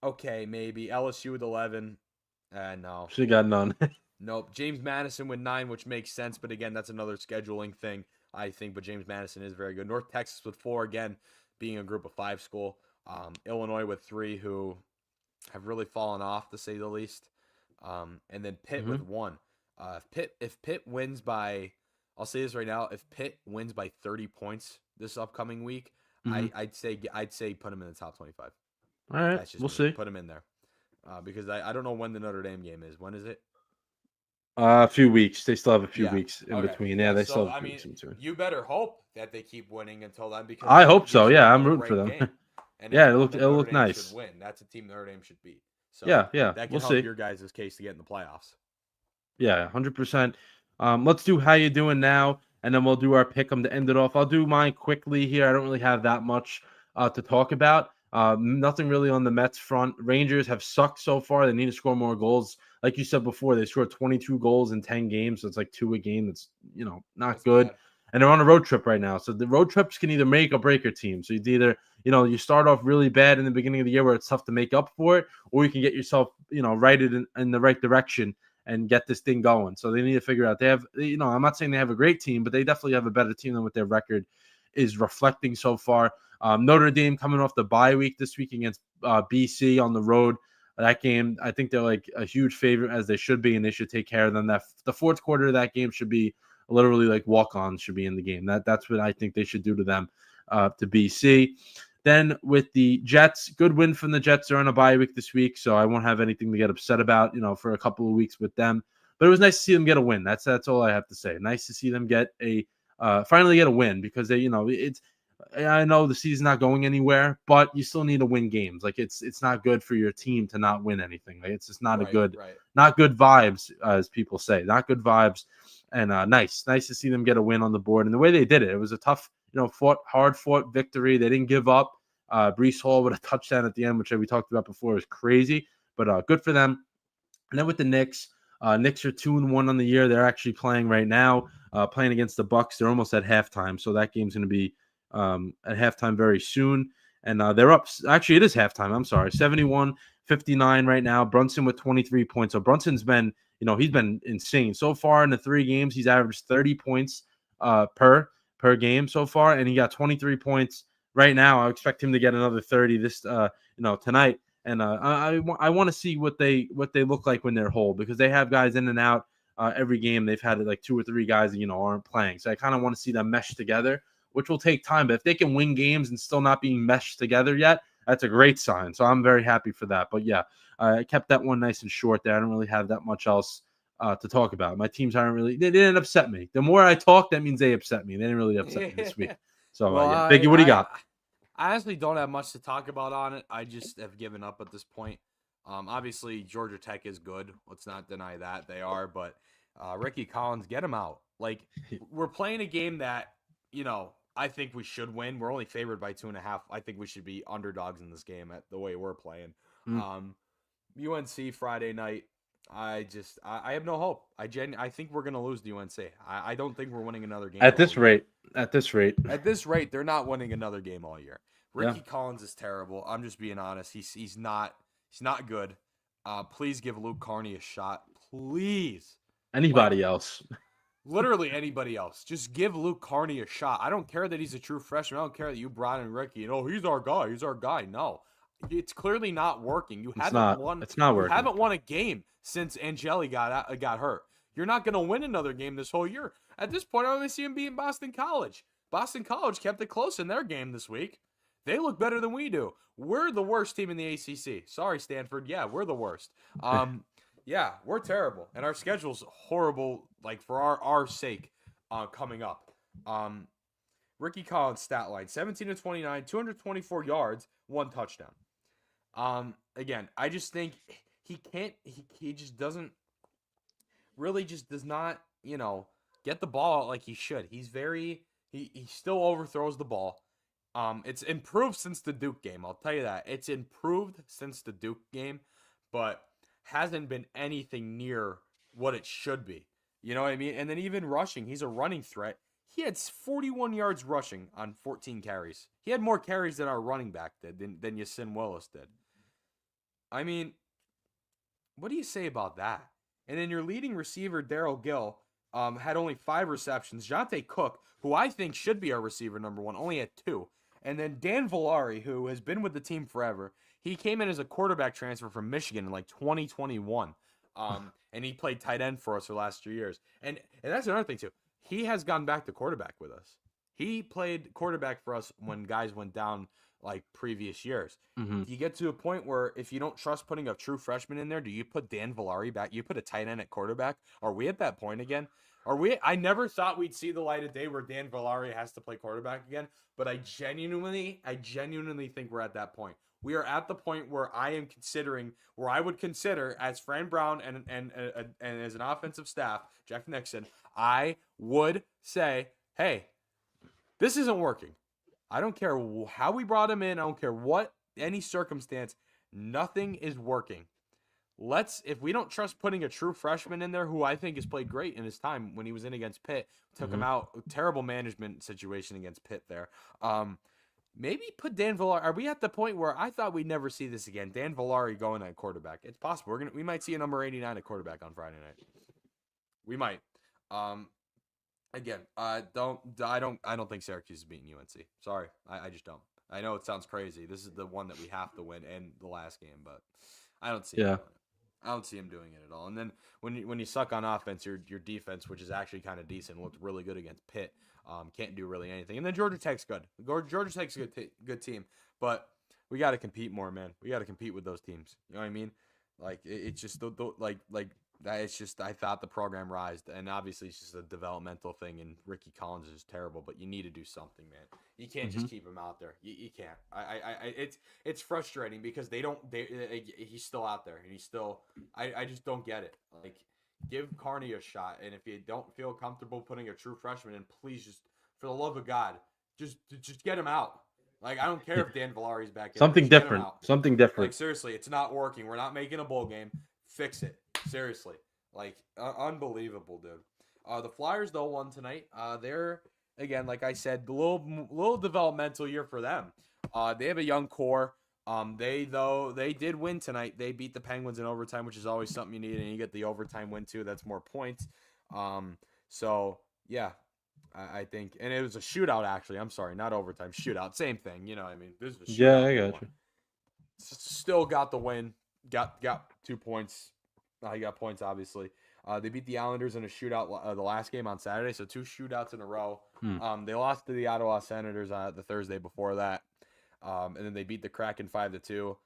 Okay, maybe LSU with 11. No. She got none. Nope. James Madison with 9, which makes sense, but again, that's another scheduling thing, I think. But James Madison is very good. North Texas with 4, again, being a group of 5 school. Illinois with 3, who have really fallen off, to say the least. And then Pitt Hmm. with 1. If Pitt wins by, I'll say this right now, if Pitt wins by 30 points this upcoming week, Hmm. I'd say put him in the top 25. All right, That's just we'll me. see. Put him in there. Because I don't know when the Notre Dame game is. When is it? A few weeks. They still have a few Yeah. weeks in Okay. between. Yeah, Yeah. they still So have a I few mean, weeks in between. you better hope that they keep winning until then, because I then hope you're so. setting Yeah, I'm up a rooting for great them. game. And if Yeah, you win, then it'll Notre look Dame should nice. win. That's a team Notre Dame should beat. So Yeah, yeah, that we'll can help see. your guys' case to get in the playoffs. Yeah, 100%. Let's do how you doing now, and then we'll do our pick 'em to end it off. I'll do mine quickly here. I don't really have that much to talk about. Nothing really on the Mets front. Rangers have sucked so far. They need to score more goals. Like you said before, they scored 22 goals in 10 games, so it's like 2 a game. That's not That's good. bad. And they're on a road trip right now, so the road trips can either make or break your team. So it's either you start off really bad in the beginning of the year where it's tough to make up for it, or you can get yourself righted in the right direction and get this thing going. So they need to figure out. They have, I'm not saying they have a great team, but they definitely have a better team than what their record is reflecting so far. Notre Dame coming off the bye week this week against BC on the road. That game, I think they're like a huge favorite, as they should be, and they should take care of them. The fourth quarter of that game should be literally like walk-ons should be in the game. That's what I think they should do to them, to BC. Then with the Jets, good win from the Jets. They're on a bye week this week, so I won't have anything to get upset about, for a couple of weeks with them. But it was nice to see them get a win. That's all I have to say. Nice to see them get finally get a win, because it's. I know the season's not going anywhere, but you still need to win games. Like it's not good for your team to not win anything. Like it's just not Right. Right. not good vibes, as people say, not good vibes. And nice to see them get a win on the board. And the way they did it, it was a tough, hard fought victory. They didn't give up. Brees Hall with a touchdown at the end, which we talked about before, is crazy, but good for them. And then with the Knicks, Knicks are 2-1 on the year. They're actually playing right now, playing against the Bucks. They're almost at halftime, so that game's going to be at halftime very soon. And they're up. Actually, it is halftime. I'm sorry, 71-59 right now. Brunson with 23 points. So Brunson's been, he's been insane so far in the 3 games. He's averaged 30 points per game so far, and he got 23 points right now. I expect him to get another 30 this tonight. And I want to see what they look like when they're whole, because they have guys in and out every game. They've had like 2 or 3 guys that aren't playing, so I kind of want to see them mesh together, which will take time. But if they can win games and still not being meshed together yet, that's a great sign. So I'm very happy for that. But yeah, I kept that one nice and short there. I don't really have that much else to talk about. My teams they didn't upset me. The more I talk, that means they upset me. They didn't really upset me this week. So Well, yeah, Biggie, what do you got? I honestly don't have much to talk about on it. I just have given up at this point. Obviously, Georgia Tech is good. Let's not deny that they are. But Ricky Collins, get him out. Like, we're playing a game that, I think we should win. We're only favored by 2.5. I think we should be underdogs in this game at the way we're playing. UNC Friday night. I have no hope. I think we're gonna lose to UNC. I don't think we're winning another game At this rate, at this rate, they're not winning another game all year. Ricky Collins is terrible. I'm just being honest. He's not good. Please give Luke Carney a shot. Please. Anybody else? Literally anybody else. Just give Luke Carney a shot. I don't care that he's a true freshman. I don't care that you brought in Ricky. He's our guy. He's our guy. No. It's clearly not working. It's not working. You haven't won a game since Angeli got hurt. You're not going to win another game this whole year. At this point, I only see him beating Boston College. Boston College kept it close in their game this week. They look better than we do. We're the worst team in the ACC. Sorry, Stanford. Yeah, we're the worst. Yeah, we're terrible, and our schedule's horrible. Like, for our sake, coming up. Ricky Collins' stat line: 17-29, 224 yards, 1 touchdown. Again, I just think he can't. He just doesn't. Really, just does not. Get the ball out like he should. He's very. He still overthrows the ball. It's improved since the Duke game. I'll tell you that. It's improved since the Duke game, but hasn't been anything near what it should be. You know what I mean? And then even rushing, he's a running threat. He had 41 yards rushing on 14 carries. He had more carries than our running back did, than Yasin Willis did. I mean, what do you say about that? And then your leading receiver, Daryl Gill, had only 5 receptions. Jonte Cook, who I think should be our receiver number one, only had 2. And then Dan Villari, who has been with the team forever, he came in as a quarterback transfer from Michigan in like 2021. And he played tight end for us for the last 3 years. And that's another thing too. He has gone back to quarterback with us. He played quarterback for us when guys went down like previous years. Mm-hmm. You get to a point where if you don't trust putting a true freshman in there, do you put Dan Villari back? You put a tight end at quarterback? Are we at that point again? Are we? I never thought we'd see the light of day where Dan Villari has to play quarterback again, but I genuinely think we're at that point. We are at the point where I would consider as Fran Brown and as an offensive staff, Jeff Nixon, I would say, hey, this isn't working. I don't care how we brought him in. I don't care what any circumstance. Nothing is working. If we don't trust putting a true freshman in there who I think has played great in his time when he was in against Pitt, took him out, terrible management situation against Pitt there. Maybe put Dan Villari. Are we at the point where I thought we'd never see this again? Dan Villari going at quarterback. It's possible. We might see a number 89 at quarterback on Friday night. We might. Again, I don't think Syracuse is beating UNC. Sorry, I just don't. I know it sounds crazy. This is the one that we have to win and the last game, but I don't see. I don't see him doing it at all. And then when you suck on offense, your defense, which is actually kind of decent, looked really good against Pitt. Can't do really anything. And then Georgia Tech's good. Georgia Tech's a good team, but we got to compete more, man. We got to compete with those teams. You know what I mean? Like it's just like it's just I thought the program rised, and obviously it's just a developmental thing. And Ricky Collins is terrible, but you need to do something, man. You can't just keep him out there. You can't. It's frustrating because he's still out there, and he's still. I just don't get it. Like, give Carney a shot, and if you don't feel comfortable putting a true freshman in, please just, for the love of God, just get him out. Like, I don't care if Dan Villari's back in. Something different. Something different. Like, seriously, it's not working. We're not making a bowl game. Fix it. Seriously. Like, unbelievable, dude. The Flyers, though, won tonight. They're, again, like I said, a little developmental year for them. They have a young core. They did win tonight. They beat the Penguins in overtime, which is always something you need, and you get the overtime win, too. That's more points. So, yeah. I think, and it was a shootout, actually. I'm sorry, not overtime, shootout, same thing. You know what I mean? This is a shootout. Yeah, I got you. Still got the win. Got 2 points. He got points, obviously. They beat the Islanders in a shootout the last game on Saturday, so 2 shootouts in a row. They lost to the Ottawa Senators the Thursday before that, and then they beat the Kraken 5-2.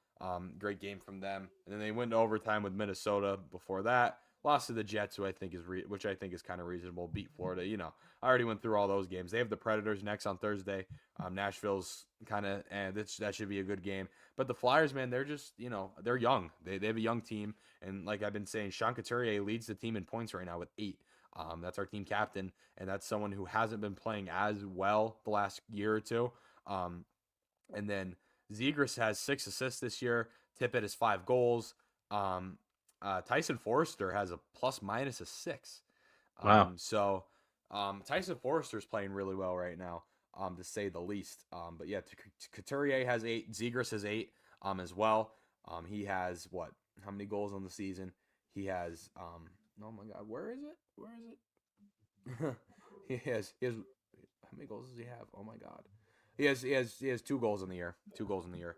Great game from them, and then they went to overtime with Minnesota before that. Lost to the Jets, which I think is kind of reasonable. Beat Florida. You know, I already went through all those games. They have the Predators next on Thursday. Nashville's kind of, that should be a good game. But the Flyers, man, they're just, they're young. They have a young team. And like I've been saying, Sean Couturier leads the team in points right now with 8. That's our team captain. And that's someone who hasn't been playing as well the last year or two. And then Zegras has 6 assists this year. Tippett has 5 goals. Tyson Forrester has a plus-minus of 6. Wow. So Tyson Forrester's playing really well right now, to say the least. But yeah, Couturier has 8. Zegras has 8 as well. He has how many goals on the season? He has oh my God, where is it? he has how many goals does he have? Oh my God. He has 2 goals in the year. 2 goals in the year.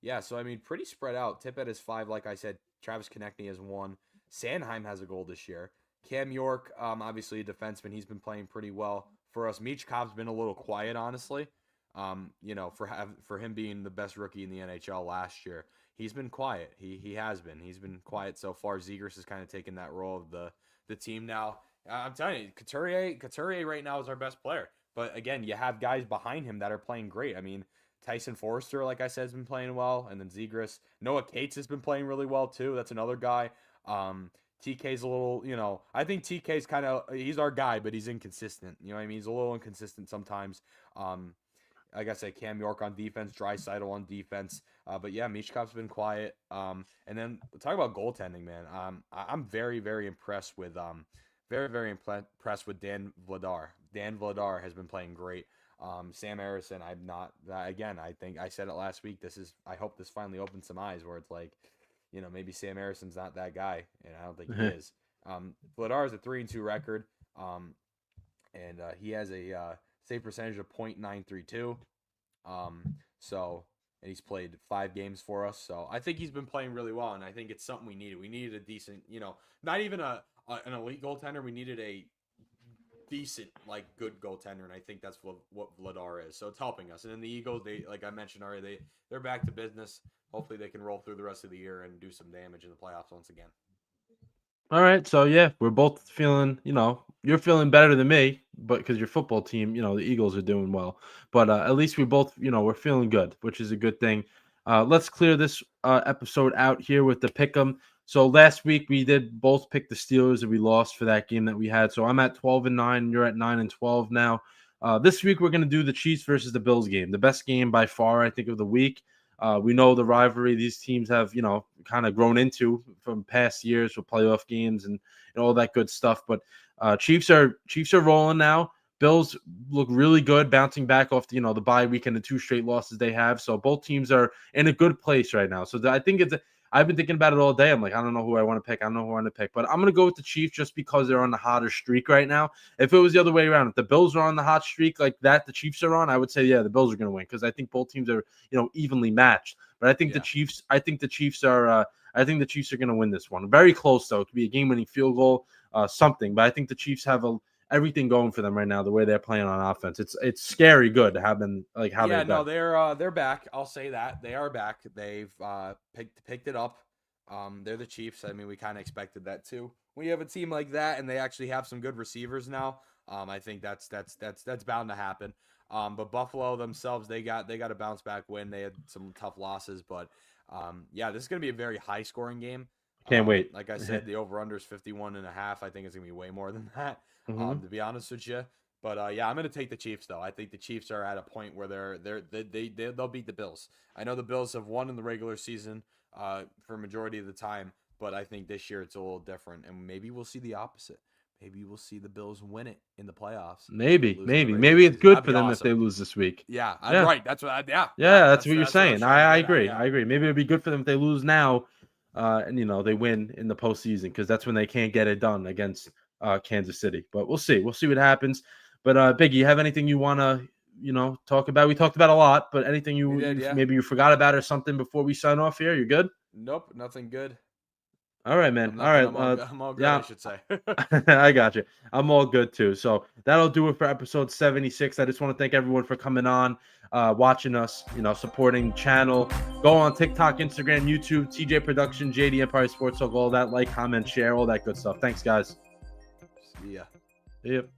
Yeah, so I mean, pretty spread out. Tippett has 5, like I said. Travis Konechny has 1. Sandheim has a goal this year. Cam York, obviously a defenseman. He's been playing pretty well for us. Michkov's been a little quiet, honestly. For him being the best rookie in the NHL last year, he's been quiet. He has been. He's been quiet so far. Zegras has kind of taken that role of the team now. I'm telling you, Couturier right now is our best player. But again, you have guys behind him that are playing great. I mean, Tyson Forrester, like I said, has been playing well. And then Zegras. Noah Cates has been playing really well, too. That's another guy. TK's a little, I think TK's he's our guy, but he's inconsistent. You know what I mean? He's a little inconsistent sometimes. Like I said, Cam York on defense, Draisaitl on defense. But yeah, Michkov's been quiet. And then talk about goaltending, man. I'm very, very impressed with Dan Vladar. Dan Vladar has been playing great. Sam Harrison, I'm not. Again, I think I said it last week. I hope this finally opens some eyes where it's like, maybe Sam Harrison's not that guy, and I don't think he is. Vladar is a 3-2 record, and he has a save percentage of .932. And he's played 5 games for us, so I think he's been playing really well, and I think it's something we needed. We needed a decent, not even an elite goaltender. We needed a decent, good goaltender, and I think that's what Vladar is. So it's helping us. And then the Eagles, like I mentioned already, they're back to business. Hopefully they can roll through the rest of the year and do some damage in the playoffs once again. All right, so yeah, we're both feeling, you're feeling better than me, but because your football team, the Eagles are doing well. But at least we both, we're feeling good, which is a good thing. Let's clear this episode out here with the pick'em. So last week we did both pick the Steelers and we lost for that game that we had. So I'm at 12-9, you're at 9-12 now. This week we're gonna do the Chiefs versus the Bills game, the best game by far, I think, of the week. We know the rivalry these teams have, kind of grown into from past years with playoff games and all that good stuff. But Chiefs are rolling now. Bills look really good, bouncing back off the bye week and the 2 straight losses they have. So both teams are in a good place right now. So I think I've been thinking about it all day. I'm like, I don't know who I want to pick. I don't know who I want to pick. But I'm going to go with the Chiefs just because they're on the hotter streak right now. If it was the other way around, if the Bills are on the hot streak like that the Chiefs are on, I would say, yeah, the Bills are going to win because I think both teams are, evenly matched. But I think the Chiefs are going to win this one. Very close, though. It could be a game-winning field goal, something. But I think the Chiefs have everything going for them right now, the way they're playing on offense. It's scary good to have them how they're no, they're back. I'll say that. They are back. They've picked it up. They're the Chiefs. I mean, we kind of expected that too. When you have a team like that and they actually have some good receivers now, I think that's bound to happen. But Buffalo themselves, they got a bounce back win. They had some tough losses, but this is going to be a very high scoring game. Can't wait. Like I said, the over-under is 51.5. I think it's going to be way more than that, to be honest with you. But I'm going to take the Chiefs, though. I think the Chiefs are at a point where they'll beat the Bills. I know the Bills have won in the regular season for a majority of the time, but I think this year it's a little different, and maybe we'll see the opposite. Maybe we'll see the Bills win it in the playoffs. Maybe it's good for them if they lose this week. Yeah, right. That's what. That's what you're saying. I agree. I agree. Maybe it'd be good for them if they lose now, and they win in the postseason because that's when they can't get it done against Kansas City. But we'll see. We'll see what happens. But Biggie, you have anything you want to talk about? We talked about a lot, but anything maybe you forgot about or something before we sign off here? You're good? Nope, nothing good. All right, man. All right. I'm all good, I should say. I got you. I'm all good, too. So that'll do it for episode 76. I just want to thank everyone for coming on, watching us, supporting the channel. Go on TikTok, Instagram, YouTube, TJ Production, JD Empire Sports Talk, all that. Like, comment, share, all that good stuff. Thanks, guys. See ya. Yep.